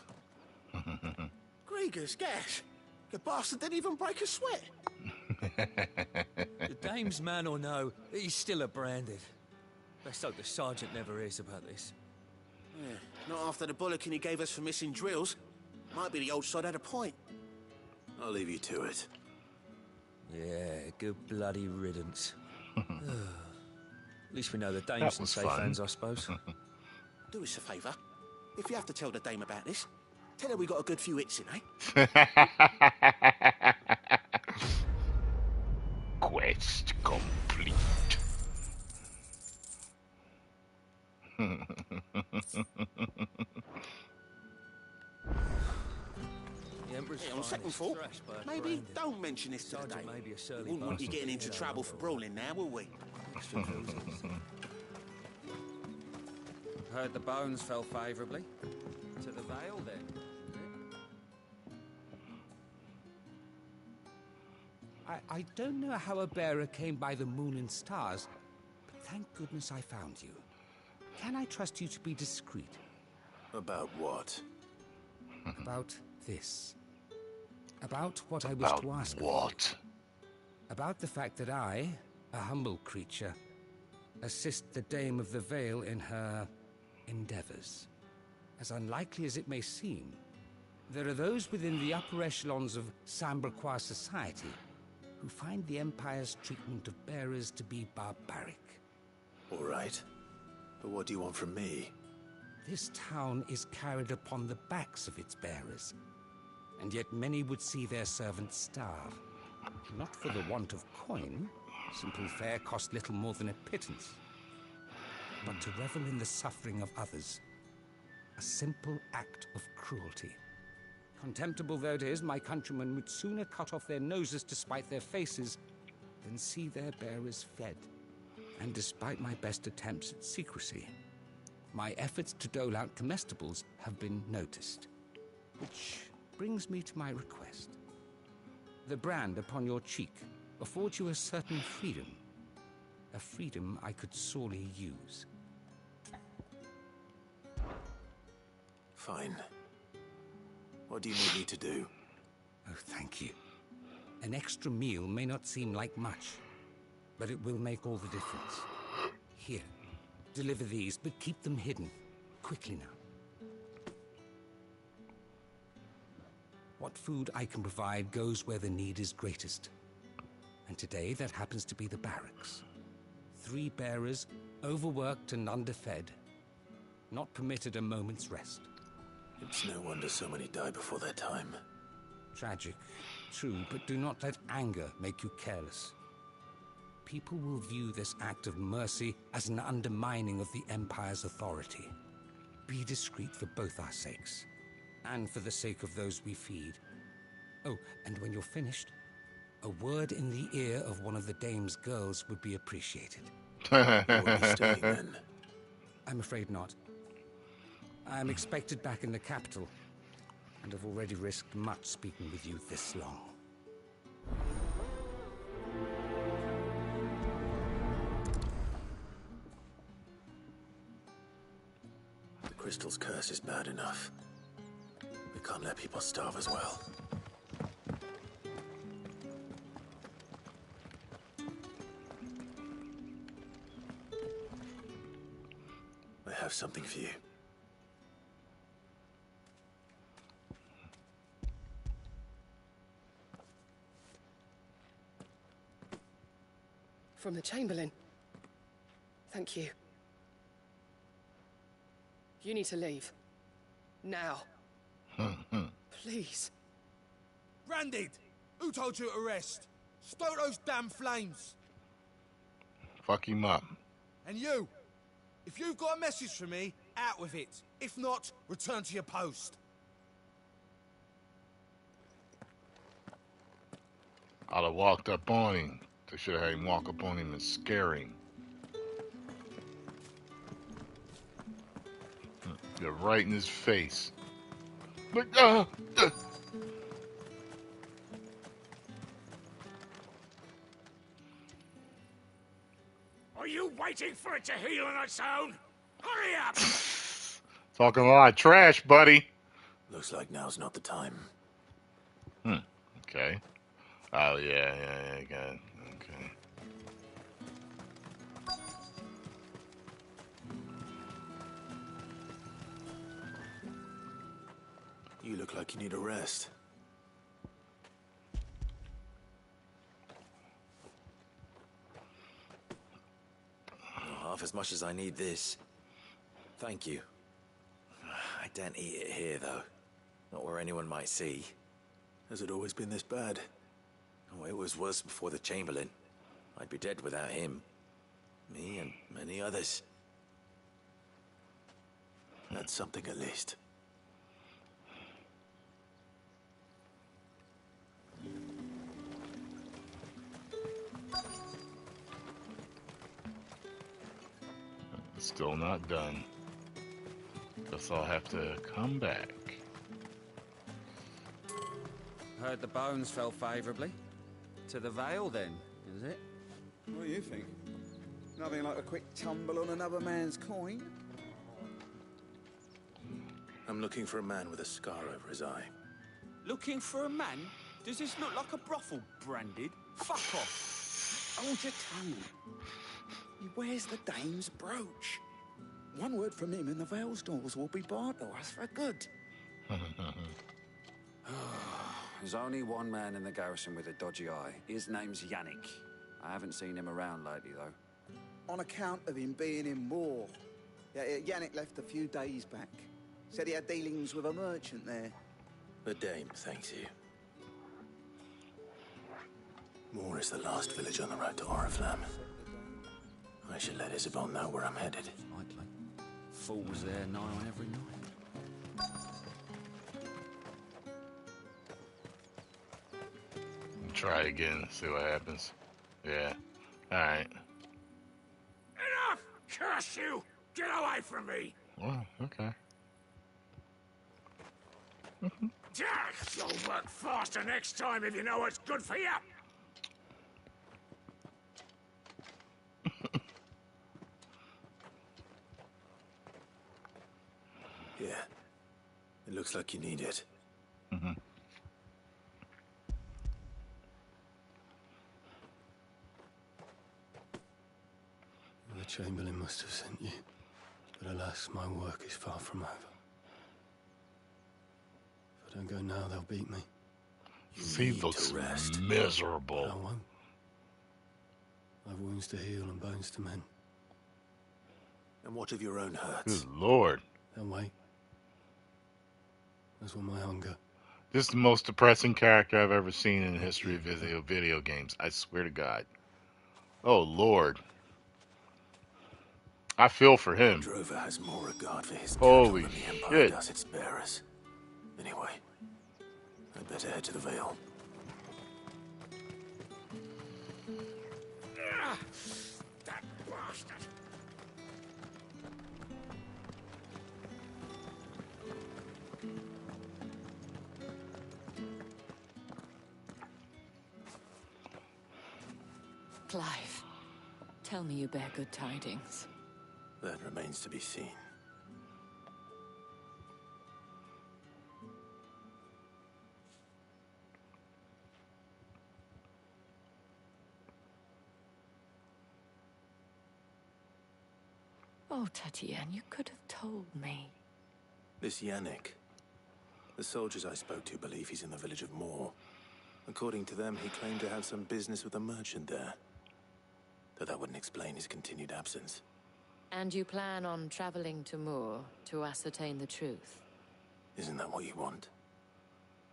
Speaker 4: Gregor's gas. The bastard didn't even break a sweat.
Speaker 22: The dame's man or no, he's still a Branded. Best hope the sergeant never hears about this.
Speaker 4: Yeah, not after the bollocking he gave us for missing drills. Might be the old sod had a point.
Speaker 5: I'll leave you to it.
Speaker 22: Yeah, good bloody riddance. At least we know the
Speaker 1: That
Speaker 22: dame's in
Speaker 1: was
Speaker 22: safe
Speaker 1: fun.
Speaker 22: hands, I suppose.
Speaker 4: Do us a favour. If you have to tell the dame about this, tell her we got a good few hits in, eh?
Speaker 1: Quest complete.
Speaker 22: The Emperor's
Speaker 4: Yeah, on
Speaker 22: finest
Speaker 4: second thought,
Speaker 22: thrashed by a
Speaker 4: maybe
Speaker 22: Branded.
Speaker 4: don't mention this to the
Speaker 22: Sergeant
Speaker 4: dame.
Speaker 22: may be a surly
Speaker 4: We wouldn't want you
Speaker 22: bastard,
Speaker 4: getting
Speaker 22: but
Speaker 4: into
Speaker 22: you know,
Speaker 4: trouble for brawling now, will we?
Speaker 22: extra bruises.
Speaker 9: Heard the bones fell favourably. To the Vale, then.
Speaker 10: I don't know how a bearer came by the moon and stars, but thank goodness I found you. Can I trust you to be discreet?
Speaker 5: About what?
Speaker 10: About this. About what I wish
Speaker 1: About
Speaker 10: to ask.
Speaker 1: what?
Speaker 10: About the fact that I, a humble creature, assist the Dame of the Vale in her endeavors. As unlikely as it may seem, there are those within the upper echelons of Samberquois society who find the Empire's treatment of bearers to be barbaric.
Speaker 5: All right. But what do you want from me?
Speaker 10: This town is carried upon the backs of its bearers, and yet many would see their servants starve. Not for the want of coin, simple fare cost little more than a pittance, but to revel in the suffering of others. A simple act of cruelty. Contemptible though it is, my countrymen would sooner cut off their noses to spite their faces than see their bearers fed. And despite my best attempts at secrecy, my efforts to dole out comestibles have been noticed. Which brings me to my request. The brand upon your cheek affords you a certain freedom. A freedom I could sorely use.
Speaker 5: Fine. What do you need me to do?
Speaker 10: Oh, thank you. An extra meal may not seem like much, but it will make all the difference. Here, deliver these, but keep them hidden. Quickly now. What food I can provide goes where the need is greatest. And today, that happens to be the barracks. 3 bearers, overworked and underfed. not permitted a moment's rest.
Speaker 5: It's no wonder so many die before their time.
Speaker 10: Tragic, true, but do not let anger make you careless. People will view this act of mercy as an undermining of the Empire's authority. Be discreet for both our sakes, and for the sake of those we feed. Oh, and when you're finished, a word in the ear of one of the dame's girls would be appreciated.
Speaker 5: You won't be staying then?
Speaker 10: I'm afraid not. I am expected back in the capital, and have already risked much speaking with you this long.
Speaker 5: The crystal's curse is bad enough. We can't let people starve as well. I have something for you.
Speaker 6: From the Chamberlain. Thank you. You need to leave. Now. Please.
Speaker 12: Branded! Who told you to rest? Stoke those damn flames!
Speaker 1: Fuck him up.
Speaker 12: And you! If you've got a message for me, out with it. If not, return to your post.
Speaker 1: I'd have walked up on him. They should have had him walk up on him and scare him. Get right in his face. Look,
Speaker 8: Are you waiting for it to heal on its own? Hurry up!
Speaker 1: Talking a lot of trash, buddy.
Speaker 5: Looks like now's not the time.
Speaker 1: Okay. Oh, yeah, got it. Okay.
Speaker 5: You look like you need a rest.
Speaker 14: Not half as much as I need this. Thank you. I daren't eat it here, though. Not where anyone might see.
Speaker 5: Has it always been this bad?
Speaker 14: Oh, it was worse before the Chamberlain. I'd be dead without him. Me and many others.
Speaker 5: That's something at least.
Speaker 1: Still not done. Guess I'll have to come back.
Speaker 9: Heard the bones fell favourably. To the Vale, then, is it?
Speaker 16: What do you think? Nothing like a quick tumble on another man's coin?
Speaker 5: I'm looking for a man with a scar over his eye.
Speaker 22: Looking for a man? Does this look like a brothel, Branded? Fuck off!
Speaker 16: Hold your tongue. He wears the dame's brooch. One word from him and the Vale's doors will be barred to us for good.
Speaker 22: There's only one man in the garrison with a dodgy eye. His name's Yannick. I haven't seen him around lately, though.
Speaker 16: On account of him being in war. Yeah, Yannick left a few days back. Said he had dealings with a merchant there.
Speaker 5: The dame thanks you. Moor is the last village on the road to Oriflamme. I should let Isabel know where I'm headed.
Speaker 22: Likely. Fools there nigh on every night.
Speaker 1: Try again, see what happens. Yeah. Alright.
Speaker 8: Enough! Curse you! Get away from me!
Speaker 1: Well, okay.
Speaker 8: Jack, you'll work faster next time if you know what's good for you!
Speaker 5: Yeah. It looks like you need it.
Speaker 19: The Chamberlain must have sent you, but alas, my work is far from over. If I don't go now, they'll beat me.
Speaker 1: He looks miserable.
Speaker 19: I won't. I've wounds to heal and bones to mend.
Speaker 5: And what of your own hurts?
Speaker 1: Good lord.
Speaker 19: They'll wait. As will my hunger.
Speaker 1: This is the most depressing character I've ever seen in the history of video games. I swear to God. Oh, Lord. I feel for him.
Speaker 5: Drover has more regard for his
Speaker 1: Holy
Speaker 5: cattle than the Empire
Speaker 1: shit.
Speaker 5: does its bearers. Anyway, I'd better head to the Vale.
Speaker 8: That bastard!
Speaker 2: Clive, tell me you bear good tidings.
Speaker 5: That remains to be seen.
Speaker 2: Oh, Tatienne, you could have told me.
Speaker 5: This Yannick. The soldiers I spoke to believe he's in the village of Moor. According to them, he claimed to have some business with a merchant there. Though that wouldn't explain his continued absence.
Speaker 2: And you plan on traveling to Moor to ascertain the truth?
Speaker 5: Isn't that what you want?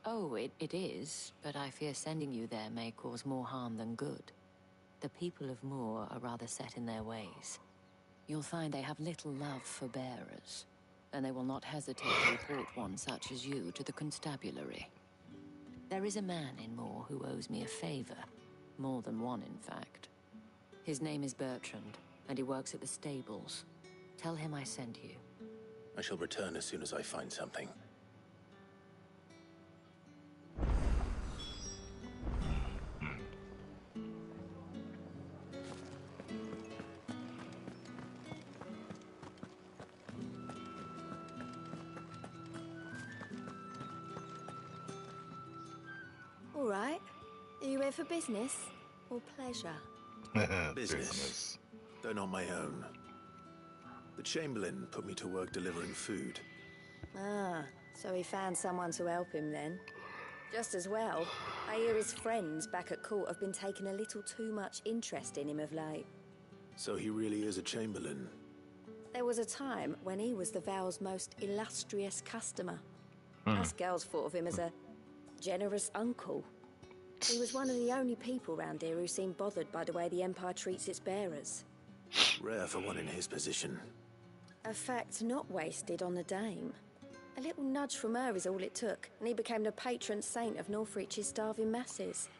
Speaker 2: Oh, it is, but I fear sending you there may cause more harm than good. The people of Moor are rather set in their ways. You'll find they have little love for bearers, and they will not hesitate to report one such as you to the constabulary. There is a man in Moor who owes me a favor. More than one, in fact. His name is Bertrand, and he works at the stables. Tell him I sent you.
Speaker 5: I shall return as soon as I find something.
Speaker 17: All right. Are you here for business or pleasure?
Speaker 5: Business. Though not my own. The Chamberlain put me to work delivering food.
Speaker 17: Ah, so he found someone to help him then. Just as well. I hear his friends back at court have been taking a little too much interest in him of late.
Speaker 5: So he really is a Chamberlain.
Speaker 17: There was a time when he was the Vale's most illustrious customer. Us girls thought of him as a generous uncle. He was one of the only people round here who seemed bothered by the way the Empire treats its bearers.
Speaker 5: Rare for one in his position.
Speaker 17: A fact not wasted on the dame. A little nudge from her is all it took, and he became the patron saint of Northreach's starving masses.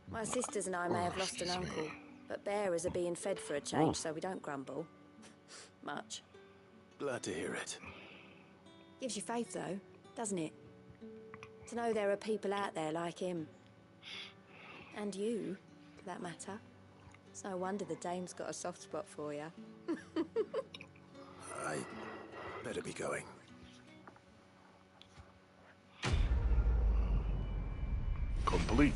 Speaker 17: My sisters and I may have lost an uncle, but bearers are being fed for a change, so we don't grumble. Much.
Speaker 5: Glad to hear it.
Speaker 17: Gives you faith, though, doesn't it? To know there are people out there like him. And you, for that matter. It's no wonder the dame's got a soft spot for you.
Speaker 5: I better be going.
Speaker 1: Complete.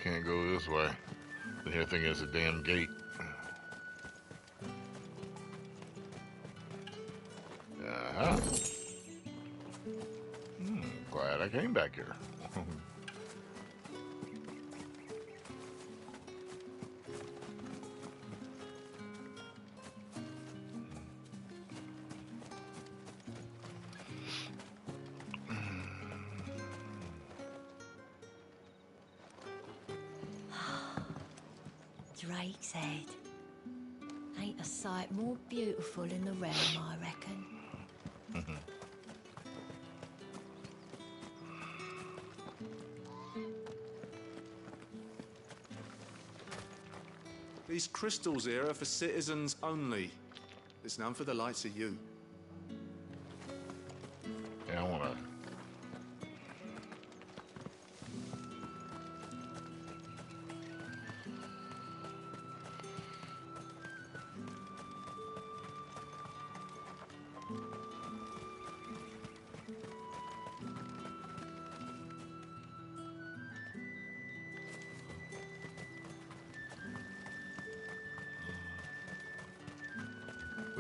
Speaker 1: Can't go this way. The here thing is a damn gate. Uh-huh. Glad I came back here.
Speaker 18: Drake's Head. Ain't a sight more beautiful in the realm, I reckon.
Speaker 20: These crystals here are for citizens only. There's none for the likes of you.
Speaker 1: Yeah, I wanna.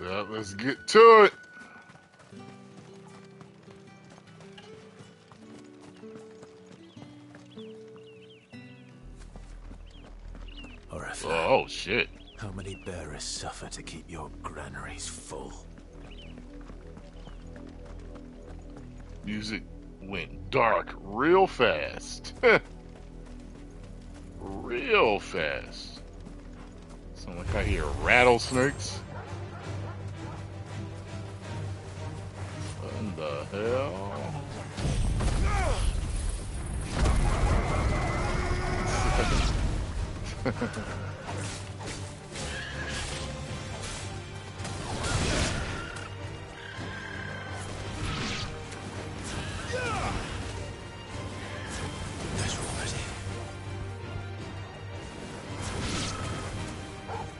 Speaker 1: Yeah, let's get to it. Oh shit.
Speaker 4: How many bearers suffer to keep your granaries full?
Speaker 1: Music went dark real fast. Real fast. Sound like I hear rattlesnakes. What in the hell?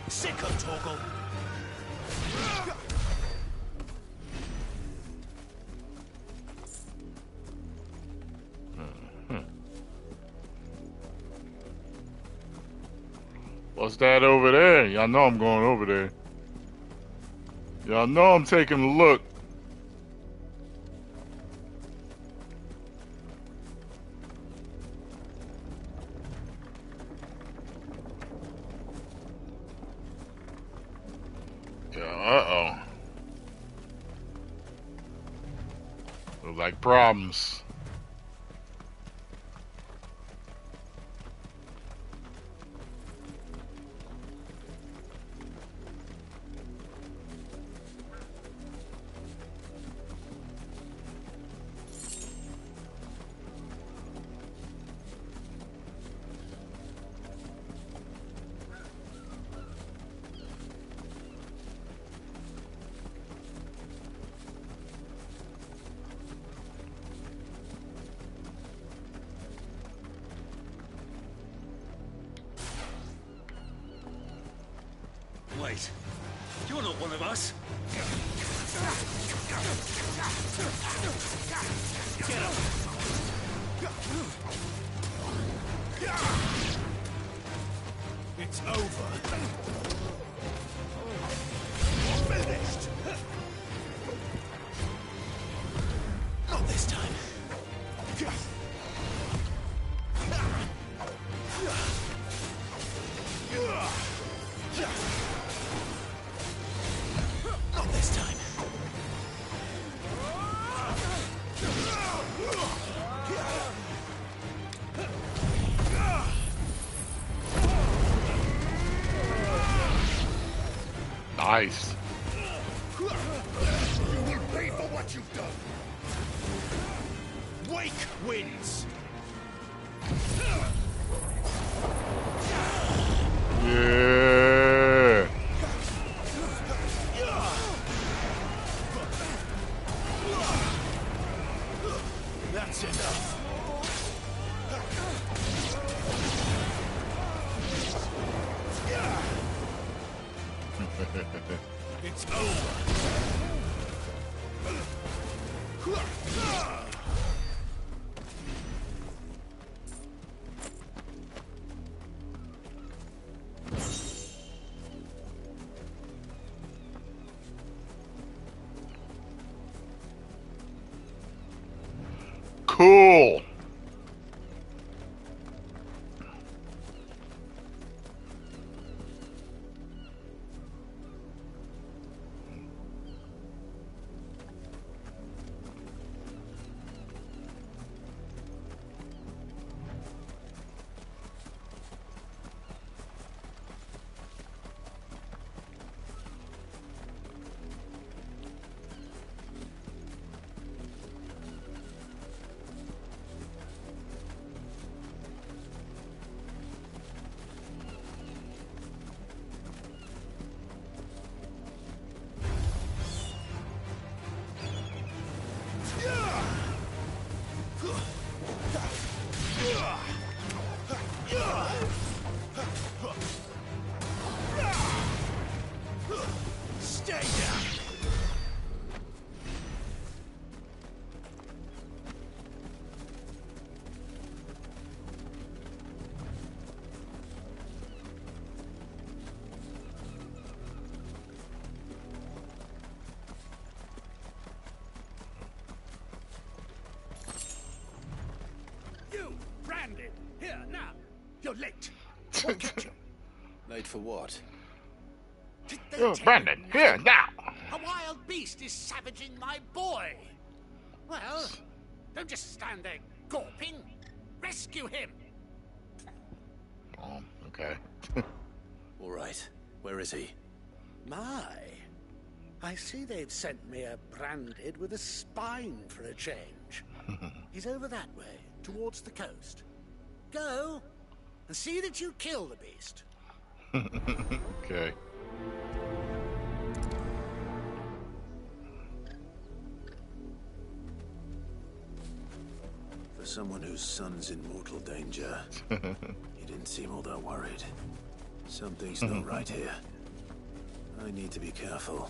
Speaker 4: Sicko Torgal!
Speaker 1: What's that over there? Y'all know I'm going over there. Y'all know I'm taking a look. Uh-oh. Look like problems.
Speaker 22: Wait, you're not one of us. Get up.
Speaker 4: It's over. Finished. Not this time. Not this time.
Speaker 1: Nice.
Speaker 4: You will pay for what you've done. Wake wins.
Speaker 1: Yeah.
Speaker 4: That's enough. It's over.
Speaker 1: Cool.
Speaker 8: you're late. What kept you?
Speaker 5: Late for what?
Speaker 1: Brandon, here, now!
Speaker 8: A wild beast is savaging my boy. Well, don't just stand there gawping. Rescue him.
Speaker 1: Oh, okay.
Speaker 5: All right. Where is he?
Speaker 8: My, I see they've sent me a branded with a spine for a change. He's over that way, towards the coast. Go, and see that you kill the beast.
Speaker 1: Okay.
Speaker 5: For someone whose son's in mortal danger, he didn't seem all that worried. Something's not right here. I need to be careful.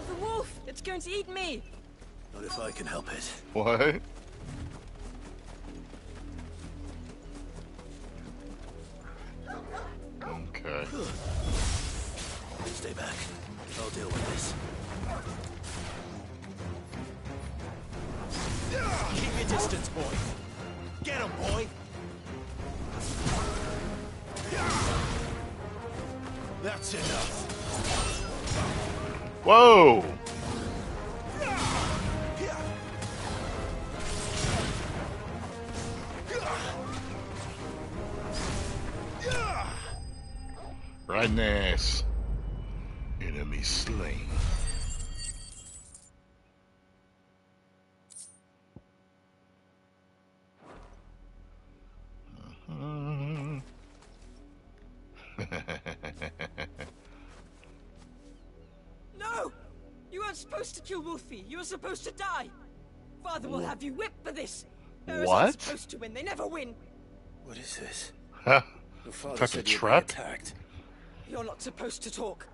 Speaker 3: The wolf! It's going to eat me!
Speaker 5: Not if I can help it.
Speaker 1: What? Okay.
Speaker 5: Stay back. I'll deal with this.
Speaker 4: Keep your distance, boy. Get him, boy. That's enough.
Speaker 1: Whoa! Right in the ass. Enemy slain.
Speaker 3: No! You weren't supposed to kill Wolfie. You were supposed to die. Father will have you whipped for this. Bears
Speaker 1: What?
Speaker 3: aren't supposed to win. They never win.
Speaker 5: What is this?
Speaker 1: Huh?
Speaker 5: Your father
Speaker 1: That's a
Speaker 5: said you'd be
Speaker 1: trap?
Speaker 5: attacked.
Speaker 3: You're not supposed to talk.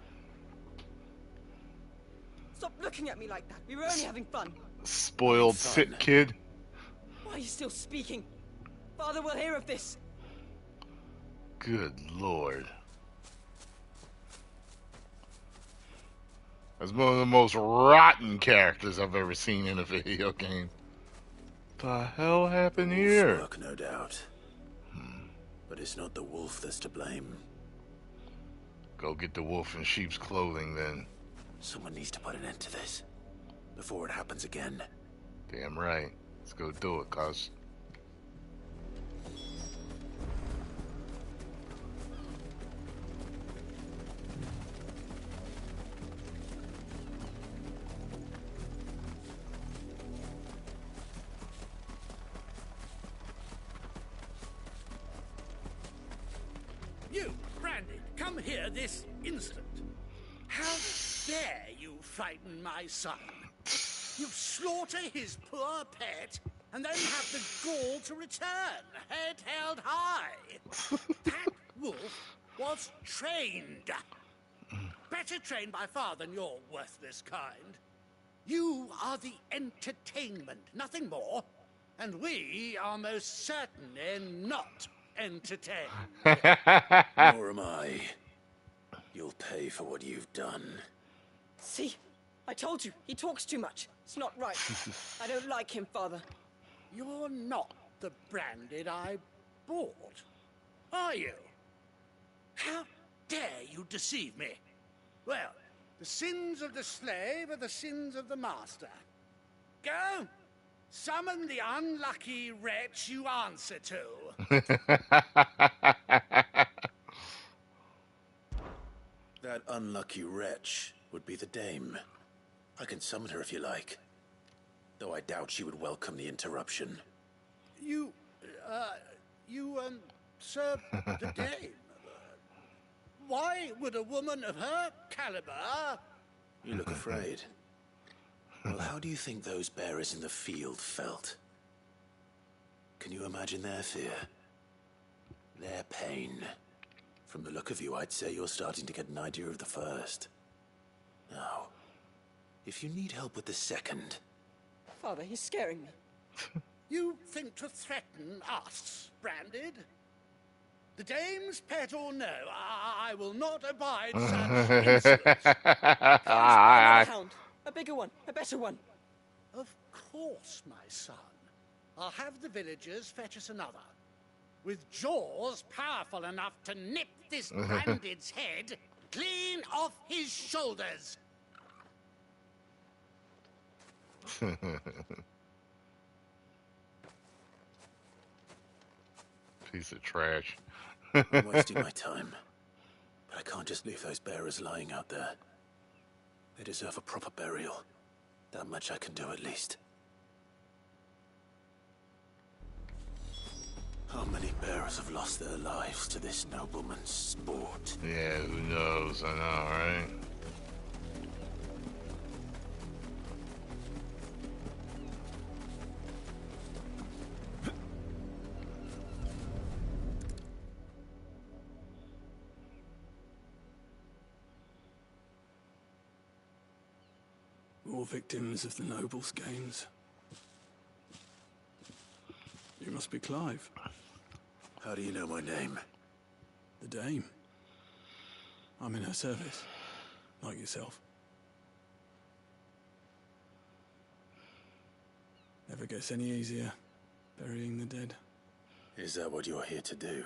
Speaker 3: Stop looking at me like that. We were only having fun.
Speaker 1: Spoiled sick kid.
Speaker 3: Why are you still speaking? Father will hear of this.
Speaker 1: Good lord. That's one of the most rotten characters I've ever seen in a video game. The hell happened here?
Speaker 5: Work, no doubt. But it's not the wolf that's to blame.
Speaker 1: Go get the wolf in sheep's clothing then.
Speaker 5: Someone needs to put an end to this before it happens again.
Speaker 1: Damn right. Let's go do it, cuz.
Speaker 8: You, Brandy, come here this instant. How dare you frighten my son? You slaughter his poor pet and then have the gall to return, head held high. That wolf was trained. Better trained by far than your worthless kind. You are the entertainment, nothing more. And we are most certainly not entertained.
Speaker 5: Nor am I. You'll pay for what you've done.
Speaker 3: See? I told you. He talks too much. It's not right. I don't like him, Father.
Speaker 8: You're not the Branded I bought, are you? How dare you deceive me? Well, the sins of the slave are the sins of the master. Go, summon the unlucky wretch you answer to.
Speaker 5: That unlucky wretch would be the dame. I can summon her if you like. Though I doubt she would welcome the interruption.
Speaker 8: You, sir, the dame. Why would a woman of her caliber...
Speaker 5: You look afraid. Well, how do you think those bearers in the field felt? Can you imagine their fear? Their pain? From the look of you, I'd say you're starting to get an idea of the first. Now, if you need help with the second...
Speaker 3: Father, he's scaring me.
Speaker 8: You think to threaten us, Branded? The dame's pet or no, I will not abide such insolence.
Speaker 3: Another hound. A bigger one. A better one.
Speaker 8: Of course, my son. I'll have the villagers fetch us another.
Speaker 13: with jaws powerful enough to nip this bandit's head clean off his shoulders.
Speaker 1: Piece of trash.
Speaker 5: I'm wasting my time. But I can't just leave those bearers lying out there. They deserve a proper burial. That much I can do at least. How many bearers have lost their lives to this nobleman's sport?
Speaker 1: Yeah, who knows? I know, right?
Speaker 21: More victims of the nobles' games. You must be Clive.
Speaker 5: How do you know my name?
Speaker 21: The Dame. I'm in her service, like yourself. Never gets any easier, burying the dead.
Speaker 5: Is that what you're here to do?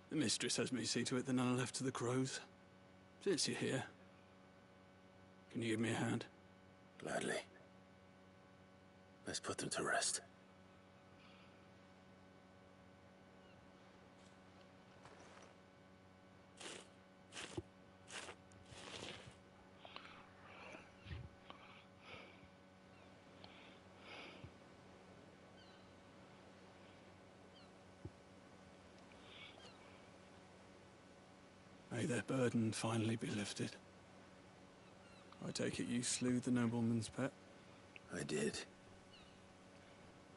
Speaker 21: The mistress has me see to it that none are left to the crows. Since you're here, can you give me a hand?
Speaker 5: Gladly. Let's put them to rest.
Speaker 21: May their burden finally be lifted. I take it you slew the nobleman's pet?
Speaker 5: I did.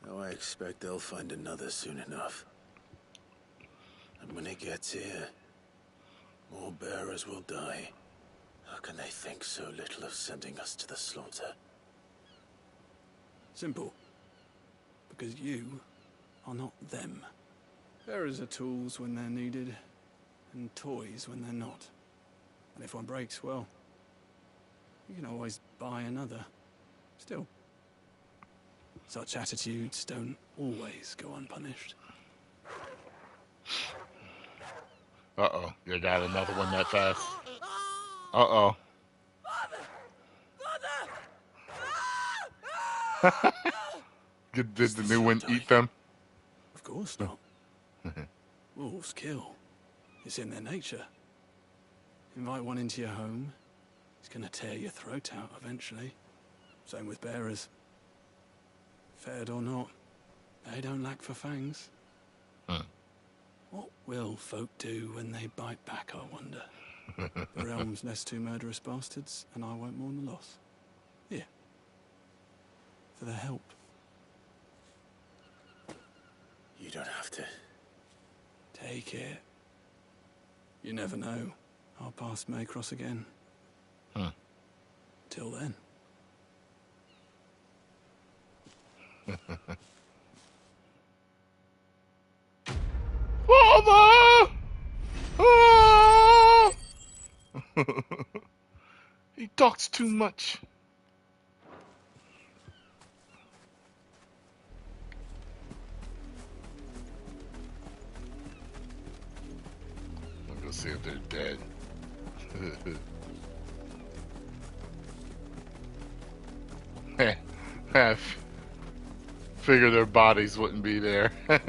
Speaker 5: Now I expect they'll find another soon enough. And when it gets here, more bearers will die. How can they think so little of sending us to the slaughter?
Speaker 21: Simple. Because you are not them. Bearers are tools when they're needed, and toys when they're not. And if one breaks, well, you can always buy another. Still, such attitudes don't always go unpunished.
Speaker 1: Uh-oh, you got another one that fast. Uh-oh. Did the new one eat them?
Speaker 21: Of course not. Wolves kill. It's in their nature. Invite one into your home, he's gonna tear your throat out eventually. Same with bearers. Fed or not, they don't lack for fangs. What will folk do when they bite back, I wonder? The realm's nest two murderous bastards, and I won't mourn the loss. Here. For their help.
Speaker 5: You don't have to.
Speaker 21: Take it. You never know. Our paths may cross again. Till then.
Speaker 1: Father! Ah! He talks too much. I'm gonna see if they're dead. I figured their bodies wouldn't be there. But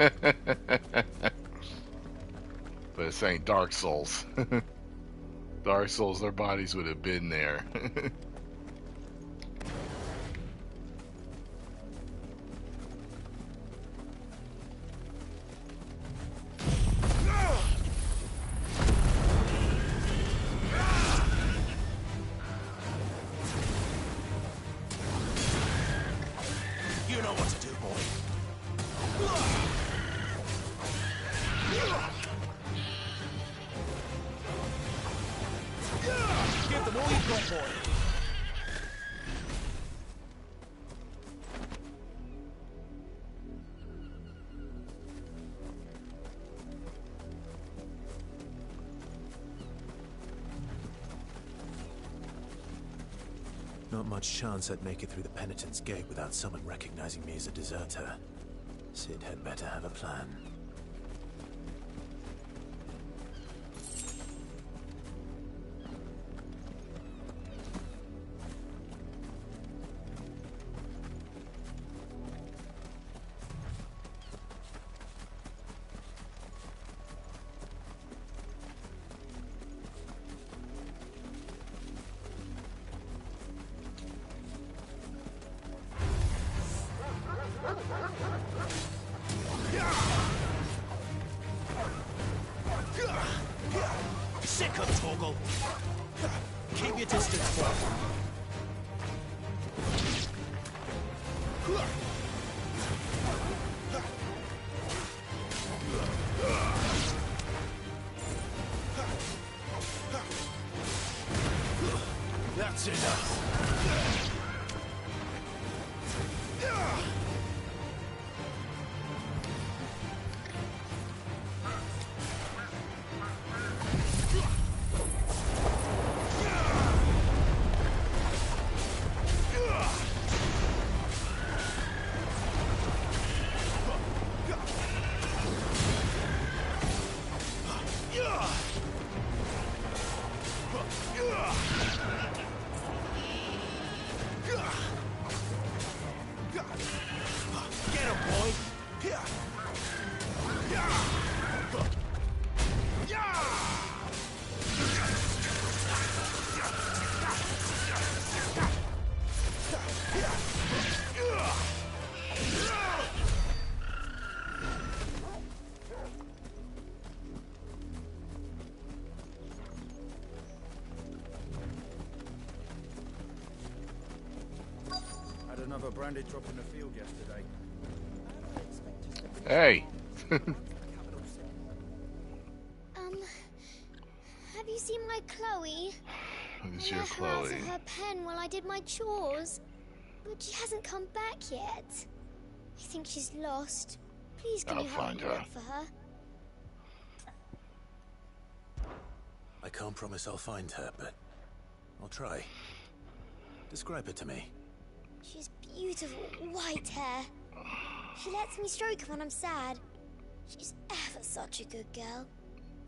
Speaker 1: it's saying Dark Souls. Dark Souls, their bodies would have been there.
Speaker 4: You know what to do, boy. Give them all you've got, boy.
Speaker 5: Not much chance I'd make it through the Penitent's Gate without someone recognizing me as a deserter. Cid had better have a plan.
Speaker 4: sick of Torgal. Keep your distance, boy. That's enough.
Speaker 11: Another branded drop in the field yesterday.
Speaker 1: Hey.
Speaker 15: Have you seen my Chloe?
Speaker 1: Who's
Speaker 15: I
Speaker 1: your
Speaker 15: let her out
Speaker 1: Chloe?
Speaker 15: of her pen while I did my chores, but she hasn't come back yet. I think she's lost. Please, can
Speaker 1: I'll
Speaker 15: you help
Speaker 1: find
Speaker 15: me
Speaker 1: her.
Speaker 15: look for her?
Speaker 5: I can't promise I'll find her, but I'll try. Describe her to me.
Speaker 15: She's beautiful, white hair. She lets me stroke her when I'm sad. She's ever such a good girl.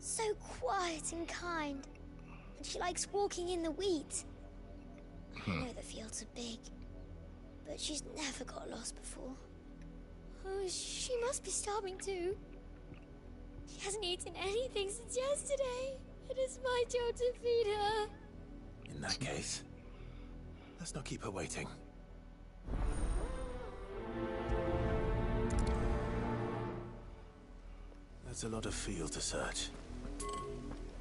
Speaker 15: So quiet and kind. And she likes walking in the wheat. I know the fields are big, but she's never got lost before. Oh, she must be starving too. She hasn't eaten anything since yesterday. It is my job to feed her.
Speaker 5: In that case, let's not keep her waiting. That's a lot of field to search.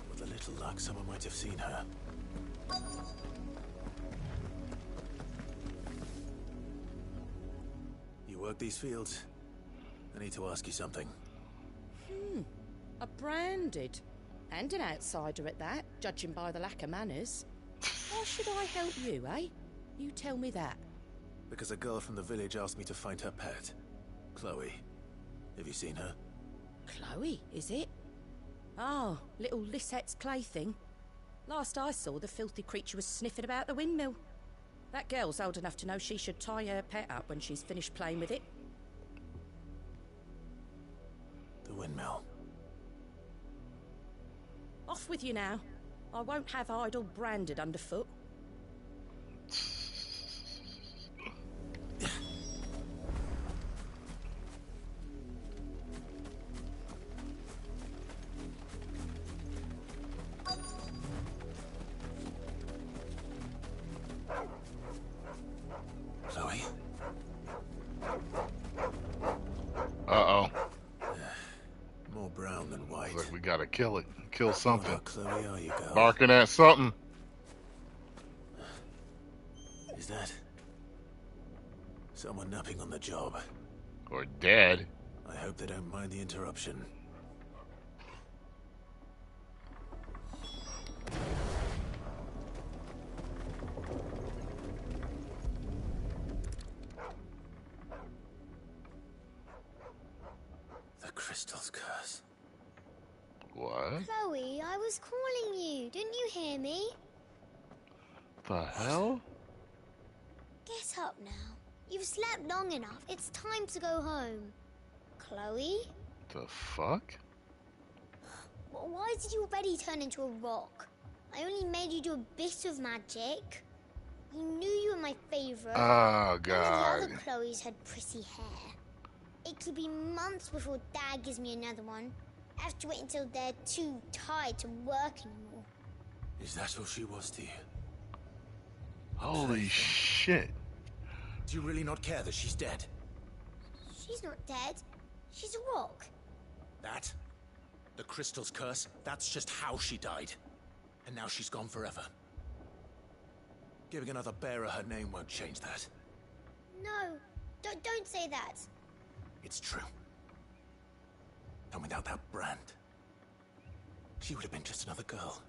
Speaker 5: With a little luck, someone might have seen her. You work these fields? I need to ask you something.
Speaker 23: A branded. And an outsider at that, judging by the lack of manners. Why should I help you, eh? You tell me that.
Speaker 5: Because a girl from the village asked me to find her pet. Chloe. Have you seen her?
Speaker 23: Chloe, is it? Oh, little Lisette's plaything. Last I saw, the filthy creature was sniffing about the windmill. That girl's old enough to know she should tie her pet up when she's finished playing with it.
Speaker 5: The windmill.
Speaker 23: Off with you now. I won't have idle branded underfoot.
Speaker 5: Chloe?
Speaker 1: Uh-oh.
Speaker 5: More brown than white.
Speaker 1: Looks like we gotta kill it. Kill something.
Speaker 5: Where, Chloe, are you, girl?
Speaker 1: Barking at something.
Speaker 5: Is that someone napping on the job?
Speaker 1: Or dead.
Speaker 5: I hope they don't mind the interruption. The crystal's curse.
Speaker 1: What?
Speaker 15: Chloe, I was calling you. Didn't you hear me?
Speaker 1: The hell?
Speaker 15: Get up now. You've slept long enough. It's time to go home. Chloe?
Speaker 1: The fuck?
Speaker 15: Why did your belly turn into a rock? I only made you do a bit of magic. You knew you were my favorite.
Speaker 1: Oh,
Speaker 15: None of
Speaker 1: God.
Speaker 15: the other Chloes had pretty hair. It could be months before Dad gives me another one. I have to wait until they're too tired to work anymore.
Speaker 5: Is that what she was to you?
Speaker 1: Holy shit.
Speaker 5: Do you really not care that she's dead?
Speaker 15: She's not dead. She's a rock.
Speaker 5: That? The crystal's curse? That's just how she died. and now she's gone forever. Giving another bearer her name won't change that.
Speaker 15: No, don't say that.
Speaker 5: It's true. And without that brand, she would have been just another girl.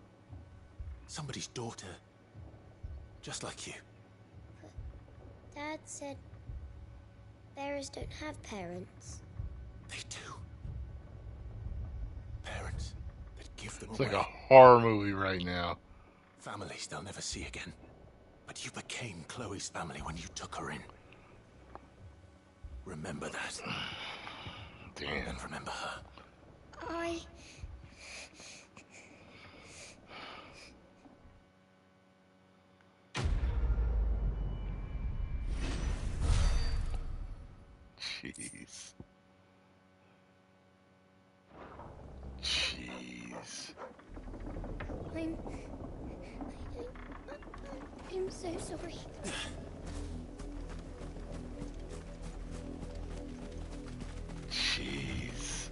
Speaker 5: Somebody's daughter. Just like you.
Speaker 15: Dad said bearers don't have parents.
Speaker 5: They do. Parents that give them
Speaker 1: It's
Speaker 5: away.
Speaker 1: like a horror movie right now.
Speaker 5: Families they'll never see again. But you became Chloe's family when you took her in. Remember that.
Speaker 1: Damn.
Speaker 5: And remember her.
Speaker 1: Jeez. Jeez.
Speaker 15: I'm so sorry.
Speaker 1: Jeez.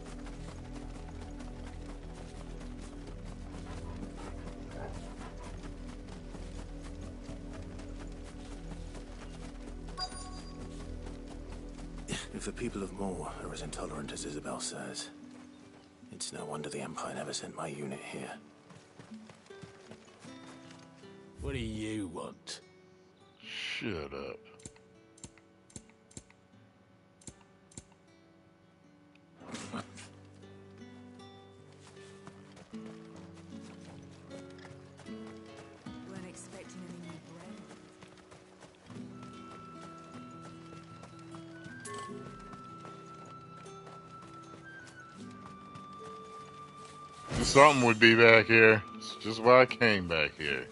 Speaker 5: If the people of Moor are as intolerant as Isabel says, it's no wonder the Empire never sent my unit here.
Speaker 8: What do you want?
Speaker 1: Shut up.
Speaker 3: Weren't expecting any new bread.
Speaker 1: Something would be back here. It's just why I came back here.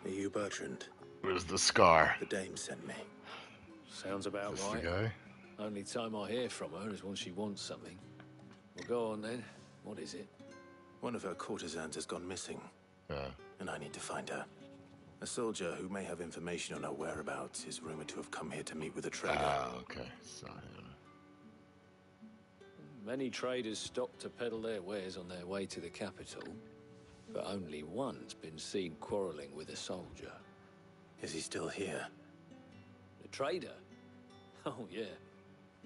Speaker 5: Are you Bertrand?
Speaker 1: Where's the scar?
Speaker 5: The dame sent me.
Speaker 6: Sounds about
Speaker 1: This the
Speaker 6: right.
Speaker 1: guy?
Speaker 6: Only time I hear from her is when she wants something. Well, go on then. What is it?
Speaker 5: One of her courtesans has gone missing. And I need to find her. A soldier who may have information on her whereabouts is rumored to have come here to meet with a trader.
Speaker 1: Ah, okay. Saw him.
Speaker 6: Many traders stop to peddle their wares on their way to the capital, but only one's been seen quarreling with a soldier.
Speaker 5: Is he still here?
Speaker 6: The trader? Oh, yeah.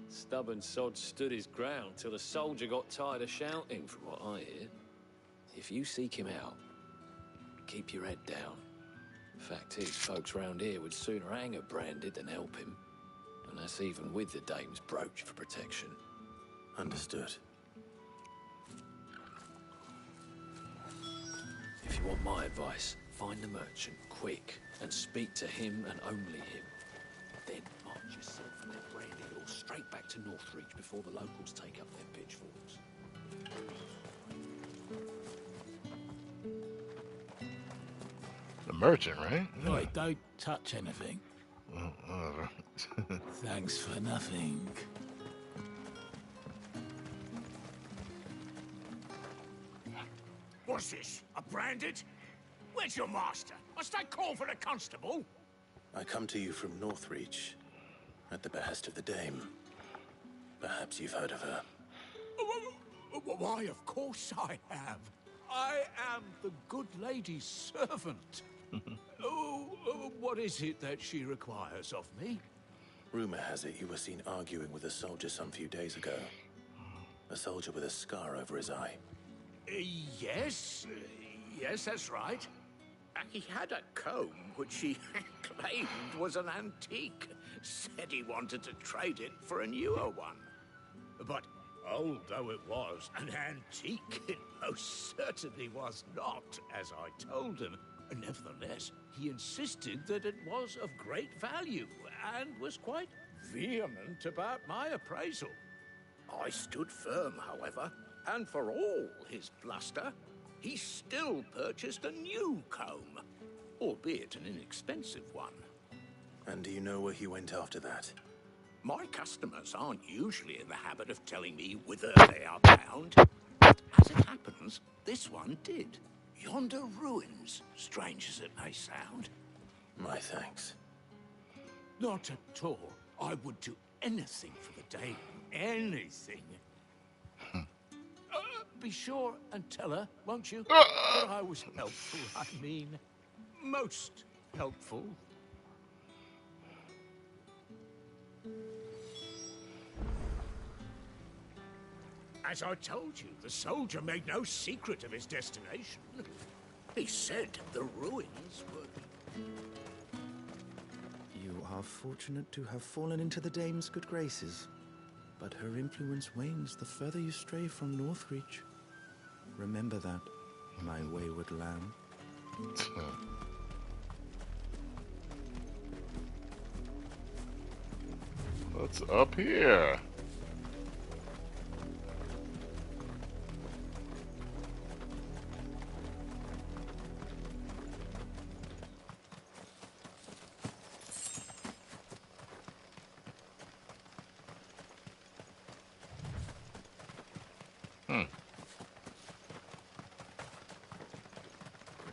Speaker 6: Stubborn sod stood his ground till the soldier got tired of shouting, from what I hear. If you seek him out, keep your head down. Fact is, folks round here would sooner hang a branded than help him. And that's even with the dame's brooch for protection.
Speaker 5: Understood.
Speaker 6: If you want my advice, find the merchant quick and speak to him and only him. Then march yourself and that brandy all straight back to Northreach before the locals take up their pitchforks.
Speaker 1: The merchant, right?
Speaker 8: Right, don't touch anything.
Speaker 1: Oh,
Speaker 8: Thanks for nothing. What's this? A branded? Where's your master? Must I call for a constable?
Speaker 5: I come to you from Northreach, at the behest of the dame. Perhaps you've heard of her.
Speaker 8: Why, of course I have. I am the good lady's servant. What is it that she requires of me?
Speaker 5: Rumor has it you were seen arguing with a soldier some few days ago. A soldier with a scar over his eye.
Speaker 8: Yes. Yes, that's right. He had a comb which he claimed was an antique. Said he wanted to trade it for a newer one. But old though it was, an antique it most certainly was not, as I told him. Nevertheless, he insisted that it was of great value and was quite vehement about my appraisal. I stood firm, however, and for all his bluster, he still purchased a new comb, albeit an inexpensive one.
Speaker 5: And do you know where he went after that?
Speaker 8: My customers aren't usually in the habit of telling me whither they are bound. But as it happens, this one did. Yonder ruins, strange as it may sound.
Speaker 5: My thanks.
Speaker 8: Not at all. I would do anything for the Dame. Anything. Be sure and tell her, won't you? That I was helpful, I mean. Most helpful. As I told you, the soldier made no secret of his destination. He said the ruins were...
Speaker 7: You are fortunate to have fallen into the Dame's good graces, but her influence wanes the further you stray from Northreach. Remember that, my wayward lamb.
Speaker 1: What's up here?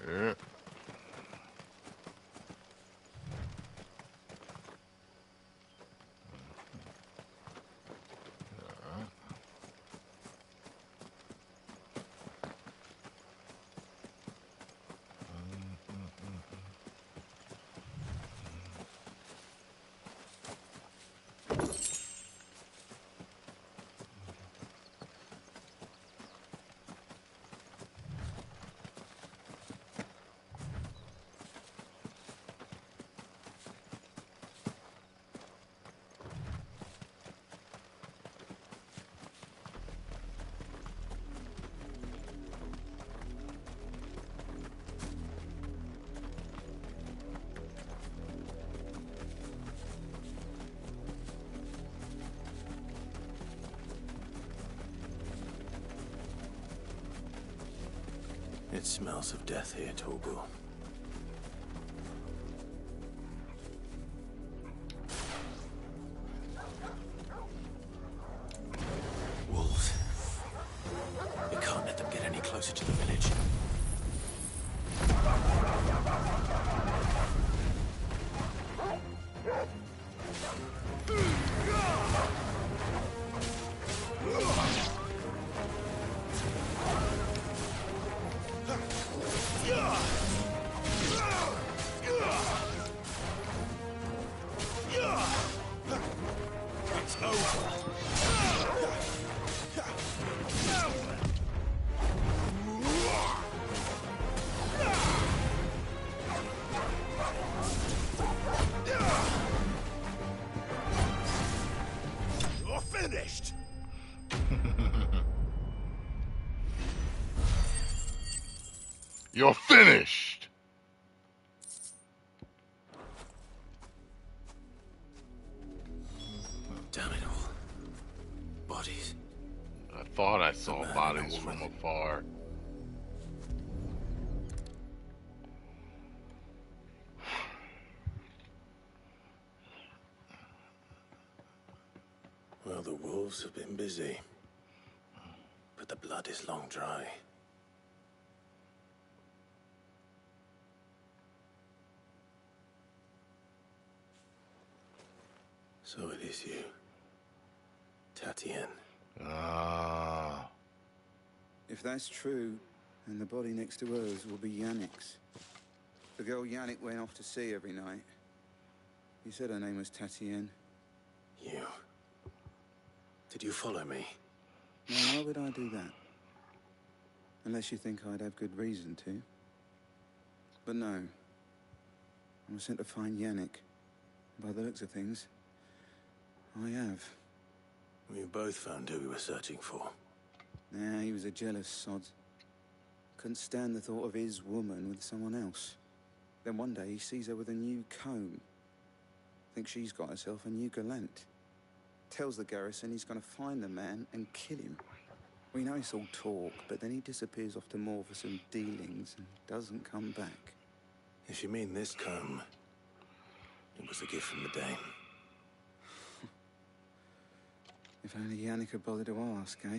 Speaker 1: Yeah.
Speaker 5: It smells of death here, Torgal. Wolves. We can't let them get any closer to the village.
Speaker 8: You're finished!
Speaker 1: You're finished!
Speaker 5: Damn it all. Bodies.
Speaker 1: I thought I saw bodies from afar.
Speaker 5: Well, the wolves have been busy. But the blood is long dry. So it is you, Tatien.
Speaker 1: Ah.
Speaker 11: If that's true, then the body next to hers will be Yannick's. The girl Yannick went off to sea every night. He said her name was Tatien.
Speaker 5: You. Did you follow me?
Speaker 11: Now, why would I do that? Unless you think I'd have good reason to. But no. I was sent to find Yannick. By the looks of things, I have.
Speaker 5: We both found who we were searching for.
Speaker 11: Nah, he was a jealous sod. Couldn't stand the thought of his woman with someone else. Then one day he sees her with a new comb. Thinks she's got herself a new gallant. Tells the garrison he's gonna find the man and kill him. We know it's all talk, but then he disappears off to Moor for some dealings and doesn't come back.
Speaker 5: If you mean this comb, it was a gift from the Dame.
Speaker 11: If only Yannick had bothered to ask, eh?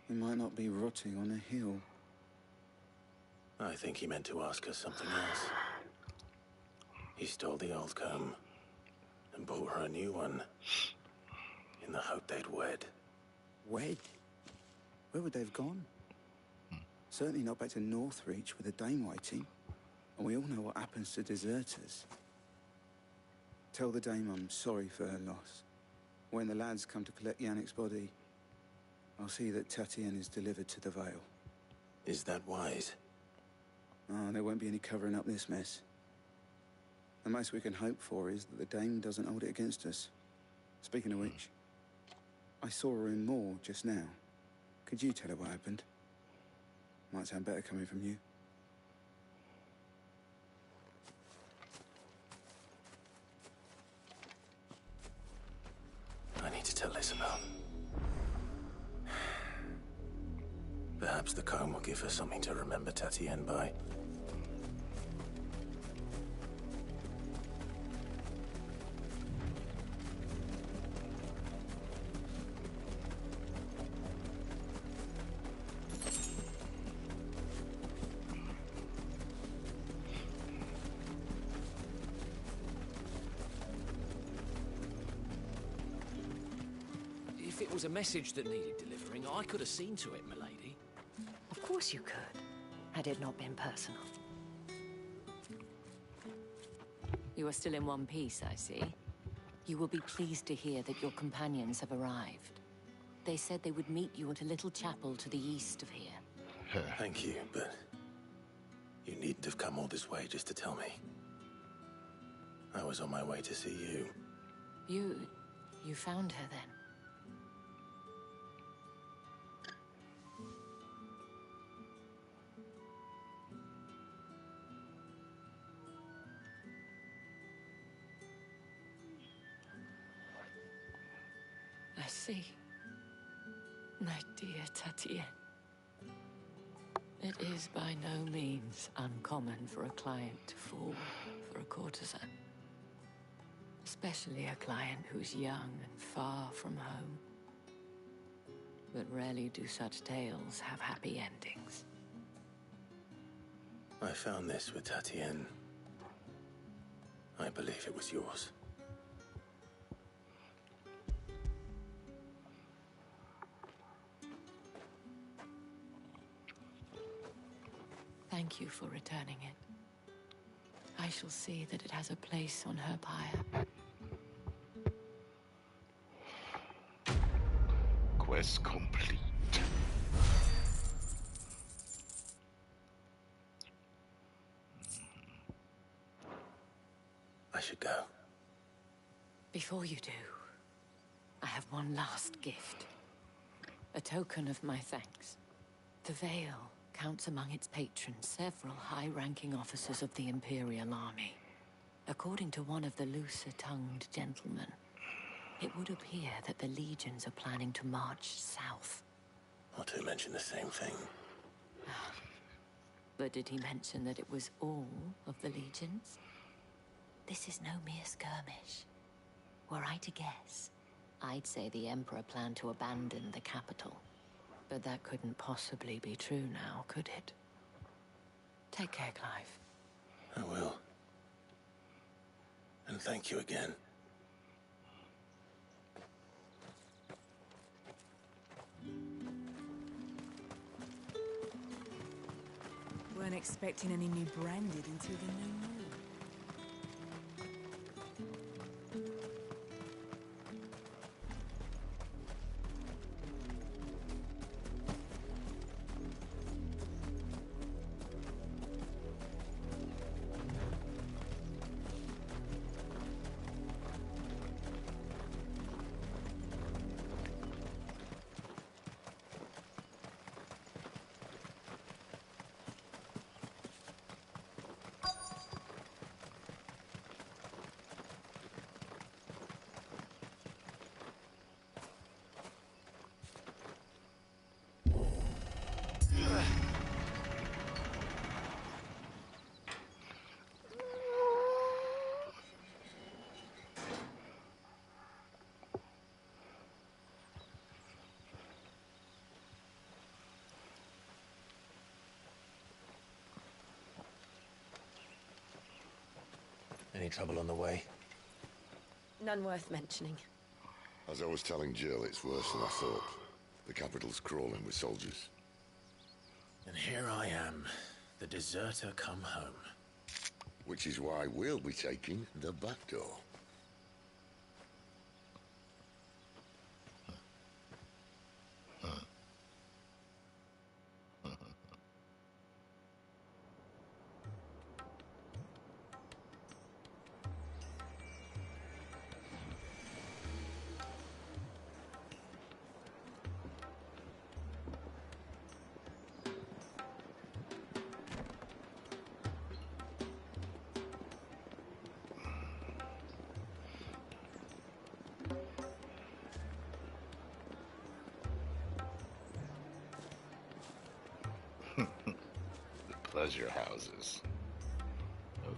Speaker 11: He might not be rotting on a hill.
Speaker 5: I think he meant to ask us something else. He stole the old comb and bought her a new one in the hope they'd wed.
Speaker 11: Wed? Where would they have gone? Certainly not back to Northreach with a dame waiting. And we all know what happens to deserters. Tell the dame I'm sorry for her loss. When the lads come to collect Yannick's body, I'll see that Tatienne is delivered to the Vale.
Speaker 5: Is that wise?
Speaker 11: Oh, there won't be any covering up this mess. The most we can hope for is that the dame doesn't hold it against us. Speaking of which, I saw her in Moor just now. Could you tell her what happened? Might sound better coming from you.
Speaker 5: I need to tell Isabel. Perhaps the comb will give her something to remember Tatienne by.
Speaker 6: If it was a message that needed delivering, I could have seen to it, milady.
Speaker 2: Of course you could, had it not been personal. You are still in one piece, I see. You will be pleased to hear that your companions have arrived. They said they would meet you at a little chapel to the east of here.
Speaker 5: Thank you, but you needn't have come all this way just to tell me. I was on my way to see you.
Speaker 2: You found her then? I see. My dear Tatienne. It is by no means uncommon for a client to fall for a courtesan. Especially a client who's young and far from home. But rarely do such tales have happy endings.
Speaker 5: I found this with Tatienne. I believe it was yours.
Speaker 2: Thank you for returning it. I shall see that it has a place on her pyre.
Speaker 1: Quest complete.
Speaker 5: I should go.
Speaker 2: Before you do, I have one last gift. A token of my thanks. The Vale counts among its patrons several high-ranking officers of the Imperial Army. According to one of the looser-tongued gentlemen, it would appear that the legions are planning to march south.
Speaker 5: Not to mention the same thing.
Speaker 2: But did he mention that it was all of the legions? This is no mere skirmish. Were I to guess, I'd say the Emperor planned to abandon the capital. But that couldn't possibly be true now, could it? Take care, Clive.
Speaker 5: I will. And thank you again.
Speaker 10: Weren't expecting any new branded until the new moon.
Speaker 5: Any trouble on the way?
Speaker 17: None worth mentioning.
Speaker 9: As I was telling Jill, it's worse than I thought. The capital's crawling with soldiers.
Speaker 5: And here I am, the deserter come home.
Speaker 9: Which is why we'll be taking the back door.
Speaker 1: Pleasure houses.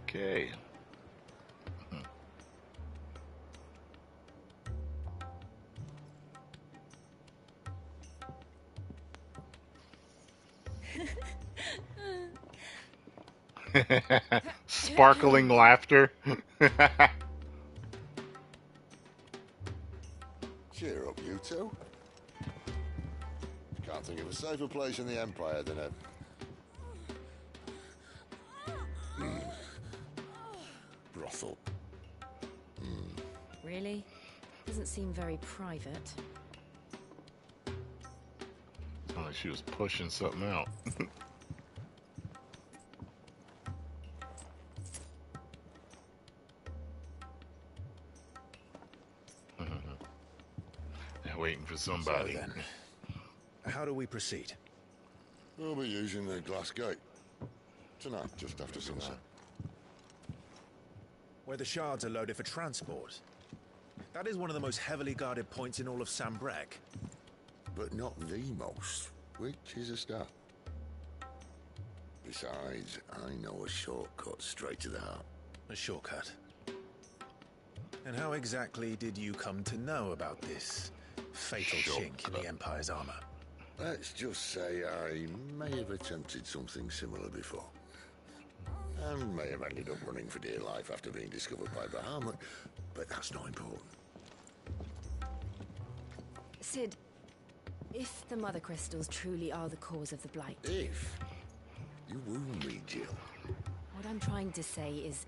Speaker 1: Okay. Sparkling laughter.
Speaker 9: Cheer up, you two. Can't think of a safer place in the Empire than a... brothel.
Speaker 17: Really? Doesn't seem very private.
Speaker 1: Sounded like she was pushing something out. They're waiting for somebody.
Speaker 5: So then, how do we proceed?
Speaker 9: We'll be using the glass gate. Tonight, just after sunset.
Speaker 5: Where the shards are loaded for transport. That is one of the most heavily guarded points in all of Sambrec.
Speaker 9: But not the most, which is a start. Besides, I know a shortcut straight to the heart.
Speaker 5: A shortcut? And how exactly did you come to know about this fatal chink in the Empire's armor?
Speaker 9: Let's just say I may have attempted something similar before. And may have ended up running for dear life after being discovered by Bahamut, but that's not important.
Speaker 17: Sid, if the Mother Crystals truly are the cause of the Blight...
Speaker 9: If? You wound me, Jill.
Speaker 17: What I'm trying to say is,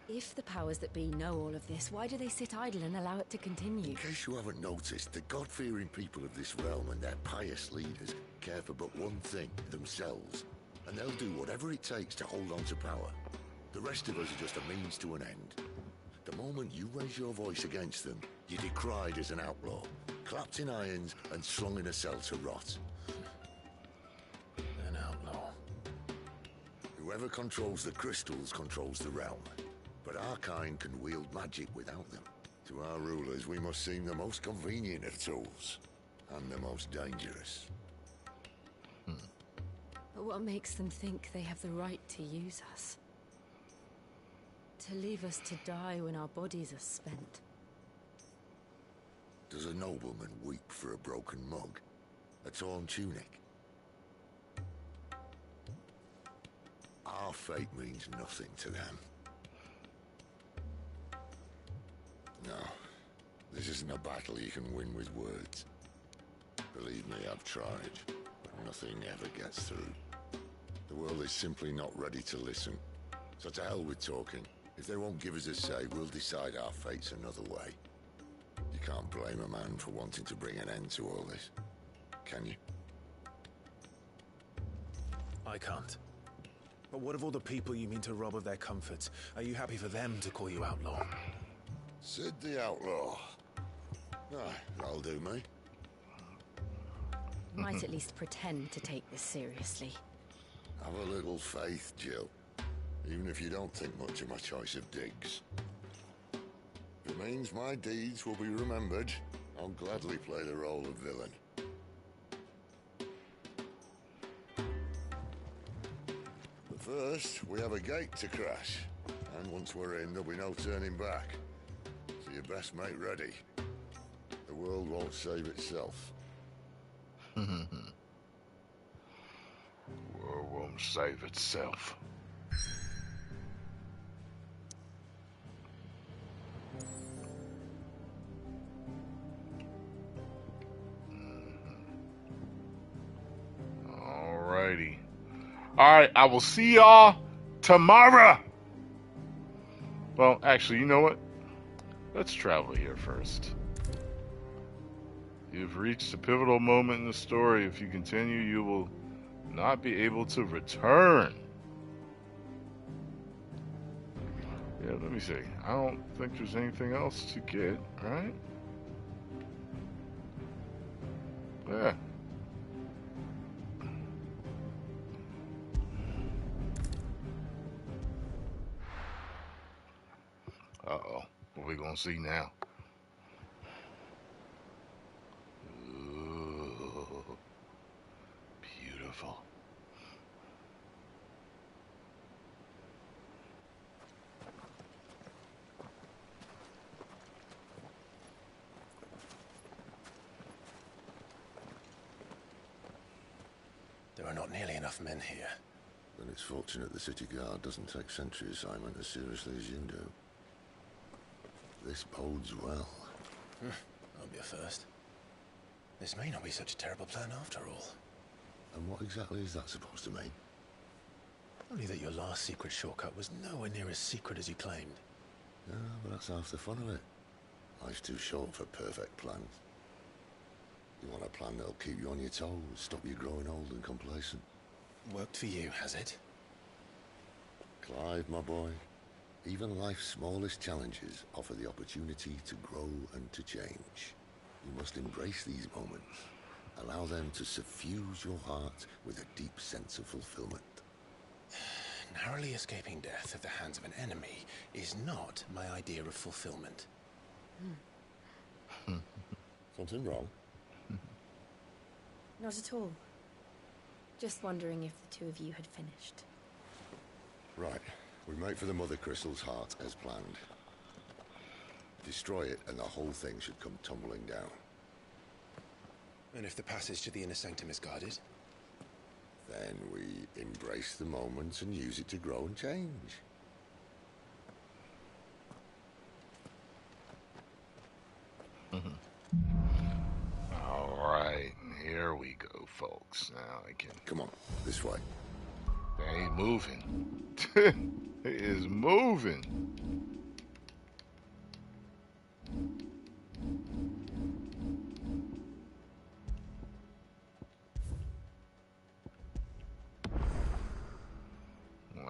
Speaker 17: if the powers that be know all of this, why do they sit idle and allow it to continue?
Speaker 9: In case you haven't noticed, the God-fearing people of this realm and their pious leaders care for but one thing, themselves. And they'll do whatever it takes to hold on to power. The rest of us are just a means to an end. The moment you raise your voice against them, you're decried as an outlaw, clapped in irons and slung in a cell to rot.
Speaker 5: An outlaw.
Speaker 9: Whoever controls the crystals controls the realm. But our kind can wield magic without them. To our rulers, we must seem the most convenient of tools. And the most dangerous.
Speaker 17: But what makes them think they have the right to use us? To leave us to die when our bodies are spent?
Speaker 9: Does a nobleman weep for a broken mug? A torn tunic? Our fate means nothing to them. No, this isn't a battle you can win with words. Believe me, I've tried, but nothing ever gets through. The world is simply not ready to listen. So to hell with talking. If they won't give us a say, we'll decide our fates another way. You can't blame a man for wanting to bring an end to all this, can you?
Speaker 5: I can't. But what of all the people you mean to rob of their comforts? Are you happy for them to call you outlaw?
Speaker 9: Sid the Outlaw. That'll do me.
Speaker 17: Might at least pretend to take this seriously.
Speaker 9: Have a little faith, Jill. Even if you don't think much of my choice of digs. If it means my deeds will be remembered, I'll gladly play the role of villain. But first, we have a gate to crash. And once we're in, there'll be no turning back. So you best make ready. The world won't save itself.
Speaker 1: World won't save itself. Alrighty. Alright, I will see y'all tomorrow. Well, actually, you know what? Let's travel here first. You've reached a pivotal moment in the story. If you continue, you will not be able to return. Yeah, let me see. I don't think there's anything else to get, right? Yeah. Uh-oh. What are we gonna see now? Ooh. Beautiful.
Speaker 5: There are not nearly enough men here.
Speaker 9: Then it's fortunate the city guard doesn't take sentry assignment as seriously as you do. This bodes well.
Speaker 5: I'll be a first. This may not be such a terrible plan after all.
Speaker 9: And what exactly is that supposed to mean?
Speaker 5: Only that your last secret shortcut was nowhere near as secret as you claimed.
Speaker 9: Yeah, but that's half the fun of it. Life's too short for perfect plans. You want a plan that'll keep you on your toes, stop you growing old and complacent.
Speaker 5: Worked for you, has it?
Speaker 9: Clive, my boy, even life's smallest challenges offer the opportunity to grow and to change. You must embrace these moments. Allow them to suffuse your heart with a deep sense of fulfillment.
Speaker 5: Narrowly escaping death at the hands of an enemy is not my idea of fulfillment.
Speaker 9: Something wrong?
Speaker 17: Not at all. Just wondering if the two of you had finished.
Speaker 9: Right. We make for the Mother Crystal's heart as planned. Destroy it and the whole thing should come tumbling down.
Speaker 5: And if the passage to the inner sanctum is guarded?
Speaker 9: Then we embrace the moment and use it to grow and change.
Speaker 1: Alright, here we go, folks. Now I can...
Speaker 9: Come on, this way.
Speaker 1: They ain't moving. It is moving.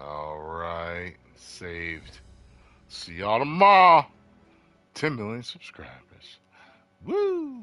Speaker 1: Alright, saved. See y'all tomorrow. 10 million subscribers. Woo!